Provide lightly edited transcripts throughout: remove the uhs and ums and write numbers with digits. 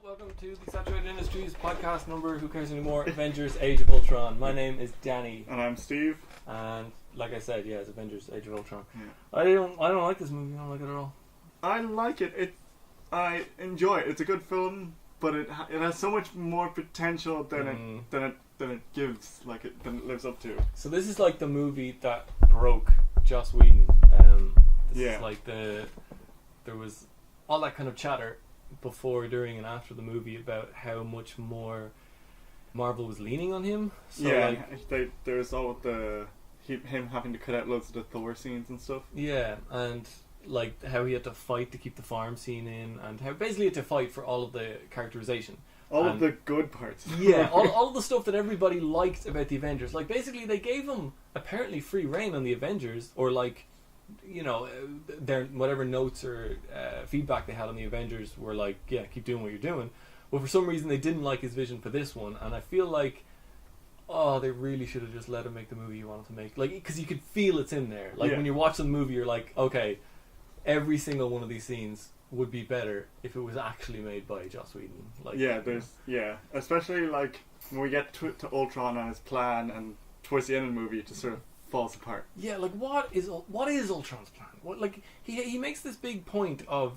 Welcome to the Saturated Industries podcast number, who cares anymore, Avengers Age of Ultron. My name is Danny. And I'm Steve. And like I said, yeah, it's Avengers Age of Ultron. Yeah. I don't like this movie. I don't like it at all. I like it. I enjoy it. It's a good film, but it has so much more potential than it gives, than it lives up to. So this is like the movie that broke Joss Whedon. This is like there was all that kind of chatter before, during, and after the movie about how much more Marvel was leaning on him. So there's all him having to cut out loads of the Thor scenes and stuff. Yeah, and like how he had to fight to keep the farm scene in, and how basically he had to fight for all of the characterization. All of the good parts. Yeah, all of the stuff that everybody liked about the Avengers. Like, basically they gave him apparently free reign on the Avengers, or like, you know, their whatever notes or feedback they had on the Avengers were like, yeah, keep doing what you're doing. But for some reason they didn't like his vision for this one, and I feel like, they really should have just let him make the movie he wanted to make. Like, because you could feel it's in there. Like, when you're watching the movie, you're like, okay, every single one of these scenes would be better if it was actually made by Joss Whedon. Like, especially like when we get to Ultron and his plan, and towards the end of the movie it just sort of falls apart. Yeah, like what is Ultron's plan? What, like he makes this big point of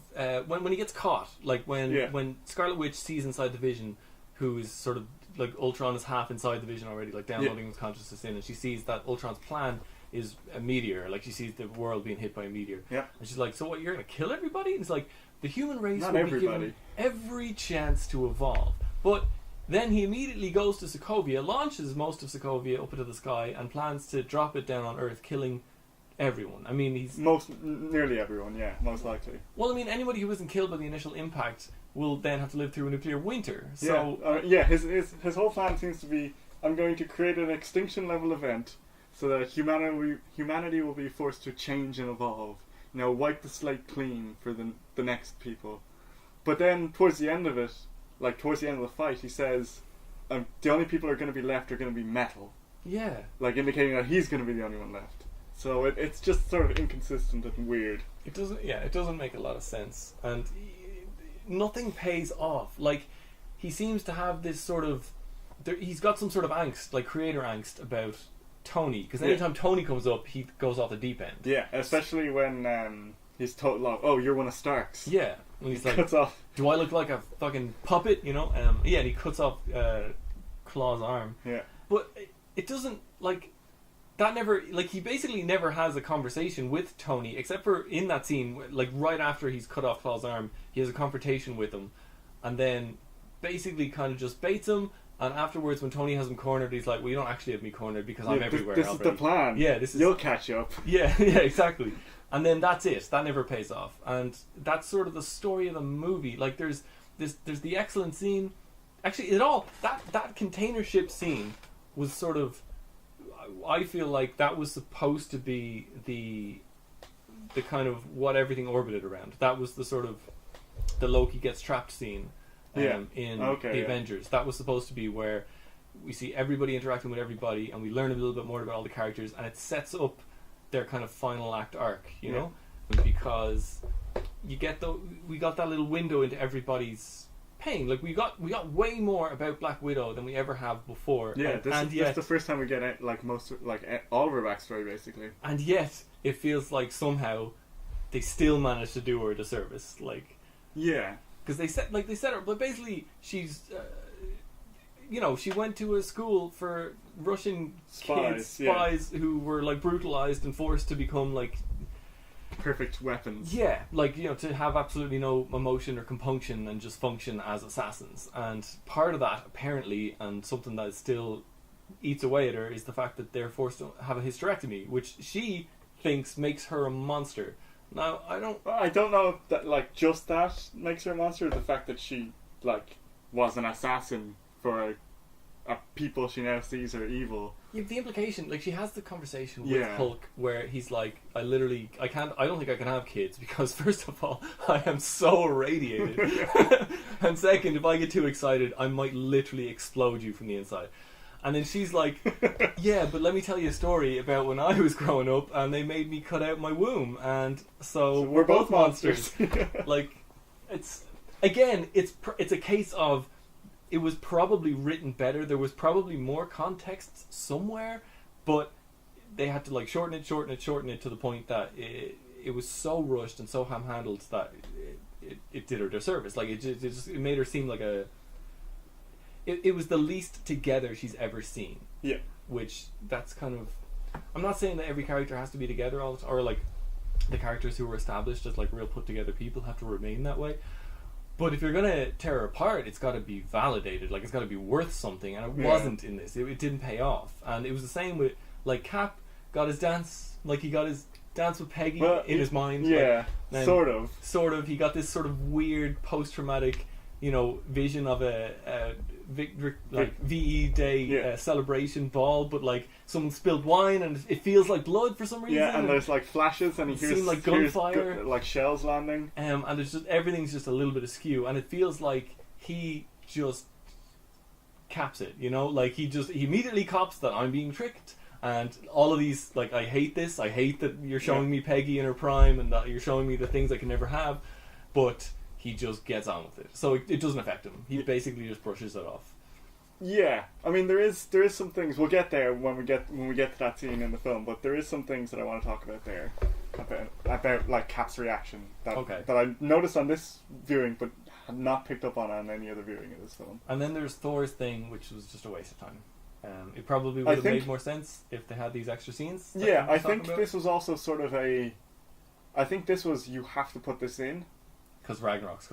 when he gets caught, like when Scarlet Witch sees inside the Vision, who is sort of like Ultron is half inside the Vision already, like downloading his consciousness in, and she sees that Ultron's plan is a meteor. Like, she sees the world being hit by a meteor. Yeah. And she's like, so what, you're going to kill everybody? And it's like, the human race will be given every chance to evolve. But then he immediately goes to Sokovia, launches most of Sokovia up into the sky, and plans to drop it down on Earth, killing everyone. I mean, nearly everyone, yeah, most likely. Well, I mean, anybody who wasn't killed by the initial impact will then have to live through a nuclear winter. So his whole plan seems to be, I'm going to create an extinction level event so that humanity will be forced to change and evolve. You know, wipe the slate clean for the next people. But then towards the end of it, like towards the end of the fight, he says, the only people who are going to be left are going to be metal. Yeah. Like, indicating that he's going to be the only one left. So it's just sort of inconsistent and weird. It doesn't make a lot of sense. And nothing pays off. Like, he seems to have this sort of... he's got some sort of angst, like creator angst, about Tony. Because anytime Tony comes up, he goes off the deep end. Yeah, especially when he's told, like, oh, you're one of Stark's. Yeah. When he's like, cuts off. Do I look like a fucking puppet, you know? And he cuts off Claw's arm. Yeah. But it doesn't, like... That never, like, he basically never has a conversation with Tony, except for in that scene, like, right after he's cut off Claw's arm, he has a confrontation with him, and then basically kind of just baits him, and afterwards, when Tony has him cornered, he's like, well, you don't actually have me cornered because I'm everywhere this already. Is the plan. Yeah, You'll catch up. Yeah, exactly. And then that's it. That never pays off. And that's sort of the story of the movie. Like, there's the excellent scene. Actually, that container ship scene was sort of... I feel like that was supposed to be the kind of what everything orbited around. That was the sort of the Loki gets trapped scene in the Avengers. That was supposed to be where we see everybody interacting with everybody, and we learn a little bit more about all the characters, and it sets up their kind of final act arc, you know, because we got that little window into everybody's pain. Like, we got way more about Black Widow than we ever have before. Yeah, this is the first time we get it, like all of her backstory, basically. And yet it feels like somehow they still managed to do her a disservice. Like, yeah, because they set her, but basically she's she went to a school for Russian spies who were like brutalized and forced to become like perfect weapons. Yeah, like, to have absolutely no emotion or compunction and just function as assassins. And part of that, apparently, and something that still eats away at her, is the fact that they're forced to have a hysterectomy, which she thinks makes her a monster. Now, I don't know if that, like, just that makes her a monster, or the fact that she, like, was an assassin for a people she now sees are evil. Yeah, the implication, like, she has the conversation with Hulk where he's like, I don't think I can have kids because, first of all, I am so irradiated. And second, if I get too excited, I might literally explode you from the inside. And then she's like, yeah, but let me tell you a story about when I was growing up and they made me cut out my womb, and so we're both monsters. Like, it's... again, it's a case of it was probably written better. There was probably more context somewhere, but they had to like shorten it to the point that it was so rushed and so ham-handled that it did her disservice. Like it made her seem like it was the least together she's ever seen. Yeah. Which that's kind of, I'm not saying that every character has to be together all the time, or like the characters who were established as like real put together people have to remain that way. But if you're gonna tear her apart, it's got to be validated. Like it's got to be worth something, and it wasn't in this. It didn't pay off, and it was the same with like Cap got his dance. Like he got his dance with Peggy in his mind. Yeah, like, sort of. Sort of. He got this sort of weird post-traumatic, vision of a VE Day celebration ball, but like someone spilled wine and it feels like blood for some reason. Yeah, and there's like flashes and he hears like gunfire, like shells landing. And there's just everything's just a little bit askew, and it feels like he just caps it. Like he immediately cops that I'm being tricked. And all of these, like, I hate this. I hate that you're showing me Peggy in her prime, and that you're showing me the things I can never have. But he just gets on with it, so it doesn't affect him. He basically just brushes it off. Yeah, I mean there is some things we'll get there when we get to that scene in the film, but there is some things that I want to talk about there about like Cap's reaction that I noticed on this viewing, but had not picked up on any other viewing of this film. And then there's Thor's thing, which was just a waste of time. It probably would have made more sense if they had these extra scenes. Yeah, I think this was also sort of I think this was, you have to put this in because Ragnarok's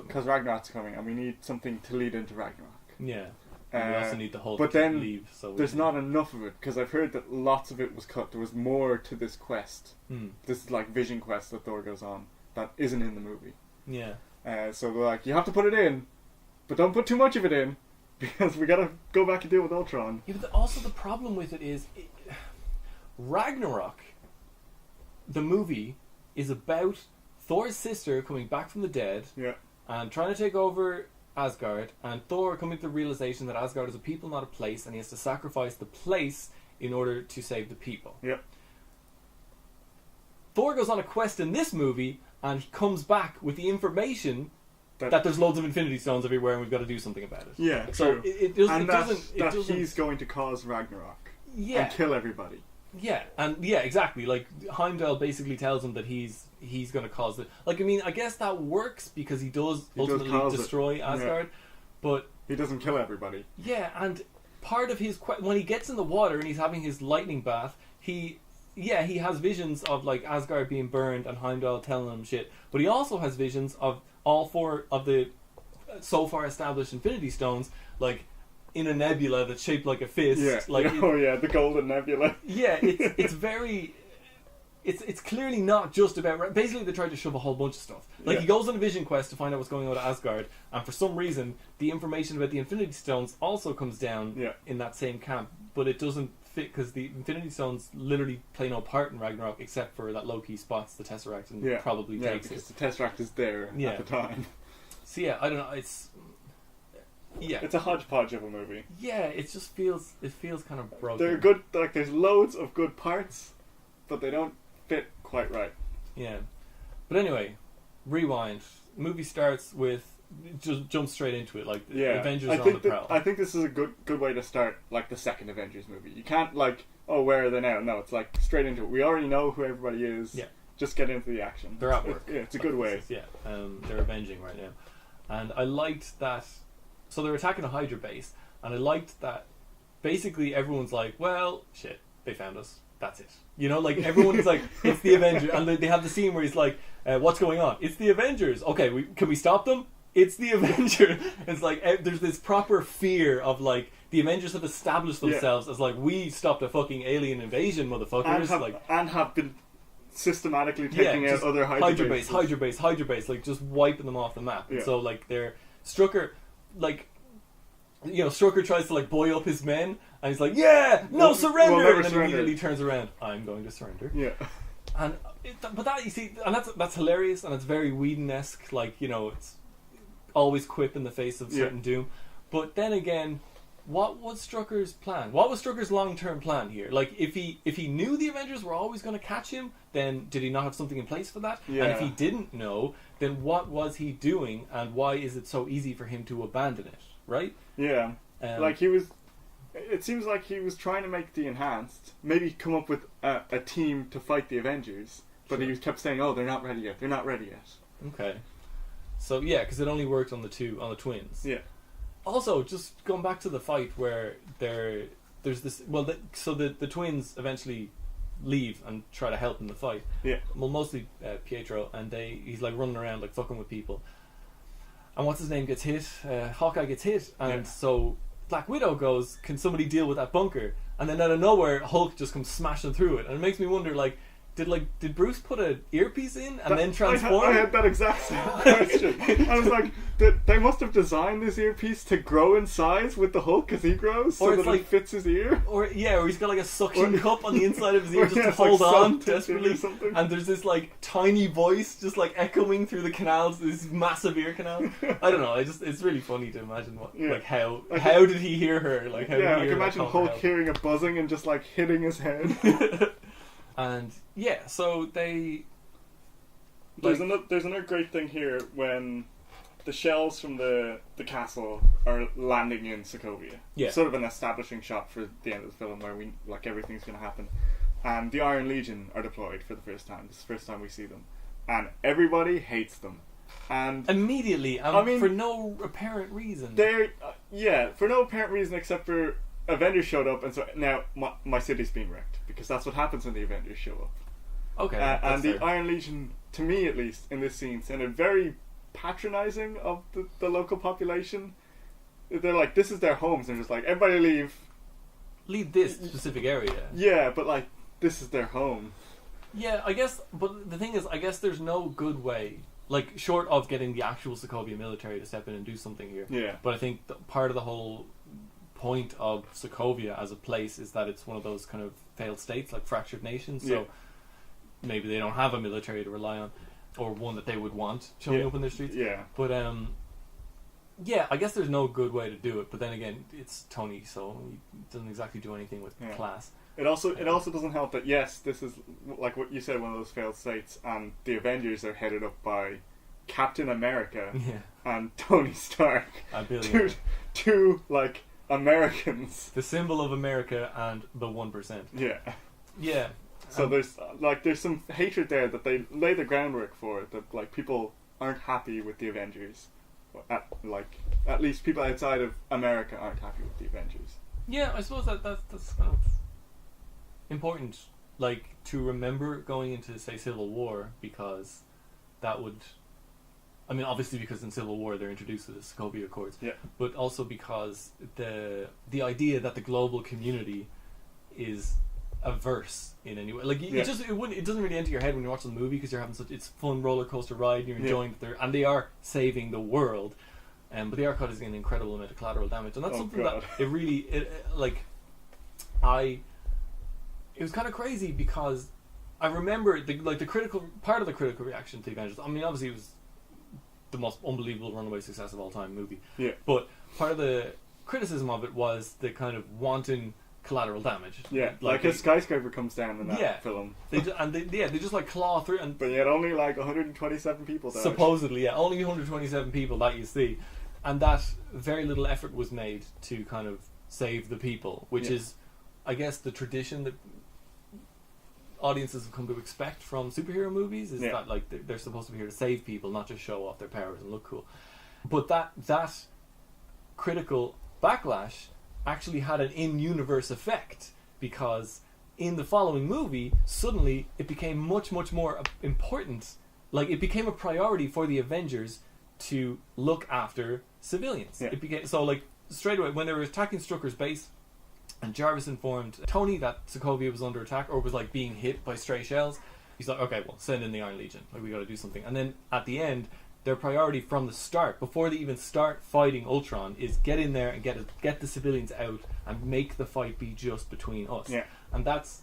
coming. And we need something to lead into Ragnarok. Yeah. We also need the whole but then leave. So there's not enough of it, because I've heard that lots of it was cut. There was more to this quest. This like vision quest that Thor goes on that isn't in the movie. Yeah. So they're like, you have to put it in, but don't put too much of it in, because we gotta go back and deal with Ultron. Yeah, but also the problem with it is Ragnarok, the movie, is about Thor's sister coming back from the dead and trying to take over Asgard, and Thor coming to the realization that Asgard is a people, not a place, and he has to sacrifice the place in order to save the people. Yep. Thor goes on a quest in this movie, and he comes back with the information that there's loads of Infinity Stones everywhere, and we've got to do something about it. Yeah, so true. It doesn't. He's going to cause Ragnarok. Yeah. And kill everybody. Yeah, and exactly. Like Heimdall basically tells him that he's going to cause it. Like, I mean, I guess that works because he does ultimately destroy Asgard, but he doesn't kill everybody. Yeah, and part of his when he gets in the water and he's having his lightning bath, he has visions of like Asgard being burned and Heimdall telling him shit, but he also has visions of all four of the so far established Infinity Stones, like in a nebula that's shaped like a fist. Yeah. Like the golden nebula. Yeah, it's very. It's clearly not just about. Basically, they tried to shove a whole bunch of stuff. Like he goes on a vision quest to find out what's going on at Asgard, and for some reason, the information about the Infinity Stones also comes down in that same camp, but it doesn't fit because the Infinity Stones literally play no part in Ragnarok except for that Loki spots the Tesseract and probably takes it. The Tesseract is there at the time. So I don't know. It's a hodgepodge of a movie. Yeah, it feels kind of broken. They're good. Like there's loads of good parts, but they don't fit quite right. Yeah, but anyway, rewind. Movie starts with just jump straight into it. Like Avengers are on the prowl. I think this is a good way to start like the second Avengers movie. You can't like, oh, where are they now? No, it's like straight into it. We already know who everybody is. Yeah, just get into the action. They're at work. It's a good way. They're avenging right now, and I liked that. So they're attacking a Hydra base, and I liked that. Basically, everyone's like, "Well, shit, they found us. That's it." Like everyone's like, "It's the Avengers," and they have the scene where he's like, "What's going on? It's the Avengers. Okay, can we stop them? It's the Avengers." It's like there's this proper fear of like the Avengers have established themselves as like, we stopped a fucking alien invasion, motherfuckers, and have been systematically taking out other Hydra base, like just wiping them off the map. And so like Strucker, like Strucker tries to like buoy up his men, and he's like, surrender, and then immediately turns around, I'm going to surrender. Yeah. And but that, you see, and that's hilarious, and it's very Whedon-esque, like it's always quip in the face of certain doom. But then again, what was Strucker's plan? What was Strucker's long-term plan here? Like, if he knew the Avengers were always going to catch him, then did he not have something in place for that? Yeah. And if he didn't know, then what was he doing, and why is it so easy for him to abandon it? Right? Yeah. Like he was. It seems like he was trying to make the Enhanced, maybe come up with a team to fight the Avengers, but he kept saying, "Oh, they're not ready yet. They're not ready yet." Okay. So yeah, because it only worked on the twins. Yeah. Also, just going back to the fight where there's this. Well, the twins eventually leave and try to help in the fight. Yeah. Well, mostly Pietro, and he's like running around like fucking with people. And what's his name gets hit. Hawkeye gets hit, and so Black Widow goes, "Can somebody deal with that bunker?" And then out of nowhere, Hulk just comes smashing through it, and it makes me wonder, like, did Bruce put an earpiece in and then transform? I had that exact same question. I was like, they must have designed this earpiece to grow in size with the Hulk as he grows, so that it fits his ear. Or he's got like a suction cup on the inside of his ear just to hold on desperately. And there's this like tiny voice just like echoing through the canals, this massive ear canal. I don't know. It's really funny to imagine how did he hear her? Like how did he hear I can imagine Hulk hearing a buzzing and just like hitting his head. And yeah, so there's another great thing here when the shells from the castle are landing in Sokovia. Yeah. Sort of an establishing shot for the end of the film where we like everything's going to happen, and the Iron Legion are deployed for the first time. This is the first time we see them, and everybody hates them. And immediately, for no apparent reason. For no apparent reason except for Avengers showed up, and so now my city's being wrecked, because that's what happens when the Avengers show up. Okay, and the fair. Iron Legion, to me at least, in this scene, sounded very patronising of the local population. They're like, this is their homes, and they're just like, everybody leave this specific area. Yeah, but like, this is their home. Yeah, I guess, but the thing is, I guess there's no good way, like, short of getting the actual Sokovia military to step in and do something here. Yeah. But I think part of the whole point of Sokovia as a place is that it's one of those kind of failed states, like fractured nations, so maybe they don't have a military to rely on, or one that they would want showing up in their streets. Yeah. But I guess there's no good way to do it, but then again, it's Tony, so he doesn't exactly do anything with class. It also doesn't help that, yes, this is, like what you said, one of those failed states, and the Avengers are headed up by Captain America and Tony Stark. Two like, Americans. The symbol of America and the 1%. Yeah. Yeah. So there's some hatred there that they lay the groundwork for, that like people aren't happy with the Avengers. At least people outside of America aren't happy with the Avengers. Yeah, I suppose that's kind of important, like, to remember going into, say, Civil War, because that would, I mean, obviously because in Civil War they're introduced to the Sokovia Accords, but also because the idea that the global community is averse in any way, like, it doesn't really enter your head when you're watching the movie, because you're having it's fun roller coaster ride and you're enjoying that and they are saving the world, but they are causing an incredible amount of collateral damage, and that's something that it was kind of crazy, because I remember the critical part of the critical reaction to Avengers. I mean, obviously it was the most unbelievable runaway success of all time movie. Yeah. But part of the criticism of it was the kind of wanton collateral damage. Yeah, like a skyscraper comes down in that film. They just like claw through, but yet only like 127 people died. Supposedly, only 127 people that you see, and that very little effort was made to kind of save the people, which is, I guess, the tradition that audiences have come to expect from superhero movies, is that like they're supposed to be here to save people, not just show off their powers and look cool. But that critical backlash actually had an in-universe effect, because in the following movie, suddenly it became much, much more important. Like, it became a priority for the Avengers to look after civilians. It became so, like, straight away when they were attacking Strucker's base, and Jarvis informed Tony that Sokovia was under attack, or was like being hit by stray shells. He's like, okay, well, send in the Iron Legion. Like, we got to do something. And then at the end, their priority from the start, before they even start fighting Ultron, is get in there and get the civilians out and make the fight be just between us. Yeah. And that's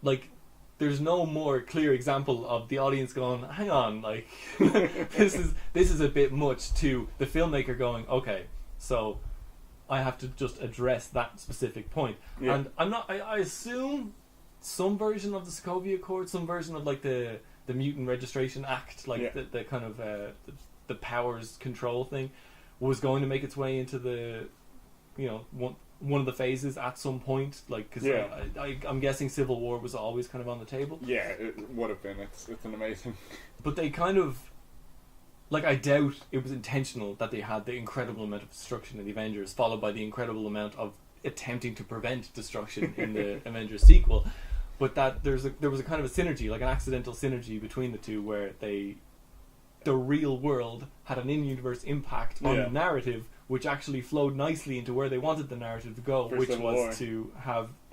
like, there's no more clear example of the audience going, hang on, like this is a bit much, to the filmmaker going, okay, so I have to just address that specific point. And I assume some version of the Sokovia Accord, some version of like the the Mutant Registration Act, like Yeah. the kind of the powers control thing, was going to make its way into the, you know, one of the phases at some point, like, because Yeah. I'm guessing Civil War was always kind of on the table. Yeah, it would have been. It's an amazing. But they kind of, like, I doubt it was intentional that they had the incredible amount of destruction in the Avengers, followed by the incredible amount of attempting to prevent destruction in the Avengers sequel. But that there was a kind of a synergy, like an accidental synergy between the two, where the real world had an in-universe impact on Yeah. the narrative, which actually flowed nicely into where they wanted the narrative to go, For which Civil was War. to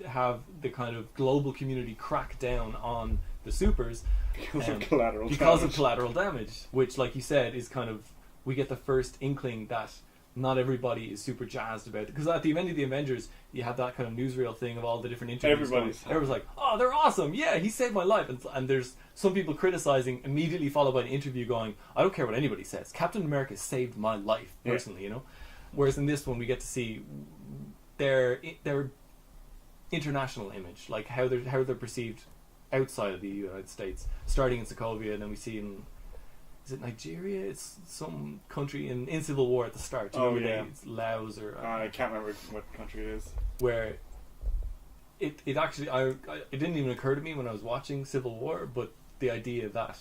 have the kind of global community crack down on the supers Because of collateral because damage. of collateral damage, which, like you said, is kind of, we get the first inkling that not everybody is super jazzed about it. Because at the end of the Avengers, you have that kind of newsreel thing of all the different interviews. Everybody's like, "Oh, they're awesome! Yeah, he saved my life." And there's some people criticizing, immediately followed by an interview going, "I don't care what anybody says. Captain America saved my life personally." You know. Whereas in this one, we get to see their international image, like how they're perceived outside of the United States, starting in Sokovia, and then we see in, is it Nigeria? It's some country in Civil War at the start. Do you remember it's Laos or I can't remember what country it is. Where it actually it didn't even occur to me when I was watching Civil War, but the idea that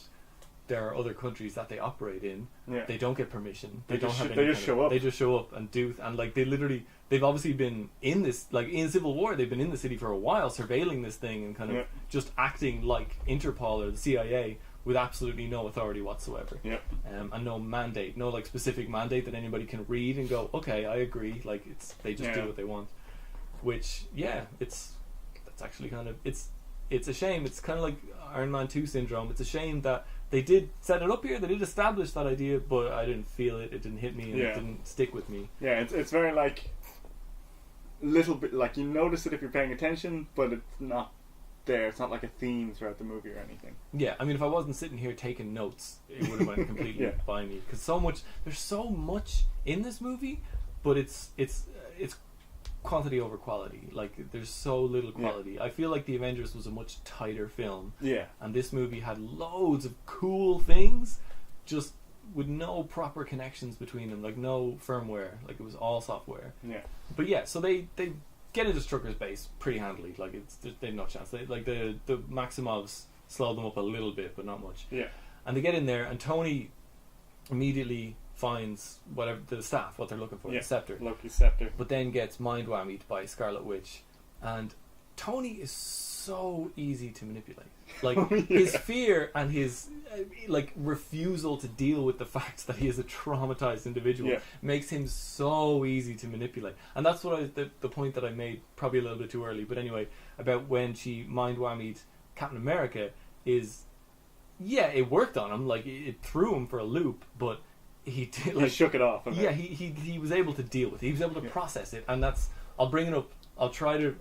there are other countries that they operate in, they don't get permission. They don't have any. They just show up. They just show up and do, and like they've obviously been in this, like in Civil War, they've been in the city for a while, surveilling this thing and kind of just acting like Interpol or the CIA with absolutely no authority whatsoever. And no mandate, no like specific mandate that anybody can read and go, okay, I agree. Like they just do what they want. Which that's actually kind of it's a shame. It's kind of like Iron Man 2 syndrome. It's a shame that they did set it up here. They did establish that idea, but I didn't feel it. It didn't hit me, and it didn't stick with me. Yeah, it's very like little bit like you notice it if you're paying attention, but it's not there. It's not like a theme throughout the movie or anything. Yeah, I mean, if I wasn't sitting here taking notes, it would have went completely by me. Because there's so much in this movie, but it's quantity over quality. Like there's so little quality. I feel like the Avengers was a much tighter film. And this movie had loads of cool things, just with no proper connections between them, like no firmware. Like it was all software. But so they get into Strucker's base pretty handily. Like they have no chance. The Maximovs slow them up a little bit, but not much. And they get in there, and Tony immediately finds whatever the staff, what they're looking for, the scepter. Loki's scepter. But then gets mind whammied by Scarlet Witch, and Tony is so easy to manipulate. Like his fear and his like refusal to deal with the fact that he is a traumatized individual makes him so easy to manipulate. And that's what the point that I made probably a little bit too early, but anyway, about when she mind whammied Captain America is it worked on him, like it threw him for a loop, but he did, like, he shook it off. He was able to deal with it. He was able to process it, and I'll bring it up. I'll try to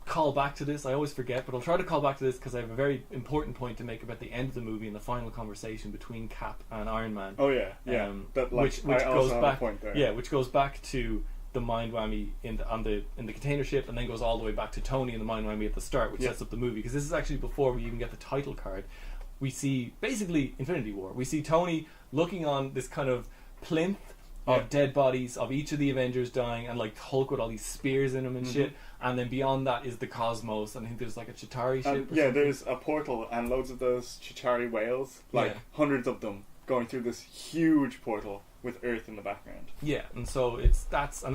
call back to this. I always forget, but I'll try to call back to this because I have a very important point to make about the end of the movie and the final conversation between Cap and Iron Man. Which goes back. Which goes back to the mind whammy in the container ship, and then goes all the way back to Tony and the mind whammy at the start, which sets up the movie. Because this is actually before we even get the title card. We see basically Infinity War. We see Tony looking on this kind of plinth of dead bodies of each of the Avengers dying, and like Hulk with all these spears in him and shit. And then beyond that is the cosmos, and I think there's like a Chitauri ship. There's a portal and loads of those Chitauri whales, hundreds of them, going through this huge portal with Earth in the background. And so that's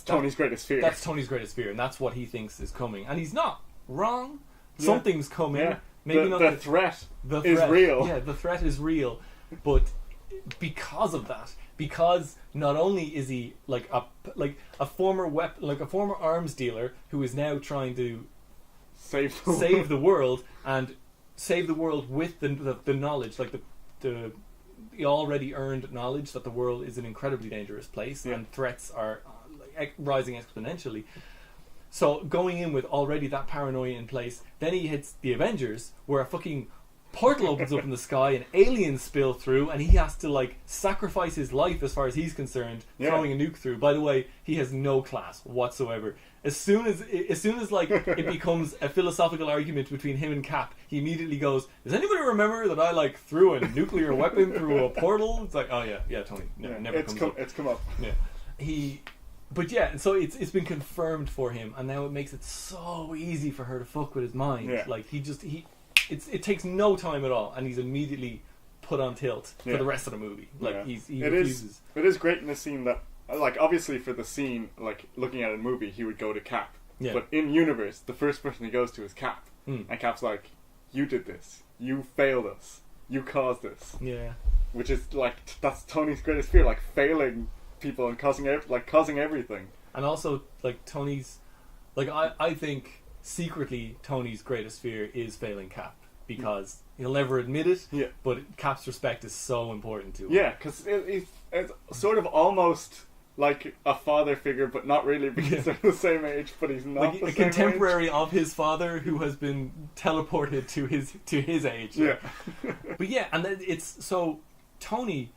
Tony's greatest fear. That's Tony's greatest fear, and that's what he thinks is coming. And he's not wrong. Something's coming. Maybe not the threat is real. Yeah, the threat is real, but because of that, because not only is he like a former arms dealer who is now trying to save the world and save the world with the knowledge, like the already earned knowledge that the world is an incredibly dangerous place and threats are rising exponentially. So going in with already that paranoia in place, then he hits the Avengers, where a fucking portal opens up in the sky and aliens spill through, and he has to like sacrifice his life as far as he's concerned, throwing a nuke through. By the way, he has no class whatsoever. As soon as like it becomes a philosophical argument between him and Cap, he immediately goes, "Does anybody remember that I like threw a nuclear weapon through a portal?" It's like, "Oh yeah, Tony, never comes up." It's come up. Yeah, but yeah, so it's been confirmed for him, and now it makes it so easy for her to fuck with his mind. Yeah. Like it takes no time at all, and he's immediately put on tilt for the rest of the movie. Like he refuses. It is great in the scene that, like, obviously for the scene, like looking at a movie, he would go to Cap. Yeah. But in universe, the first person he goes to is Cap, and Cap's like, "You did this. You failed us. You caused this." Yeah. Which is like that's Tony's greatest fear, like failing people and causing everything. And also, like Tony's, like I think secretly Tony's greatest fear is failing Cap, because he'll never admit it. Yeah. But Cap's respect is so important to him. Yeah, because it's sort of almost like a father figure, but not really, because they're the same age. But he's not like a contemporary of his father who has been teleported to his age. Yeah. But yeah, and then it's so Tony.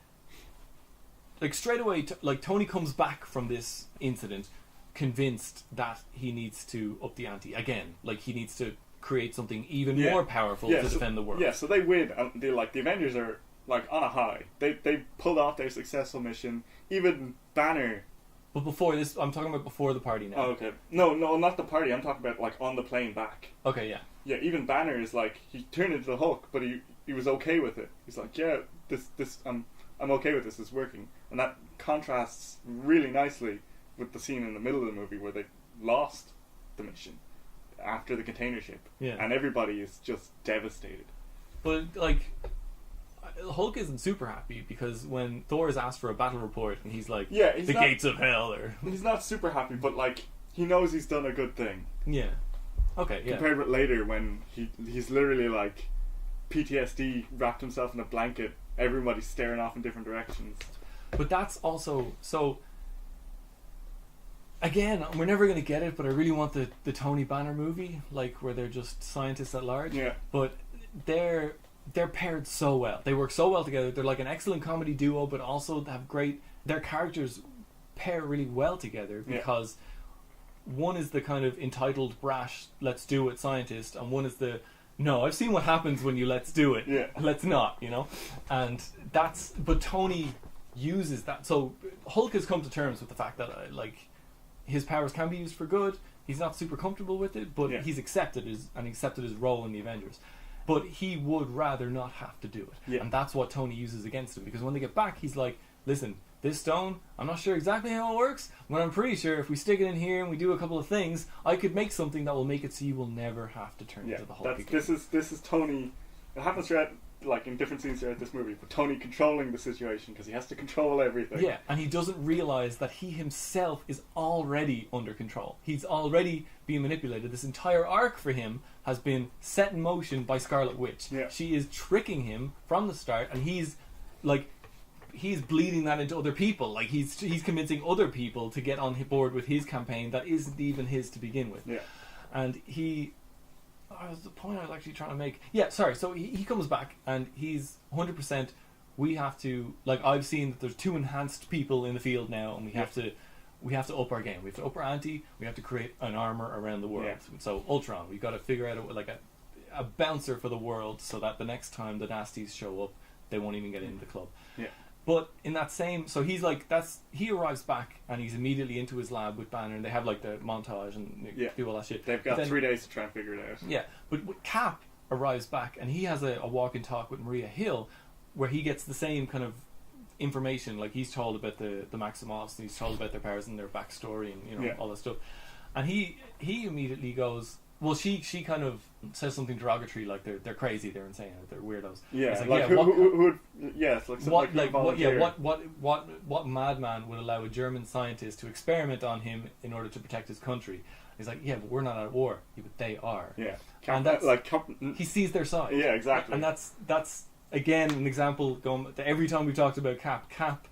Like straight away, like Tony comes back from this incident convinced that he needs to up the ante again. Like he needs to create something even more powerful to defend the world. Yeah, so they win, and the Avengers are like on a high. They pulled off their successful mission. Even Banner. But before this, I'm talking about before the party now. Oh, okay. No, not the party. I'm talking about like on the plane back. Okay, yeah. Yeah, even Banner is like, he turned into the Hulk, but he was okay with it. He's like, yeah, this I'm okay with this. It's working, and that contrasts really nicely with the scene in the middle of the movie where they lost the mission after the container ship, and everybody is just devastated. But like, Hulk isn't super happy because when Thor is asked for a battle report and he's like, the gates of hell, or he's not super happy, but like he knows he's done a good thing. Yeah. Okay. Yeah. Compared with later when he's literally like PTSD, wrapped himself in a blanket. Everybody's staring off in different directions. But that's also so. Again, we're never going to get it, but I really want the Tony Banner movie, like where they're just scientists at large. Yeah. But they're paired so well. They work so well together. They're like an excellent comedy duo, but also have great. Their characters pair really well together because one is the kind of entitled, brash, let's do it scientist, and one is the no, I've seen what happens when you let's do it. Yeah. Let's not, and but Tony uses that. So Hulk has come to terms with the fact that like his powers can be used for good. He's not super comfortable with it, but he's accepted his role in the Avengers. But he would rather not have to do it. And that's what Tony uses against him, because when they get back, he's like, listen, this stone, I'm not sure exactly how it works, but I'm pretty sure if we stick it in here and we do a couple of things, I could make something that will make it so you will never have to turn into the Hulk again. This is Tony. It happens throughout, like in different scenes throughout this movie, but Tony controlling the situation because he has to control everything. Yeah, and he doesn't realize that he himself is already under control. He's already being manipulated. This entire arc for him has been set in motion by Scarlet Witch. Yeah. She is tricking him from the start, and he's bleeding that into other people. Like he's convincing other people to get on board with his campaign that isn't even his to begin with. Yeah. And was the point I was actually trying to make. Yeah, sorry. So he comes back and he's 100%. We have to, like, I've seen that there's 2 enhanced people in the field now, and we have to up our game. We have to up our ante. We have to create an armor around the world. Yeah. So Ultron, we've got to figure out a bouncer for the world so that the next time the nasties show up, they won't even get into the club. Yeah. But in that same, so he's like, he arrives back and he's immediately into his lab with Banner, and they have like the montage and do all that shit. They've got 3 days to try and figure it out. Yeah, but Cap arrives back and he has a walk and talk with Maria Hill, where he gets the same kind of information. Like he's told about the Maximoffs, and he's told about their powers and their backstory and all that stuff. And he immediately goes, well, she kind of says something derogatory, like they're crazy, they're insane, they're weirdos. Yeah, what madman would allow a German scientist to experiment on him in order to protect his country? He's like, yeah, but we're not at war. Yeah, but they are. Yeah, and that's he sees their side. Yeah, exactly. And that's again an example. Every time we talked about Cap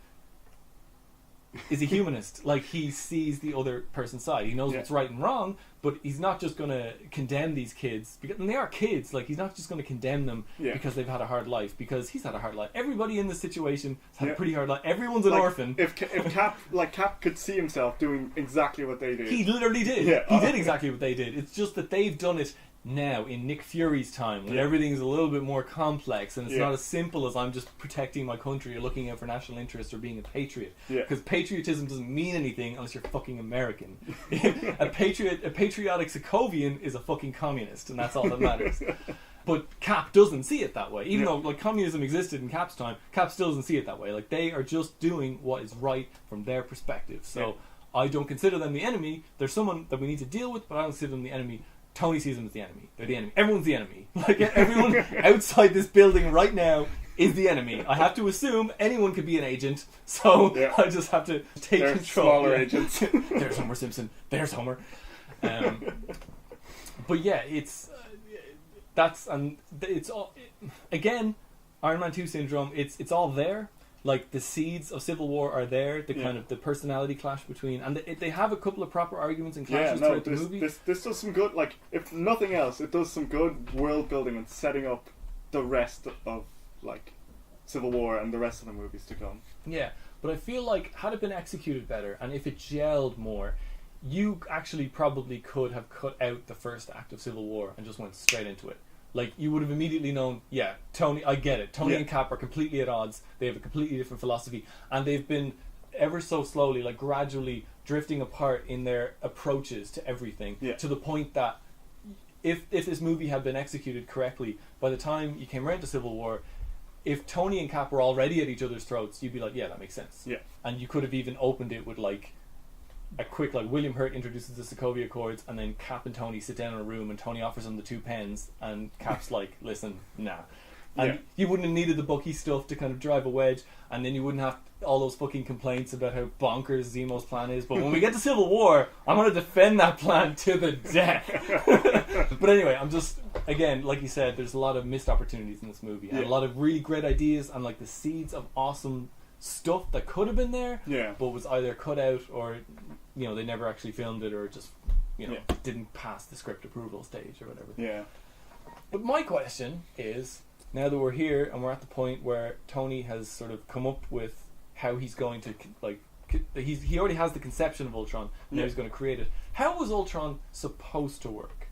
is a humanist. Like, he sees the other person's side. He knows what's right and wrong, but he's not just going to condemn these kids, because, and they are kids. Like, he's not just going to condemn them because they've had a hard life, because he's had a hard life. Everybody in this situation has had a pretty hard life. Everyone's an orphan. If Cap could see himself doing exactly what they did. He literally did. Yeah. He did exactly what they did. It's just that they've done it now in Nick Fury's time, when everything's a little bit more complex, and it's not as simple as I'm just protecting my country or looking out for national interest or being a patriot. Because patriotism doesn't mean anything unless you're fucking American. a patriotic Sokovian is a fucking communist, and that's all that matters. But Cap doesn't see it that way. Even though, like, communism existed in Cap's time, Cap still doesn't see it that way. Like, they are just doing what is right from their perspective. So I don't consider them the enemy. They're someone that we need to deal with, but I don't consider them the enemy. Tony sees them as the enemy. They're the enemy. Everyone's the enemy. Like, everyone outside this building right now is the enemy. I have to assume anyone could be an agent, so I just have to take They're control. Smaller agents. There's Homer Simpson. There's Homer. But yeah, it's all again, Iron Man 2 syndrome. It's all there. Like, the seeds of civil war are there. The kind of the personality clash between, and they have a couple of proper arguments and clashes throughout the movie. This does some good. Like, if nothing else, it does some good world building and setting up the rest of, like, Civil War and the rest of the movies to come. Yeah, but I feel like, had it been executed better and if it gelled more, you actually probably could have cut out the first act of Civil War and just went straight into it. Like, you would have immediately known, Tony, I get it. Tony and Cap are completely at odds. They have a completely different philosophy. And they've been ever so slowly, like, gradually drifting apart in their approaches to everything. To the point that if this movie had been executed correctly, by the time you came around to Civil War, if Tony and Cap were already at each other's throats, you'd be like, yeah, that makes sense. Yeah. And you could have even opened it with, like, a quick, like, William Hurt introduces the Sokovia Accords, and then Cap and Tony sit down in a room, and Tony offers him the 2 pens, and Cap's like, listen, nah. And you wouldn't have needed the Bucky stuff to kind of drive a wedge, and then you wouldn't have all those fucking complaints about how bonkers Zemo's plan is. But when we get to Civil War, I'm going to defend that plan to the death. But anyway, I'm just, again, like you said, there's a lot of missed opportunities in this movie, and a lot of really great ideas, and, like, the seeds of awesome stuff that could have been there, but was either cut out, or, you know, they never actually filmed it, or just, you know, didn't pass the script approval stage or whatever. Yeah. But my question is, now that we're here and we're at the point where Tony has sort of come up with how he's going to, like, he already has the conception of Ultron, and now he's going to create it. How was Ultron supposed to work?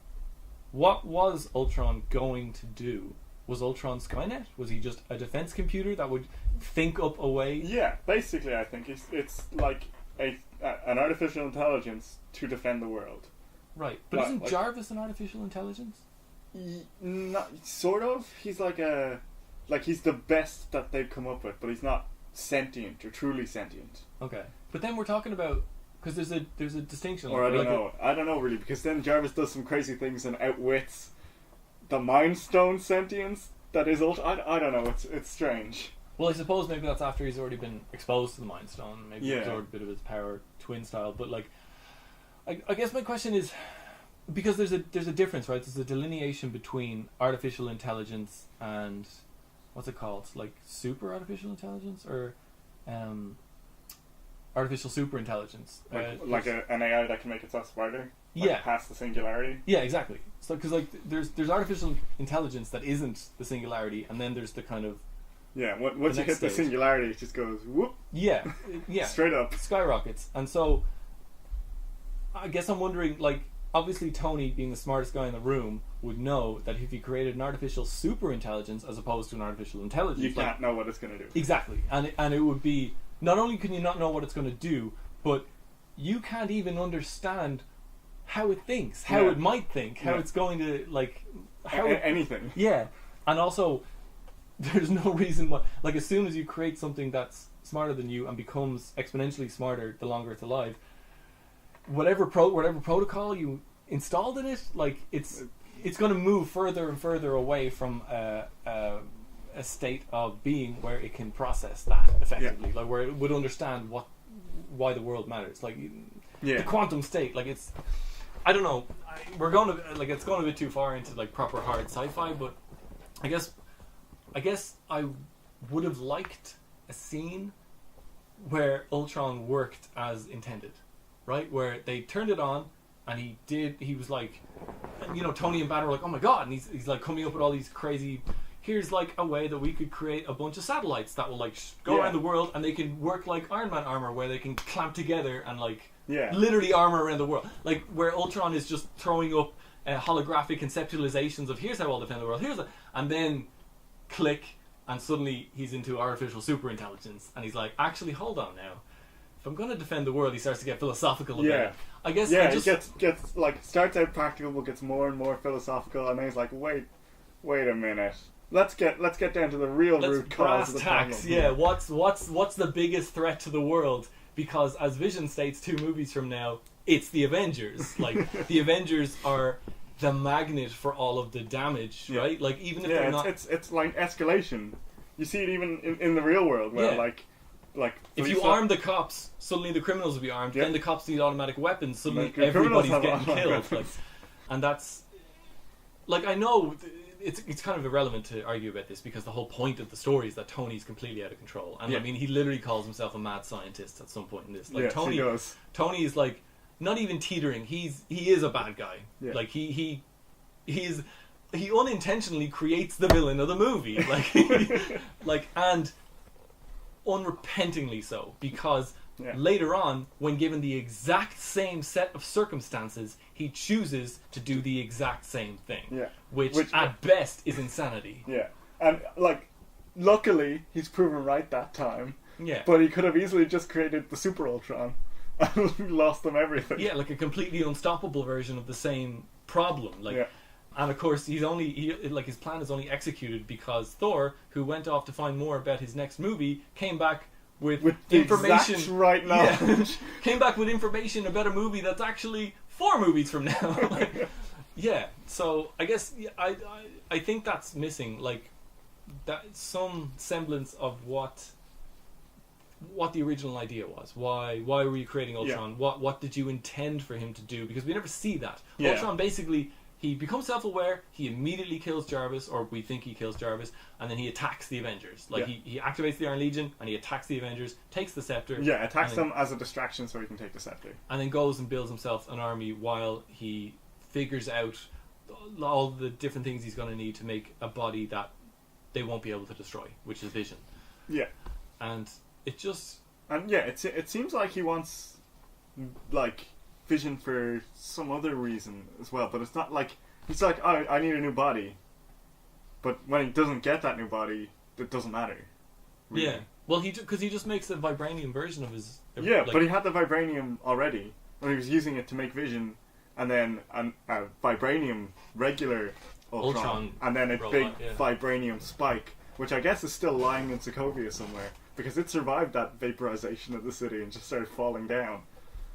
What was Ultron going to do? Was Ultron Skynet? Was he just a defense computer that would think up a way? Yeah, basically, I think it's like an artificial intelligence to defend the world. Right, but isn't Jarvis an artificial intelligence? Not sort of. He's he's the best that they've come up with, but he's not sentient or truly sentient. Okay, but then we're talking about, because there's a distinction. Or I don't know really, because then Jarvis does some crazy things and outwits the Mind Stone sentience that is Ultron. I don't know. It's strange. Well, I suppose maybe that's after he's already been exposed to the Mind Stone. Maybe he's absorbed a bit of his power, twin style. But, like, I guess my question is, because there's a difference, right? There's a delineation between artificial intelligence and, what's it called? Like, super artificial intelligence, or artificial super intelligence. Like an AI that can make itself smarter. Past the singularity. Yeah, exactly. So, because, like, there's artificial intelligence that isn't the singularity, and then there's the kind of once you hit the singularity, it just goes whoop. Yeah, straight up, skyrockets. And so, I guess I'm wondering, like, obviously Tony, being the smartest guy in the room, would know that if he created an artificial super intelligence as opposed to an artificial intelligence, you can't know what it's going to do. Exactly, and it would be, not only can you not know what it's going to do, but you can't even understand how it thinks, how it might think, how it's going to, like, anything. Yeah, and also, there's no reason why, like, as soon as you create something that's smarter than you and becomes exponentially smarter the longer it's alive, whatever protocol you installed in it, like, it's going to move further and further away from a state of being where it can process that effectively, like, where it would understand why the world matters, like, the quantum state. Like, it's, I don't know, we're going to, like, it's going a bit too far into, like, proper hard sci-fi, but I guess I would have liked a scene where Ultron worked as intended, right? Where they turned it on, and he was like, you know, Tony and Banner were like, oh my god, and he's like coming up with all these crazy, here's like a way that we could create a bunch of satellites that will like go around the world, and they can work like Iron Man armor, where they can clamp together and like literally armor around the world, like where Ultron is just throwing up holographic conceptualizations of here's how I'll defend the world, and then click, and suddenly he's into artificial superintelligence, and he's like, actually, hold on now, if I'm going to defend the world, he starts to get philosophical about it. I guess he gets like, starts out practical but gets more and more philosophical, and then he's like, wait a minute, let's get down to the real root cause of the problem. Yeah, what's the biggest threat to the world? Because as Vision states 2 movies from now, it's the Avengers. Like, the Avengers are the magnet for all of the damage, right? Like, even if they're not... It's like escalation. You see it even in the real world, where like if you arm the cops, suddenly the criminals will be armed. Then the cops need automatic weapons. Suddenly everybody's getting killed. Like, and that's... Like, I know... It's kind of irrelevant to argue about this, because the whole point of the story is that Tony's completely out of control. And I mean, he literally calls himself a mad scientist at some point in this. Like, Tony is like not even teetering. He is a bad guy. Yeah. Like he unintentionally creates the villain of the movie. Like and unrepentingly so, because later on, when given the exact same set of circumstances, he chooses to do the exact same thing. Yeah. Which at best is insanity. Yeah. And like, luckily he's proven right that time. Yeah. But he could have easily just created the Super Ultron and lost them everything. Yeah, like a completely unstoppable version of the same problem. Like, and of course his plan is only executed because Thor, who went off to find more about his next movie, came back with information right now. Yeah, came back with information about a movie that's actually 4 movies from now. Like, so I guess I think that's missing, like, that some semblance of what the original idea was. Why were you creating Ultron? What did you intend for him to do? Because we never see that. Ultron basically, he becomes self-aware, he immediately kills Jarvis, or we think he kills Jarvis, and then he attacks the Avengers. Like, he activates the Iron Legion, and he attacks the Avengers, takes the scepter. Yeah, attacks them as a distraction so he can take the scepter. And then goes and builds himself an army while he figures out all the different things he's going to need to make a body that they won't be able to destroy, which is Vision. Yeah. And it just... And it seems like he wants, like, Vision for some other reason as well, but it's not like he's like, oh, I need a new body, but when he doesn't get that new body, it doesn't matter, really. Yeah, well, because he just makes a vibranium version of his but he had the vibranium already when he was using it to make Vision, and then a vibranium regular Ultron and then a big vibranium spike, which I guess is still lying in Sokovia somewhere, because it survived that vaporization of the city and just started falling down.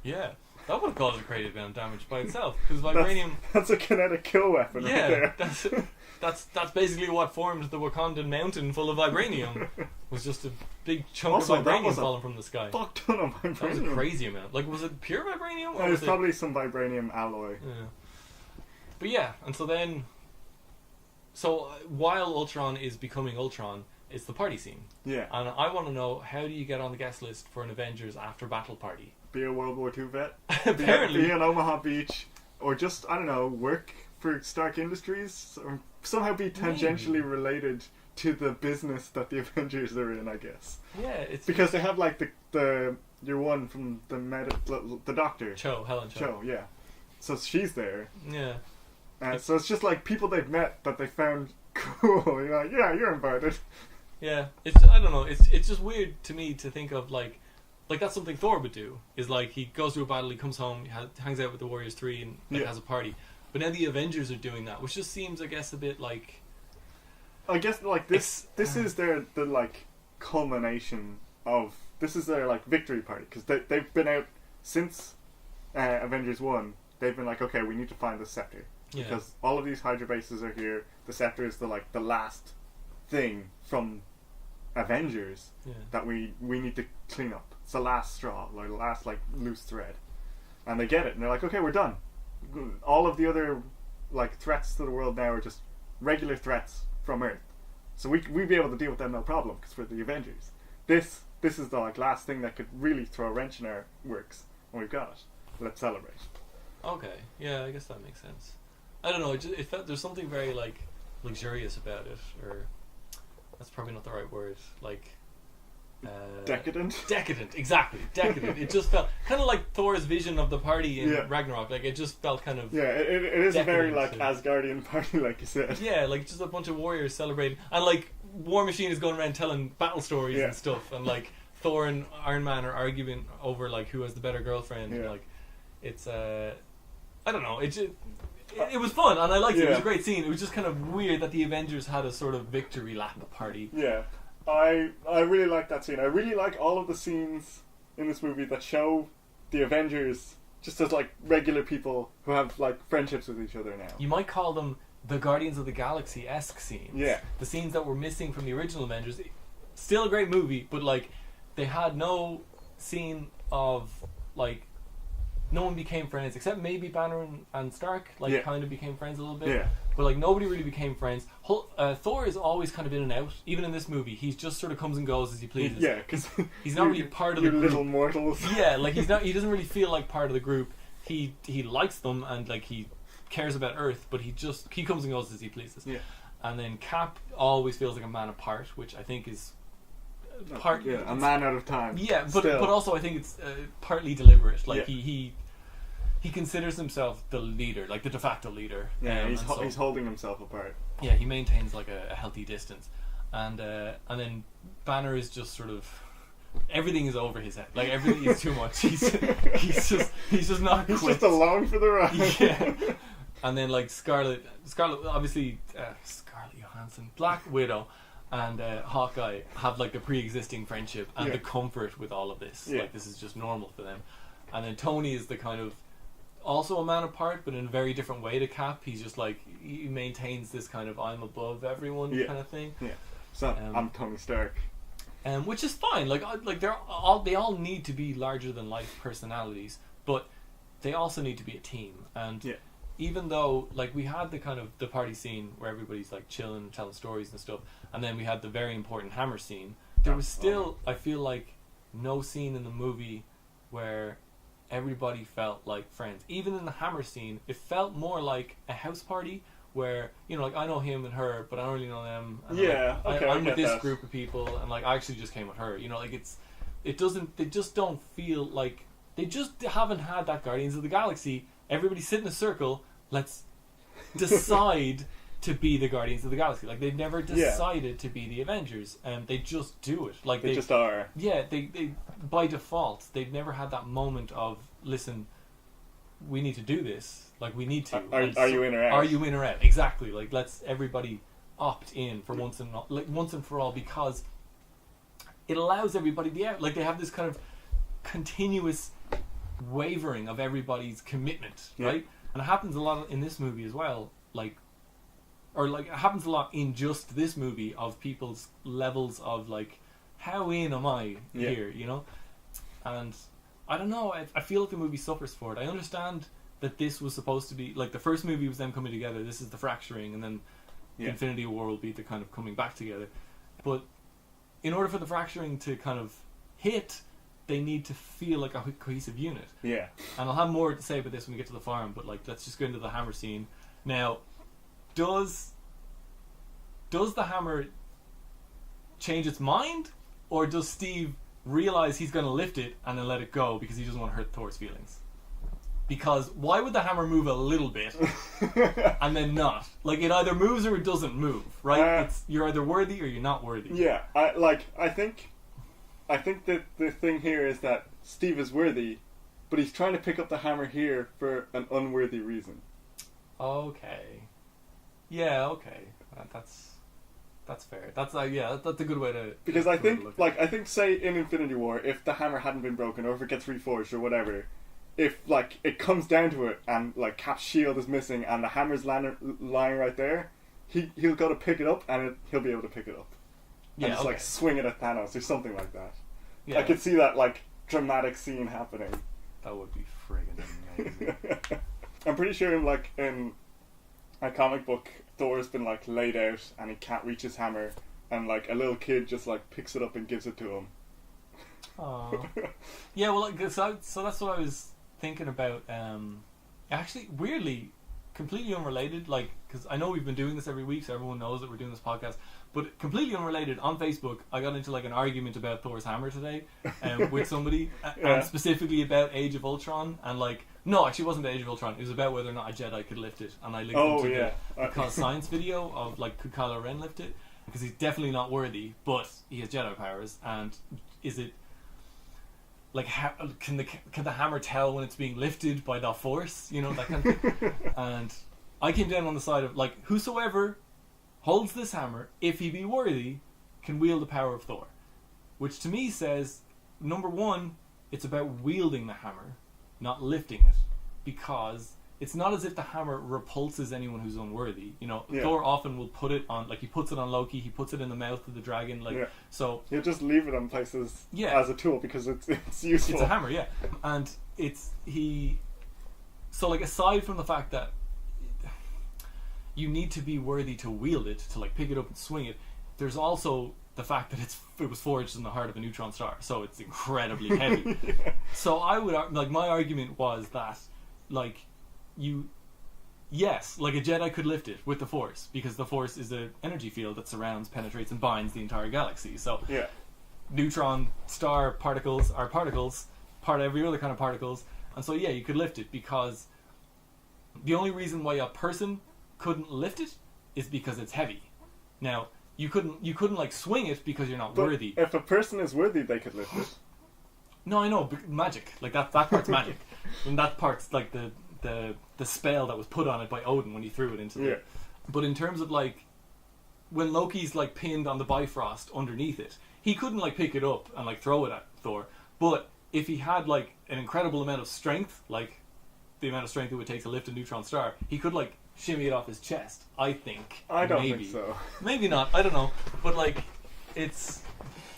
Yeah. That would have caused a creative amount of damage by itself, because vibranium... That's a kinetic kill weapon right there. That's basically what formed the Wakandan mountain full of vibranium. Was just a big chunk of vibranium falling from the sky. Fuck ton of vibranium. That was a crazy amount. Like, was it pure vibranium? Or it was probably some vibranium alloy. Yeah. But yeah, and so then... So, while Ultron is becoming Ultron, it's the party scene. Yeah. And I want to know, how do you get on the guest list for an Avengers after battle party? Be a World War II vet. Apparently. Be in Omaha Beach. Or just, I don't know, work for Stark Industries. Or somehow be tangentially related to the business that the Avengers are in, I guess. Yeah, it's... Because they have, like, the your one from the doctor. Helen Cho. Yeah. So she's there. Yeah. So it's just, like, people they've met that they found cool. You're like, yeah, you're invited. Yeah. I don't know. It's just weird to me to think of, like that's something Thor would do. Is like, he goes through a battle, he comes home, he hangs out with the Warriors 3 and has a party. But now the Avengers are doing that, which just seems, I guess, a bit like... I guess, like, this is the like, culmination of... This is their, like, victory party. Because they've been out since Avengers 1. They've been like, okay, we need to find the scepter. Yeah. Because all of these Hydra bases are here. The scepter is the last thing from Avengers that we need to clean up. It's the last straw, like the last loose thread, and they get it, and they're like, okay, we're done. All of the other threats to the world now are just regular threats from Earth, so we be able to deal with them no problem because we're the Avengers. This this is the like last thing that could really throw a wrench in our works, and we've got it. Let's celebrate. Okay, yeah, I guess that makes sense. I don't know. It felt there's something very like luxurious about it, or that's probably not the right word. Like decadent. Decadent, exactly. Decadent. It just felt kind of like Thor's vision of the party in Ragnarok. Like it just felt kind of it is a very like Asgardian party, like you said. Yeah, like just a bunch of warriors celebrating, and like War Machine is going around telling battle stories and stuff, and like Thor and Iron Man are arguing over like who has the better girlfriend. And, like it's I don't know. It was fun, and I liked it. It was a great scene. It was just kind of weird that the Avengers had a sort of victory lap party. Yeah, I really like that scene. I really like all of the scenes in this movie that show the Avengers just as like regular people who have like friendships with each other now. You might call them the Guardians of the Galaxy-esque scenes. Yeah. The scenes that were missing from the original Avengers. Still a great movie, but like they had no scene of like no one became friends except maybe Banner and Stark kind of became friends a little bit, but like nobody really became friends. Thor is always kind of in and out. Even in this movie, he's just sort of comes and goes as he pleases. Yeah, because he's not really part of the group. Little mortals. Yeah, like he doesn't really feel like part of the group. He likes them and like he cares about Earth, but he comes and goes as he pleases. Yeah. And then Cap always feels like a man apart, which I think is a man out of time. Yeah, but also I think it's partly deliberate. Like he considers himself the leader, like the de facto leader. Yeah, he's holding himself apart. Yeah, he maintains like a healthy distance, and then Banner is just sort of everything is over his head. Like everything is too much. He's just not. He's just along for the ride. Yeah. And then like Scarlet obviously Scarlett Johansson, Black Widow, and Hawkeye have like the pre-existing friendship and the comfort with all of this. Like this is just normal for them. And then Tony is the kind of also a man apart, but in a very different way to Cap. He's just like he maintains this kind of I'm above everyone kind of thing. Yeah. So I'm Tony Stark. Which is fine. Like they all need to be larger than life personalities, but they also need to be a team. And even though like we had the kind of the party scene where everybody's like chilling and telling stories and stuff, and then we had the very important hammer scene, there was still I feel like no scene in the movie where everybody felt like friends. Even in the hammer scene, it felt more like a house party where, you know, like I know him and her, but I don't really know them. And I'm with this group of people, and like I actually just came with her. You know, like they just don't feel like they just haven't had that Guardians of the Galaxy. Everybody sit in a circle. Let's decide to be the Guardians of the Galaxy. Like they've never decided to be the Avengers, and they just do it. Like they just are. Yeah, they by default they've never had that moment of listen, we need to do this. Like we need to. Are you in or out? Are you in or out? Exactly. Like let's everybody opt in for once and for all, because it allows everybody to be out. Like they have this kind of continuous wavering of everybody's commitment, right? And it happens a lot in this movie as well. It happens a lot in just this movie of people's levels of like, how in am I here, you know? And I don't know, I feel like the movie suffers for it. I understand that this was supposed to be, like the first movie was them coming together, this is the fracturing, and then Infinity War will be the kind of coming back together. But in order for the fracturing to kind of hit, they need to feel like a cohesive unit. Yeah. And I'll have more to say about this when we get to the farm, but like let's just go into the hammer scene. Now, does the hammer change its mind, or does Steve realize he's going to lift it and then let it go because he doesn't want to hurt Thor's feelings? Because why would the hammer move a little bit and then not? Like it either moves or it doesn't move, right? You're either worthy or you're not worthy. Yeah, I think that the thing here is that Steve is worthy, but he's trying to pick up the hammer here for an unworthy reason. Okay. Yeah, okay. That's fair. That's that's a good way to. Because I think say in Infinity War, if the hammer hadn't been broken or if it gets reforged or whatever, if like it comes down to it and like Cap's shield is missing and the hammer's lying right there, he'll go to pick it up and he'll be able to pick it up. And just like swing it at Thanos or something like that. Yeah. I could see that like dramatic scene happening. That would be friggin' amazing. I'm pretty sure in a comic book, Thor's been like laid out and he can't reach his hammer, and like a little kid just like picks it up and gives it to him, Aww. Yeah, well, so that's what I was thinking about. Actually, weirdly, completely unrelated. Like, because I know we've been doing this every week, so everyone knows that we're doing this podcast. But completely unrelated, on Facebook, I got into like an argument about Thor's hammer today with somebody, and specifically about Age of Ultron, and like, no, actually, it wasn't about Age of Ultron. It was about whether or not a Jedi could lift it, and I linked them to the Cause Science video of like, could Kylo Ren lift it? Because he's definitely not worthy, but he has Jedi powers, and is it like can the hammer tell when it's being lifted by the Force? You know, that kind of thing. And I came down on the side of like, whosoever holds this hammer, if he be worthy, can wield the power of Thor. Which to me says, number one, it's about wielding the hammer, not lifting it. Because it's not as if the hammer repulses anyone who's unworthy. You know, Thor often will put it on, like he puts it on Loki, he puts it in the mouth of the dragon, like, so... He'll just leave it in places as a tool because it's useful. It's a hammer, yeah. And so like, aside from the fact that you need to be worthy to wield it, to like pick it up and swing it, there's also the fact that it was forged in the heart of a neutron star, so it's incredibly heavy. So I would, like, my argument was that, like, like a Jedi could lift it with the Force, because the Force is an energy field that surrounds, penetrates, and binds the entire galaxy. So neutron star particles are particles, part of every other kind of particles, and so you could lift it, because the only reason why a person couldn't lift it is because it's heavy. Now, you couldn't like swing it because you're not worthy. If a person is worthy, they could lift it. No, I know, but magic. Like that part's magic. And that part's like the spell that was put on it by Odin when he threw it into the... But in terms of like, when Loki's like pinned on the Bifrost underneath it, he couldn't like pick it up and like throw it at Thor. But if he had like an incredible amount of strength, like the amount of strength it would take to lift a neutron star, he could like shimmy it off his chest, I think. I don't think so. Maybe not, I don't know. But like, it's...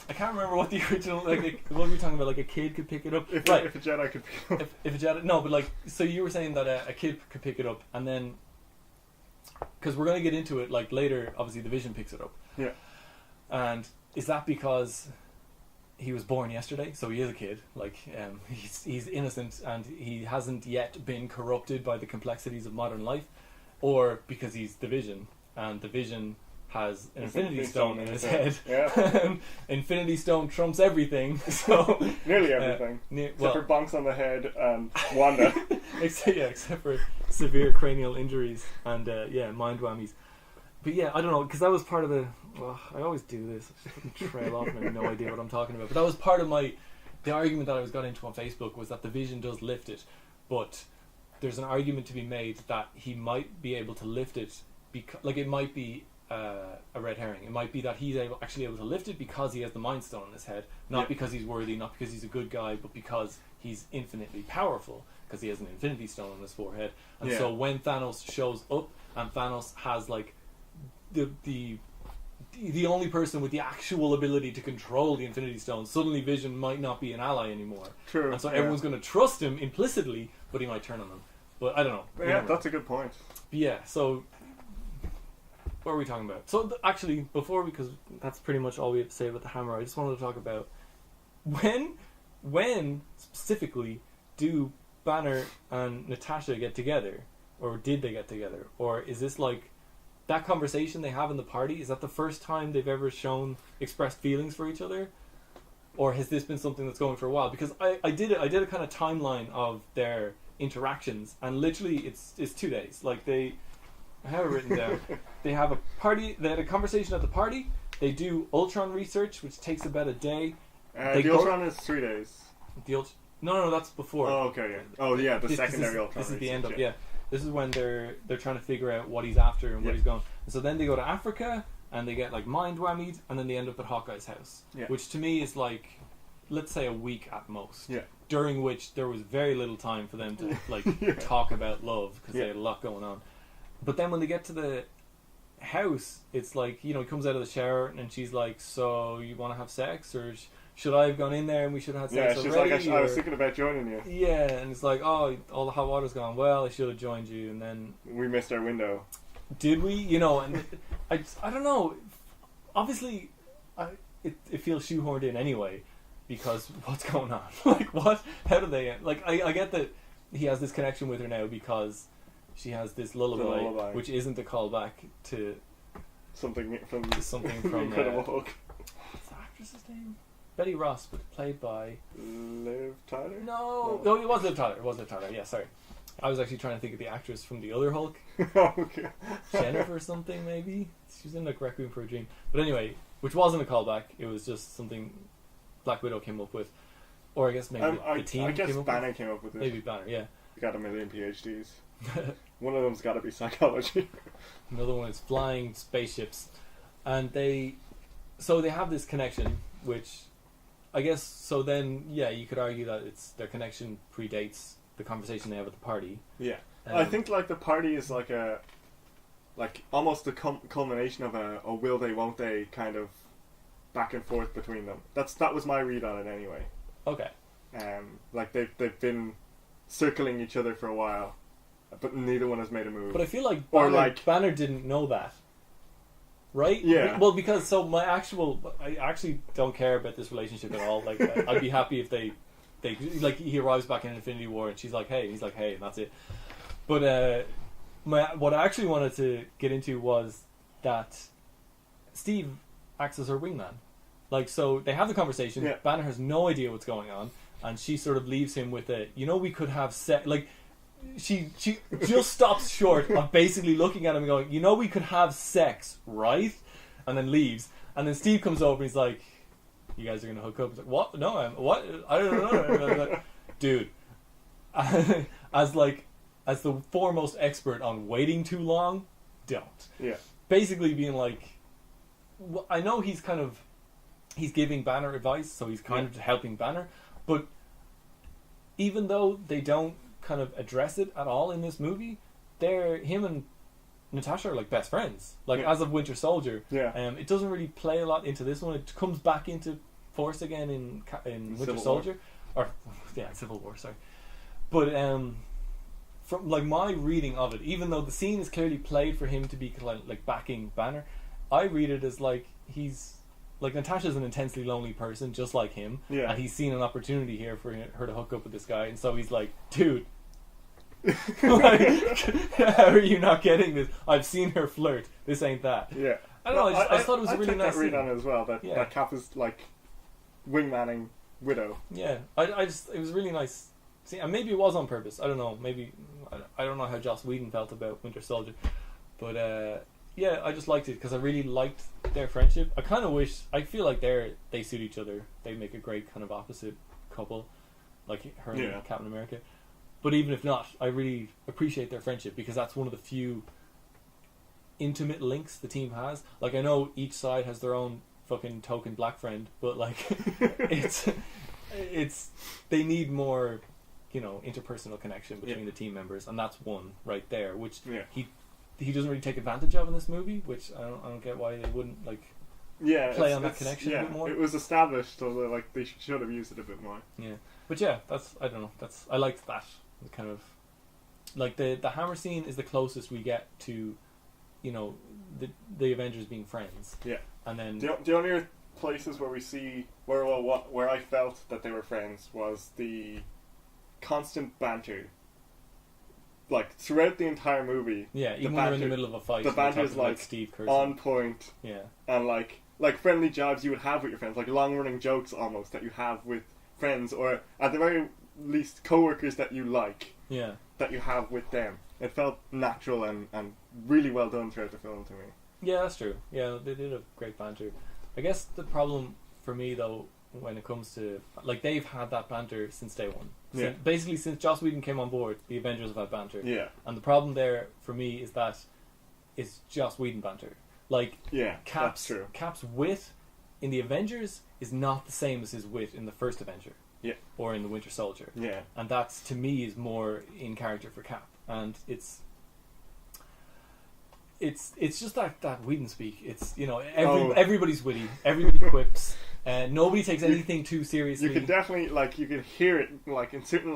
I can't remember what the original, like, what were you talking about? Like, a kid could pick it up? If a Jedi could pick it up. If a Jedi... No, but like, so you were saying that a kid could pick it up, and then... Because we're going to get into it, like, later, obviously the Vision picks it up. Yeah. And is that because he was born yesterday? So he is a kid. Like, he's innocent, and he hasn't yet been corrupted by the complexities of modern life? Or because he's the Vision, and the Vision has an Infinity Stone in his head. Yeah. Infinity Stone trumps everything. So nearly everything. Except for bonks on the head and Wanda. except for severe cranial injuries and mind whammies. But yeah, I don't know, because that was part of the... Well, I always do this. I fucking trail off and I have no idea what I'm talking about. But that was part of the argument that I got into on Facebook, was that the Vision does lift it, but there's an argument to be made that he might be able to lift it because, like, it might be a red herring. It might be that he's actually able to lift it because he has the Mind Stone in his head, not because he's worthy, not because he's a good guy, but because he's infinitely powerful, because he has an Infinity Stone on his forehead. And so when Thanos shows up, and Thanos has like the only person with the actual ability to control the Infinity Stone, suddenly Vision might not be an ally anymore. True. And so everyone's going to trust him implicitly, but he might turn on them. But I don't know. Yeah, that's a good point. But yeah, so what are we talking about? So actually, because that's pretty much all we have to say about the hammer, I just wanted to talk about when specifically do Banner and Natasha get together, or did they get together, or is this like that conversation they have in the party? Is that the first time they've ever expressed feelings for each other, or has this been something that's going for a while? Because I did a kind of timeline of their interactions, and literally it's 2 days. Like, I have it written down. They have a party. They had a conversation at the party. They do Ultron research, which takes about a day. The Ultron is 3 days. No, that's before. Oh, okay, yeah. Oh, yeah, the secondary Ultron. This is the end of This is when they're trying to figure out what he's after and where he's going. And so then they go to Africa, and they get like mind whammied, and then they end up at Hawkeye's house, which to me is like, let's say, a week at most. Yeah. During which there was very little time for them to like talk about love, because they had a lot going on. But then when they get to the house, it's like, he comes out of the shower and she's like, "So you want to have sex, or should I have gone in there and we should have had sex already?" Yeah, she's like, I was thinking about joining you. Yeah, and it's like, "Oh, all the hot water's gone. Well, I should have joined you." And then we missed our window. Did we? And I don't know. Obviously, it feels shoehorned in anyway. because what's going on? Like, what? How do they end? Like, I get that he has this connection with her now because she has this lullaby. Which isn't a callback to something from Incredible Hulk. What's the actress's name? Betty Ross, but played by Liv Tyler. No, it was Liv Tyler. Yeah, sorry. I was actually trying to think of the actress from the other Hulk. Okay. Jennifer something, maybe? She was in like Requiem for a Dream. But anyway, which wasn't a callback. It was just something Black Widow came up with. Or I guess maybe the team I guess came up Banner with. came up with it. Maybe Banner, yeah. He got a million PhDs. One of them's got to be psychology. Another one is flying spaceships. And they have this connection, which I guess, so then, yeah, you could argue that their connection predates the conversation they have at the party. Yeah. I think, like, the party is like almost the culmination of a will they, won't they kind of back and forth between them. That was my read on it anyway. Okay. Like, they've been circling each other for a while, but neither one has made a move. But I feel like Banner didn't know that. Right? Yeah. Well, because I actually don't care about this relationship at all. Like, I'd be happy if they like, he arrives back in Infinity War and she's like, hey, he's like, hey, and that's it. But what I actually wanted to get into was that Steve acts as her wingman. Like, so they have the conversation. Yeah. Banner has no idea what's going on, and she sort of leaves him with we could have sex. Like, she just stops short of basically looking at him and going, we could have sex, right? And then leaves. And then Steve comes over and he's like, you guys are going to hook up? He's like, what? No, what? I don't know. I'm like, dude, as the foremost expert on waiting too long, don't. Yeah. Basically being like, I know he's giving Banner advice, so he's kind of helping Banner, but even though they don't kind of address it at all in this movie, him and Natasha are like best friends. Like, as of Winter Soldier. Yeah. It doesn't really play a lot into this one. It comes back into force again in Winter Civil Soldier. Civil War, sorry. But from like my reading of it, even though the scene is clearly played for him to be like backing Banner, I read it as like he's like, Natasha's an intensely lonely person just like him, and he's seen an opportunity here for her to hook up with this guy, and so he's like, dude, like, how are you not getting this? I've seen her flirt. This ain't that. Yeah. I don't know. I just thought it was a really nice read scene. on it as well. That Cap is like wingmanning Widow. Yeah. It was really nice. See, and maybe it was on purpose. I don't know. Maybe I don't know how Joss Whedon felt about Winter Soldier, but yeah, I just liked it because I really liked their friendship. I feel like they suit each other. They make a great kind of opposite couple, like her and Captain America. But even if not, I really appreciate their friendship because that's one of the few intimate links the team has. Like, I know each side has their own fucking token black friend, but like it's they need more, interpersonal connection between the team members, and that's one right there, which he doesn't really take advantage of in this movie, which I don't get why they wouldn't play on that connection a bit more. It was established, so like they should have used it a bit more. Yeah, but yeah, I liked that kind of, like, the Hammer scene is the closest we get to, the Avengers being friends. Yeah, and then the only places where we see where I felt that they were friends was the constant banter. Like, throughout the entire movie, even when they're in the middle of a fight, the banter's like Steve on point, and like friendly jobs you would have with your friends, like long running jokes almost that you have with friends, or at the very least co-workers that you like, that you have with them. It felt natural and really well done throughout the film to me. Yeah, that's true. Yeah, they did a great banter. I guess the problem for me though, when it comes to, like, they've had that banter since day one. Basically, since Joss Whedon came on board, the Avengers have had banter. Yeah. And the problem there for me is that it's Joss Whedon banter. Like, Cap's wit in the Avengers is not the same as his wit in the first Avenger. Yeah. Or in the Winter Soldier. Yeah. And that's, to me, is more in character for Cap. And it's just that Whedon speak. It's, everybody's witty, everybody quips, nobody takes anything too seriously. You can definitely, you can hear it, in certain,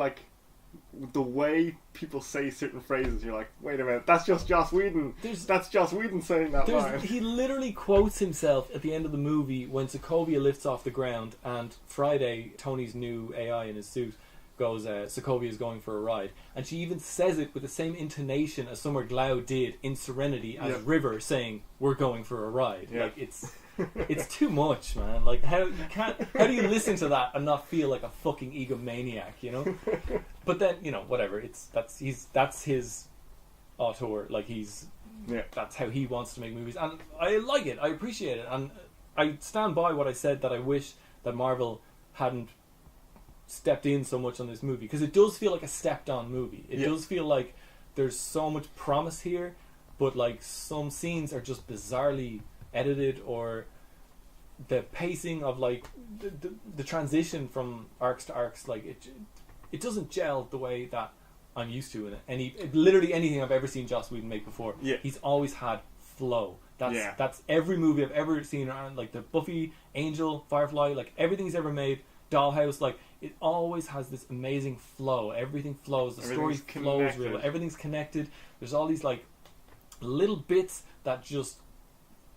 the way people say certain phrases, you're like, wait a minute, that's just Joss Whedon. That's Joss Whedon saying that line. He literally quotes himself at the end of the movie when Sokovia lifts off the ground and Friday, Tony's new AI in his suit, goes, Sokovia is going for a ride. And she even says it with the same intonation as Summer Glau did in Serenity as River saying, we're going for a ride. Yeah. Like, it's too much, man. Like, how do you listen to that and not feel like a fucking egomaniac, you know? But then, you know, whatever. That's his auteur. Like, that's how he wants to make movies, and I like it. I appreciate it, and I stand by what I said, that I wish that Marvel hadn't stepped in so much on this movie, because it does feel like a stepped on movie. It does feel like there's so much promise here, but like some scenes are just bizarrely edited, or the pacing of like the transition from arcs to arcs, like it doesn't gel the way that I'm used to in literally anything I've ever seen Joss Whedon make before. He's always had flow. That's every movie I've ever seen around, like the Buffy, Angel, Firefly, like everything he's ever made, Dollhouse, like it always has this amazing flow. Everything flows, the story flows real, everything's connected. There's all these like little bits that just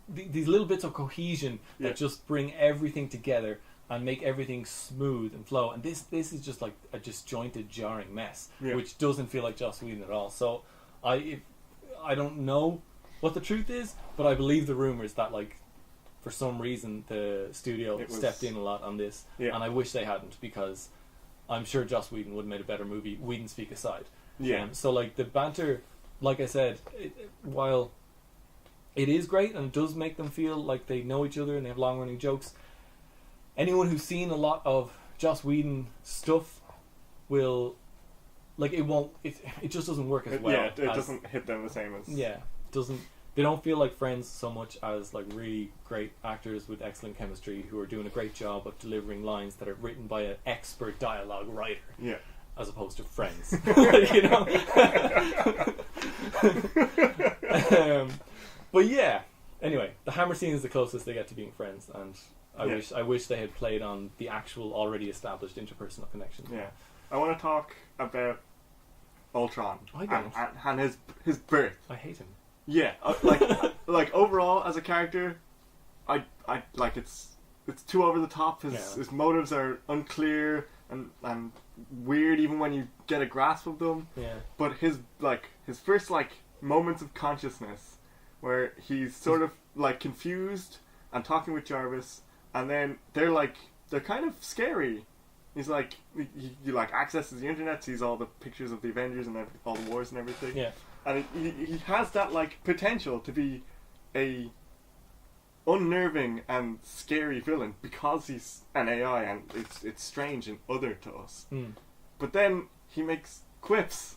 these little bits of cohesion that just bring everything together and make everything smooth and flow. And this is just like a disjointed, jarring mess, which doesn't feel like Joss Whedon at all. So I don't know what the truth is, but I believe the rumors that like for some reason the studio stepped in a lot on this, and I wish they hadn't, because I'm sure Joss Whedon would have made a better movie, Whedon speak aside. So like the banter, like I said, while it is great and it does make them feel like they know each other and they have long running jokes, anyone who's seen a lot of Joss Whedon stuff will like it just doesn't work as well. It doesn't hit them the same as doesn't. They don't feel like friends so much as like really great actors with excellent chemistry who are doing a great job of delivering lines that are written by an expert dialogue writer. As opposed to friends. You know? But yeah. Anyway, the hammer scene is the closest they get to being friends, and I wish they had played on the actual already established interpersonal connection. I want to talk about Ultron and his birth. I hate him. Like overall as a character, I like it's too over the top. His motives are unclear and weird even when you get a grasp of them. But his first like moments of consciousness where he's sort of like confused and talking with Jarvis, and then they're kind of scary. He's like he like accesses the internet, sees all the pictures of the Avengers and all the wars and everything. And he has that like potential to be a unnerving and scary villain because he's an AI and it's strange and other to us. But then he makes quips.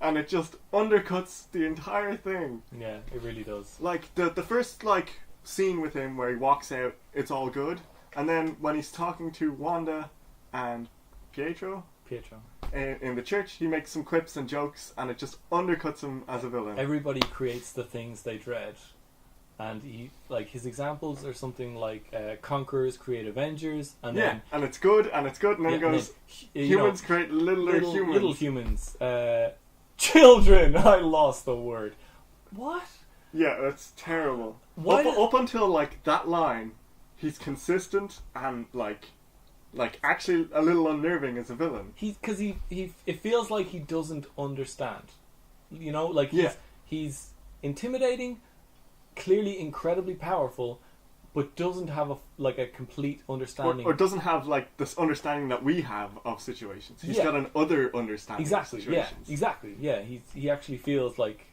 And it just undercuts the entire thing. It really does. Like the first like scene with him where he walks out, it's all good, and then when he's talking to Wanda and Pietro in the church, he makes some quips and jokes, and it just undercuts him as a villain. Everybody creates the things they dread, and he like his examples are something like conquerors create Avengers, and then and it's good, and then it goes humans create little humans. Children. I lost the word. What? Yeah, that's terrible. Up until like that line, he's consistent and like actually a little unnerving as a villain. Because he it feels like he doesn't understand. You know, like he's intimidating, clearly incredibly powerful, but doesn't have a complete understanding, or doesn't have like this understanding that we have of situations. He's got an other understanding. Of situations. Exactly. Yeah, he actually feels like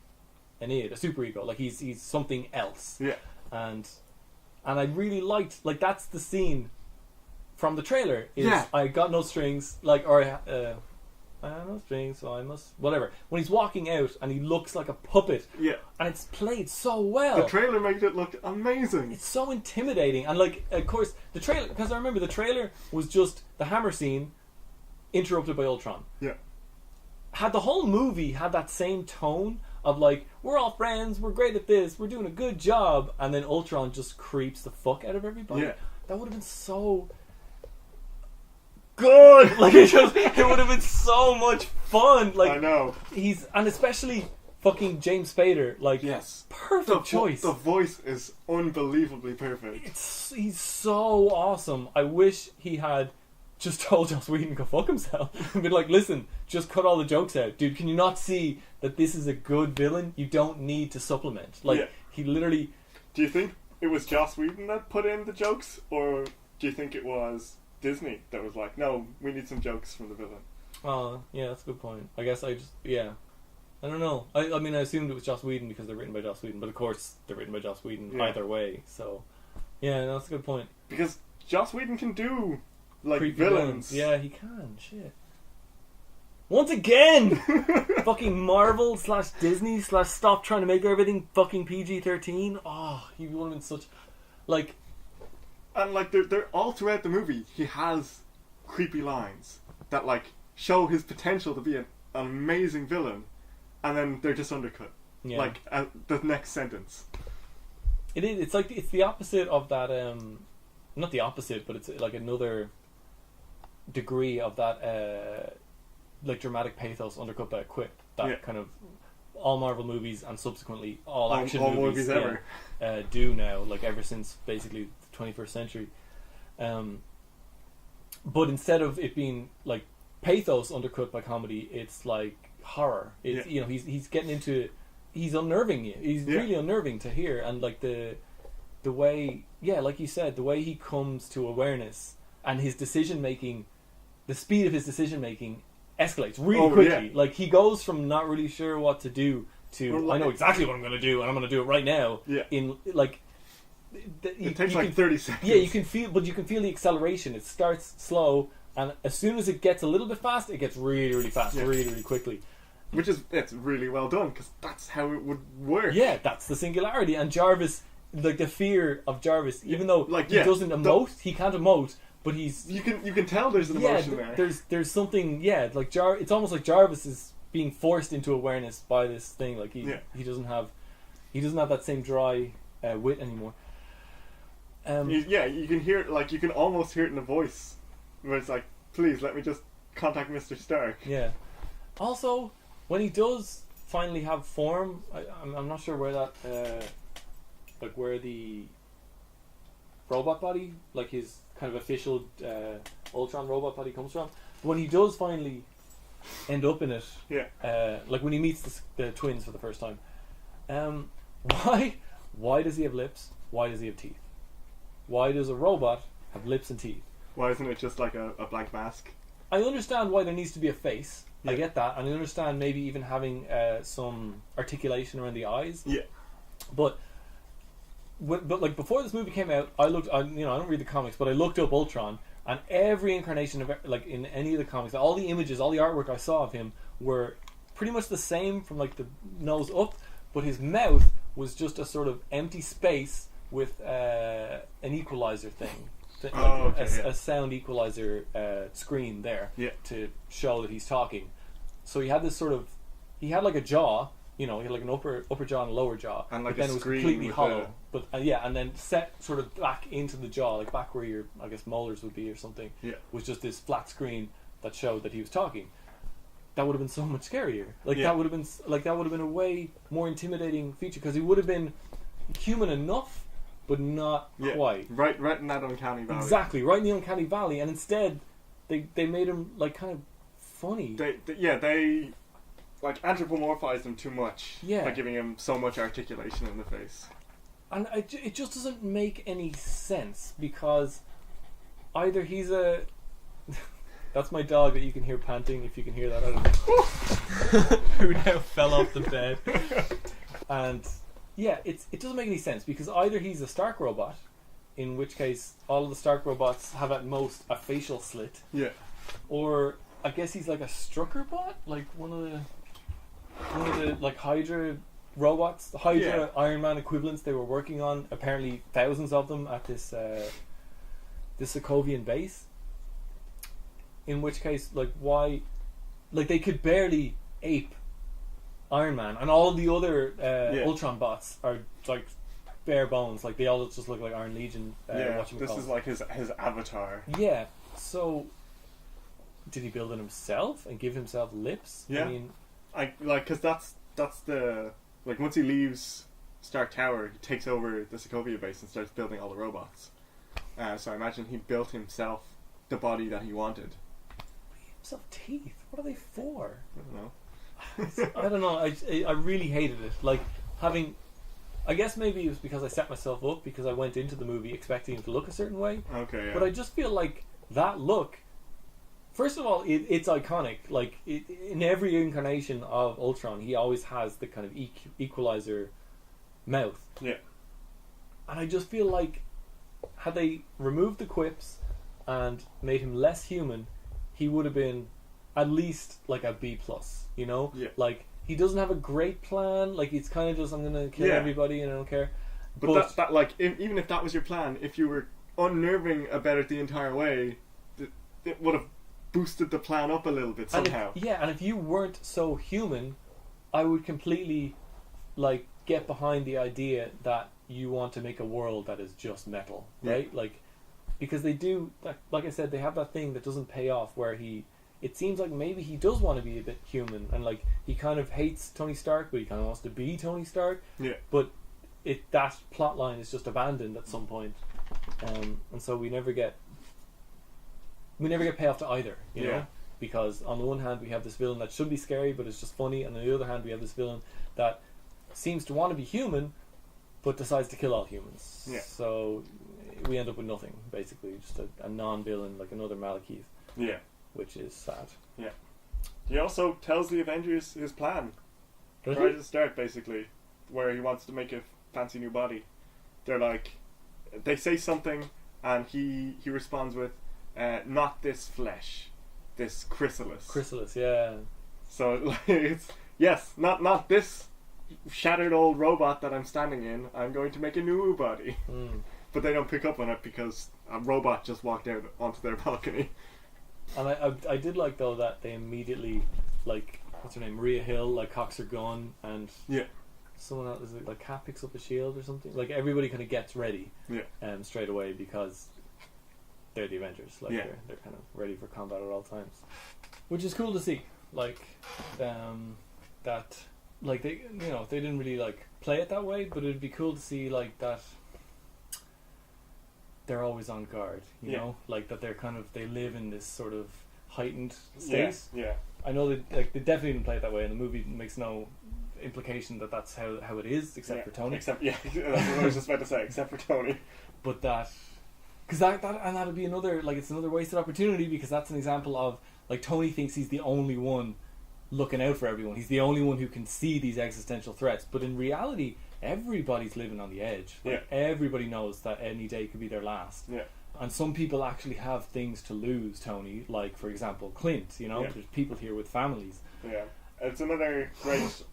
an id, a superego, like he's something else. And I really liked that's the scene from the trailer. I got no strings, I have no strings, so I must whatever. When he's walking out and he looks like a puppet, and it's played so well. The trailer made it look amazing. It's so intimidating, and like of course the trailer, because I remember the trailer was just the hammer scene interrupted by Ultron. Had the whole movie had that same tone of like, we're all friends, we're great at this, we're doing a good job, and then Ultron just creeps the fuck out of everybody, that would have been so good. Like it would have been so much fun. Like I know. And especially fucking James Spader. Like Yes. perfect choice. The voice is unbelievably perfect. He's so awesome. I wish he had just told Joss Whedon to go fuck himself and be like, listen, just cut all the jokes out, dude. Can you not see that this is a good villain? You don't need to supplement. Like he literally. Do you think it was Joss Whedon that put in the jokes, or do you think it was Disney that was like, no, we need some jokes from the villain? Oh, yeah, that's a good point. I guess I don't know. I mean, I assumed it was Joss Whedon because they're written by Joss Whedon, but of course they're written by Joss Whedon either way. So, yeah, that's a good point. Because Joss Whedon can do like Creepy villains. Yeah, he can. Shit. Once again, fucking Marvel / Disney / stop trying to make everything fucking PG-13. Oh, he would have been such like. And like they're all throughout the movie, he has creepy lines that like show his potential to be an amazing villain, and then they're just undercut. Yeah. Like the next sentence. It is. It's like it's the opposite of that. Not the opposite, but it's like another degree of that. Like dramatic pathos undercut by a quip. That kind of all Marvel movies and subsequently all action movies ever do now. Like ever since basically the 21st century. But instead of it being like pathos undercut by comedy, it's like horror. It's you know he's getting into. He's unnerving you. He's really unnerving to hear, and like the way, like you said, the way he comes to awareness and his decision making, the speed of his decision making escalates really quickly. Like he goes from not really sure what to do to I know exactly what I'm going to do and I'm going to do it right now. Yeah. In like, it takes like 30 seconds. Yeah, you can feel the acceleration. It starts slow, and as soon as it gets a little bit fast, it gets really, really fast, really, really quickly. Which is it's really well done because that's how it would work. Yeah, that's the singularity. And Jarvis, like the fear of Jarvis, even though like he doesn't emote, he can't emote, but he's you can tell there's an emotion there. There's something like it's almost like Jarvis is being forced into awareness by this thing. Like he doesn't have that same dry wit anymore. You can hear it, like you can almost hear it in the voice where it's like, please let me just contact Mr. Stark. Yeah. Also, when he does finally have form, I'm not sure where that, like where the robot body, like his kind of official Ultron robot body comes from. But when he does finally end up in it, like when he meets the twins for the first time, why does he have lips? Why does he have teeth? Why does a robot have lips and teeth? Why isn't it just like a blank mask? I understand why there needs to be a face. I get that, and I understand maybe even having some articulation around the eyes. Yeah. But like before this movie came out, I don't read the comics, but I looked up Ultron, and every incarnation of like in any of the comics, all the images, all the artwork I saw of him were pretty much the same from like the nose up, but his mouth was just a sort of empty space with an equalizer thing. A sound equalizer screen there to show that he's talking. So he had this sort of, he had like a jaw, he had like an upper jaw and a lower jaw, and like but then it was completely hollow. But and then set sort of back into the jaw, like back where your molars would be or something. Was just this flat screen that showed that he was talking. That would have been so much scarier. That would have been a way more intimidating feature because he would have been human enough. But not quite. Right in that uncanny valley. Exactly, right in the uncanny valley, and instead they made him like kind of funny. They like anthropomorphized him too much by giving him so much articulation in the face. And it just doesn't make any sense because either he's a that's my dog that you can hear panting if you can hear that. I don't know. Who now fell off the bed. And it doesn't make any sense because either he's a Stark robot, in which case all of the Stark robots have at most a facial slit. Yeah. Or I guess he's like a Strucker bot, like one of the like Hydra robots, the Hydra Iron Man equivalents they were working on. Apparently, thousands of them at this Sokovian base. In which case, like why, like they could barely ape Iron Man, and all the other Ultron bots are like bare bones. Like they all just look like Iron Legion. This is like his avatar. Yeah. So did he build it himself and give himself lips? Yeah. I mean, because that's the like once he leaves Stark Tower, he takes over the Sokovia base and starts building all the robots. So I imagine he built himself the body that he wanted. himself teeth. What are they for? I don't know. I don't know. I really hated it. Like having, I guess maybe it was because I set myself up because I went into the movie expecting it to look a certain way. Okay, yeah. But I just feel like that look. First of all, it's iconic. Like in every incarnation of Ultron, he always has the kind of equalizer mouth. Yeah. And I just feel like had they removed the quips and made him less human, he would have been at least like a B plus. You know, Yeah. like he doesn't have a great plan. Like it's kind of just I'm gonna kill everybody and I don't care. But that like even if that was your plan, if you were unnerving about it the entire way, it would have boosted the plan up a little bit somehow. And if you weren't so human, I would completely like get behind the idea that you want to make a world that is just metal, right? Like because they do, like I said, they have that thing that doesn't pay off where it seems like maybe he does want to be a bit human and like he kind of hates Tony Stark, but he kind of wants to be Tony Stark. Yeah. But that plot line is just abandoned at some point, and so we never get payoff to either, you know? Because on the one hand we have this villain that should be scary but it's just funny, and on the other hand we have this villain that seems to want to be human but decides to kill all humans. Yeah. So we end up with nothing, basically, just a non-villain like another Malekith. Yeah. Which is sad. Yeah. He also tells the Avengers his plan. Does Right he? at the start, basically, where he wants to make a fancy new body. They're like, they say something, and he responds with, "Not this flesh, this chrysalis." Chrysalis, yeah. So like, it's not this shattered old robot that I'm standing in. I'm going to make a new body. Mm. But they don't pick up on it because a robot just walked out onto their balcony. And I did like though that they immediately, like, what's her name, Maria Hill, like cocks her gun, and someone else, is it like Cat picks up a shield or something? Like everybody kind of gets ready, straight away because they're the Avengers. Like they're kind of ready for combat at all times, which is cool to see. Like that, like they didn't really like play it that way, but it'd be cool to see like that. They're always on guard, you know, like that they live in this sort of heightened state. Yeah. I know that like they definitely didn't play it that way, and the movie makes no implication that that's how it is, except for Tony. That's what I was just about to say, except for Tony. But because that'd be another, like, it's another wasted opportunity, because that's an example of like Tony thinks he's the only one looking out for everyone. He's the only one who can see these existential threats, but in reality, everybody's living on the edge. Like, everybody knows that any day could be their last. Yeah. And some people actually have things to lose, Tony. Like, for example, Clint. You know, there's people here with families. Yeah. It's another great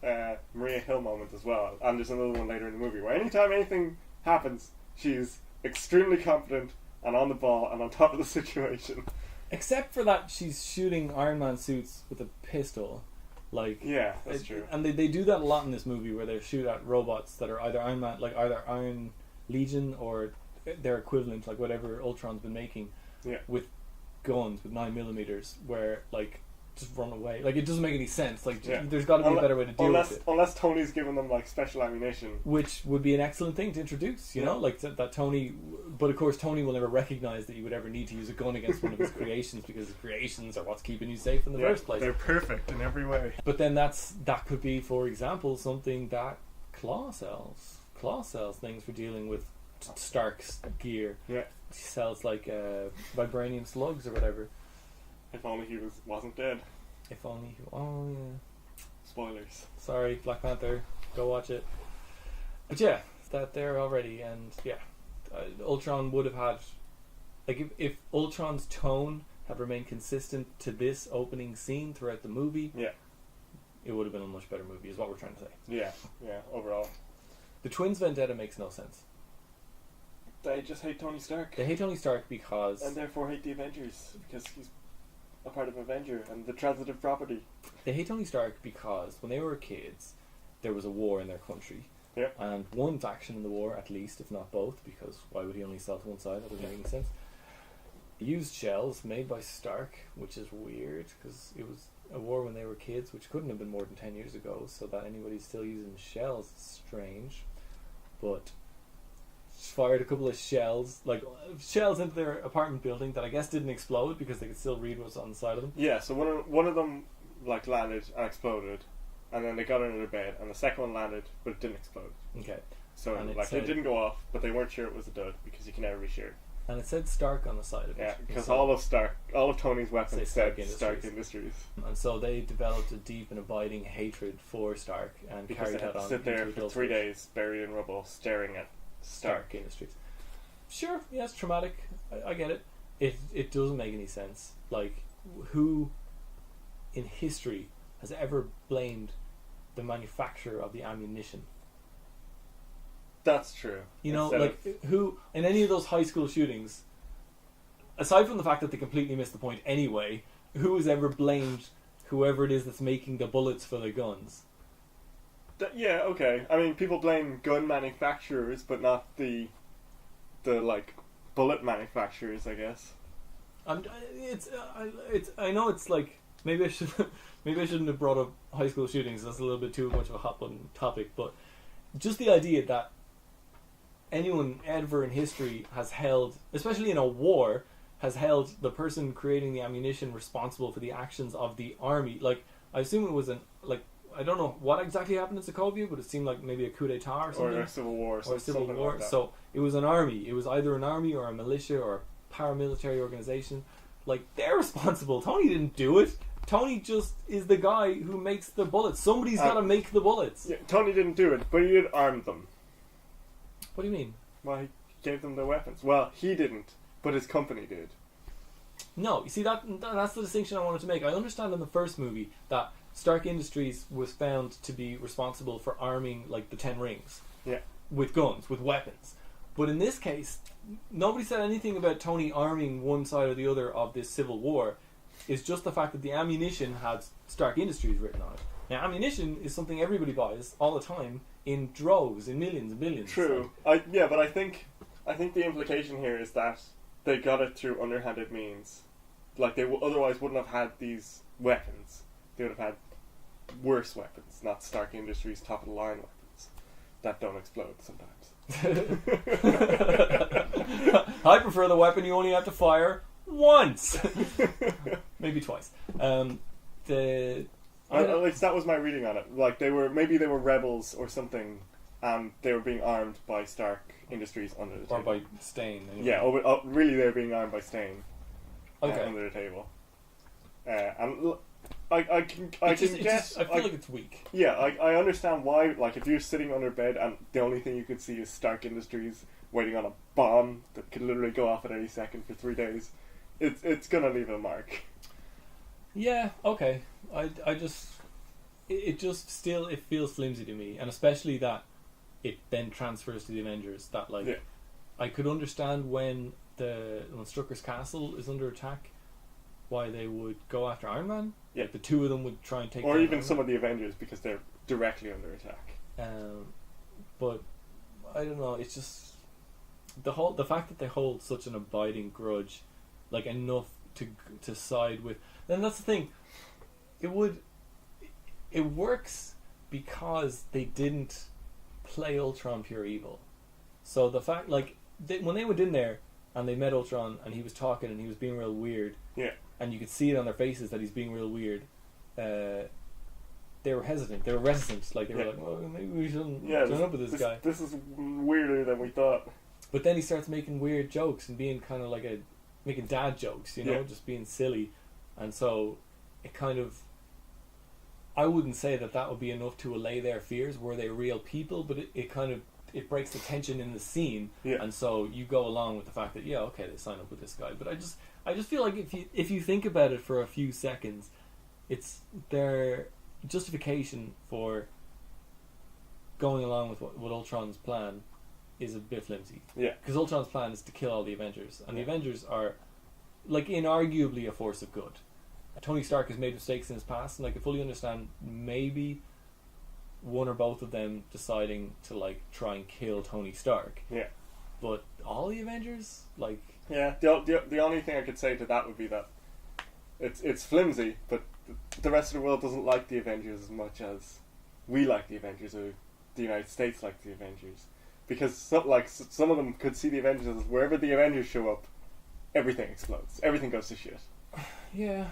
Maria Hill moment as well. And there's another one later in the movie where anytime anything happens, she's extremely confident and on the ball and on top of the situation. Except for that she's shooting Iron Man suits with a pistol. Like, yeah, that's true. And they do that a lot in this movie, where they shoot at robots that are either Iron Man, like either Iron Legion or their equivalent, like whatever Ultron's been making, with guns with 9mm, where like just run away. Like, it doesn't make any sense. Like, there's got to be a better way to deal with it. Unless Tony's giving them like special ammunition, which would be an excellent thing to introduce. You know, like that Tony. But of course, Tony will never recognize that you would ever need to use a gun against one of his creations, because his creations are what's keeping you safe in the first place. They're perfect in every way. But then that could be, for example, something that Claw sells things for dealing with Stark's gear. Yeah, he sells like vibranium slugs or whatever. If only he wasn't dead. If only oh yeah. Spoilers. Sorry, Black Panther. Go watch it. But yeah, it's that there already, and Ultron would have had, like, if Ultron's tone had remained consistent to this opening scene throughout the movie, it would have been a much better movie, is what we're trying to say. Yeah, overall. The twins' vendetta makes no sense. They just hate Tony Stark. They hate Tony Stark because... And therefore hate the Avengers, because he's a part of Avenger and the transitive property. They hate Tony Stark because when they were kids, there was a war in their country. Yeah. And one faction in the war, at least, if not both, because why would he only sell to one side? That doesn't make any sense. used shells made by Stark, which is weird because it was a war when they were kids, which couldn't have been more than 10 years ago, so that anybody's still using shells is strange. But fired a couple of shells into their apartment building that I guess didn't explode because they could still read what's on the side of them. Yeah, so one of them like landed and exploded, and then they got under their bed, and the second one landed but it didn't explode. Okay. So And like it didn't go off, but they weren't sure it was a dud because you can never be sure. And it said Stark on the side of it. Yeah, because all of Tony's weapons Stark said Stark Industries. And so they developed a deep and abiding hatred for Stark and Because carried they had that to on sit there into for adulthood. 3 days buried in rubble staring at Stark Industries. Sure, yeah, it's traumatic. I get it. It doesn't make any sense. Like, who in history has ever blamed the manufacturer of the ammunition? That's true. You know, Instead like, who, in any of those high school shootings, aside from the fact that they completely missed the point anyway, who has ever blamed whoever it is that's making the bullets for the guns? yeah, okay. I mean, people blame gun manufacturers, but not the like bullet manufacturers, I guess. I know it's like maybe I shouldn't have brought up high school shootings. That's a little bit too much of a hot button topic, but just the idea that anyone ever in history has held, especially in a war, has held the person creating the ammunition responsible for the actions of the army. Like, I assume it was I don't know what exactly happened in Sokovia, but it seemed like maybe a coup d'etat or something. Or a civil war. Or a civil something war. like that. So it was an army. It was either an army or a militia or a paramilitary organization. Like, they're responsible. Tony didn't do it. Tony just is the guy who makes the bullets. Somebody's got to make the bullets. Yeah, Tony didn't do it, but he did arm them. What do you mean? Well, he gave them the weapons. Well, he didn't, but his company did. No, you see, that's the distinction I wanted to make. I understand in the first movie that Stark Industries was found to be responsible for arming, like, the Ten Rings. Yeah. With guns, with weapons. But in this case, nobody said anything about Tony arming one side or the other of this civil war. It's just the fact that the ammunition had Stark Industries written on it. Now, ammunition is something everybody buys all the time in droves, in millions and millions. True. But I think the implication here is that they got it through underhanded means. Like, they otherwise wouldn't have had these weapons. They would have had worse weapons, not Stark Industries top of the line weapons that don't explode sometimes. I prefer the weapon you only have to fire once, maybe twice. At least that was my reading on it. Like, they were rebels or something, and they were being armed by Stark Industries under the table. Or by Stain. Anyway. Yeah, really they were being armed by Stain. Okay. Under the table. And I feel like it's weak. Yeah, I understand why. Like, if you're sitting under bed and the only thing you could see is Stark Industries waiting on a bomb that could literally go off at any second for 3 days, it's gonna leave a mark. Yeah. Okay. It feels flimsy to me, and especially that it then transfers to the Avengers. That, like, yeah. I could understand when Strucker's castle is under attack, why they would go after Iron Man. Yeah. Like, the two of them would try and take or down even Iron some Man. of the Avengers, because they're directly under attack. But I don't know. It's just the fact that they hold such an abiding grudge, like, enough to side with. And that's the thing. It works because they didn't play Ultron pure evil. So the fact, like, when they went in there and they met Ultron and he was talking and he was being real weird, Yeah. and you could see it on their faces that he's being real weird, they were hesitant. They were reticent. Like, they were like, well, maybe we shouldn't join up with this guy. This is weirder than we thought. But then he starts making weird jokes and being kind of like making dad jokes, you know, Yeah. just being silly. And so it kind of, I wouldn't say that would be enough to allay their fears. Were they real people? But it kind of, it breaks the tension in the scene. Yeah. And so you go along with the fact that, yeah, okay, they sign up with this guy. But I just feel like if you think about it for a few seconds, it's their justification for going along with what Ultron's plan is a bit flimsy. Yeah. Because Ultron's plan is to kill all the Avengers, and the Avengers are, like, inarguably a force of good. Tony Stark has made mistakes in his past, and I can fully understand maybe one or both of them deciding to, like, try and kill Tony Stark. Yeah. But all the Avengers, like, Yeah, the only thing I could say to that would be that it's flimsy, but the rest of the world doesn't like the Avengers as much as we like the Avengers, or the United States like the Avengers. Because some of them could see the Avengers as wherever the Avengers show up, everything explodes. Everything goes to shit. Yeah.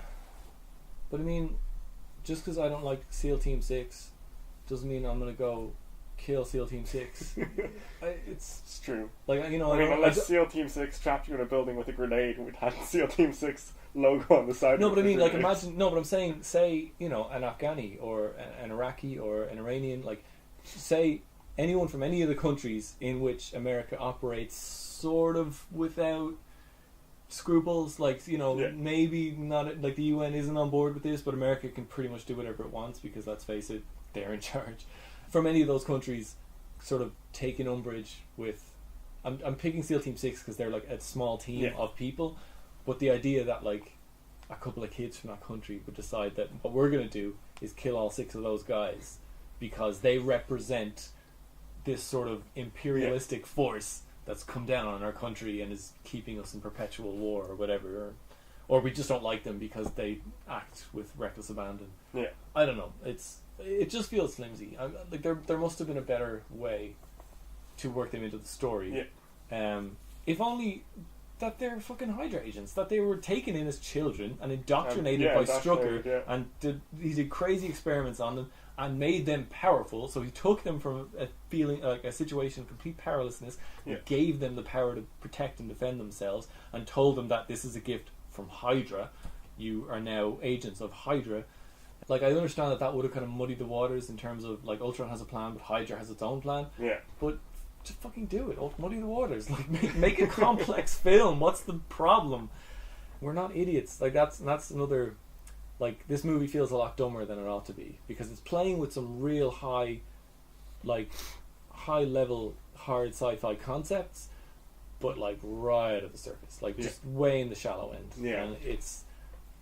But I mean, just because I don't like SEAL Team 6 doesn't mean I'm going to go kill SEAL Team 6. It's true. Like, you know, I mean, unless SEAL Team 6 trapped you in a building with a grenade and we'd had SEAL Team 6 logo on the side. No, but I mean, like, imagine. No, but I'm saying, say, you know, an Afghani or an Iraqi or an Iranian, like, say anyone from any of the countries in which America operates sort of without scruples, like, you know, maybe not, like, the UN isn't on board with this, but America can pretty much do whatever it wants because, let's face it, they're in charge. From any of those countries, sort of taking umbrage with, I'm picking SEAL Team 6 because they're like a small team of people, but the idea that like a couple of kids from that country would decide that what we're going to do is kill all 6 of those guys because they represent this sort of imperialistic force that's come down on our country and is keeping us in perpetual war or whatever, or we just don't like them because they act with reckless abandon. I don't know, it just feels flimsy. Like there must have been a better way to work them into the story. If only that they're fucking Hydra agents, that they were taken in as children and indoctrinated by Strucker, and he did crazy experiments on them and made them powerful. So he took them from a feeling, like a situation of complete powerlessness, and gave them the power to protect and defend themselves, and told them that this is a gift from Hydra. You are now agents of Hydra. Like, I understand that would have kind of muddied the waters in terms of, like, Ultron has a plan, but Hydra has its own plan. But just fucking do it. Muddy the waters. Like, make a complex film. What's the problem? We're not idiots. Like, that's another... Like, this movie feels a lot dumber than it ought to be, because it's playing with some real high level, hard sci-fi concepts, but, like, right at the surface. Like, just way in the shallow end. And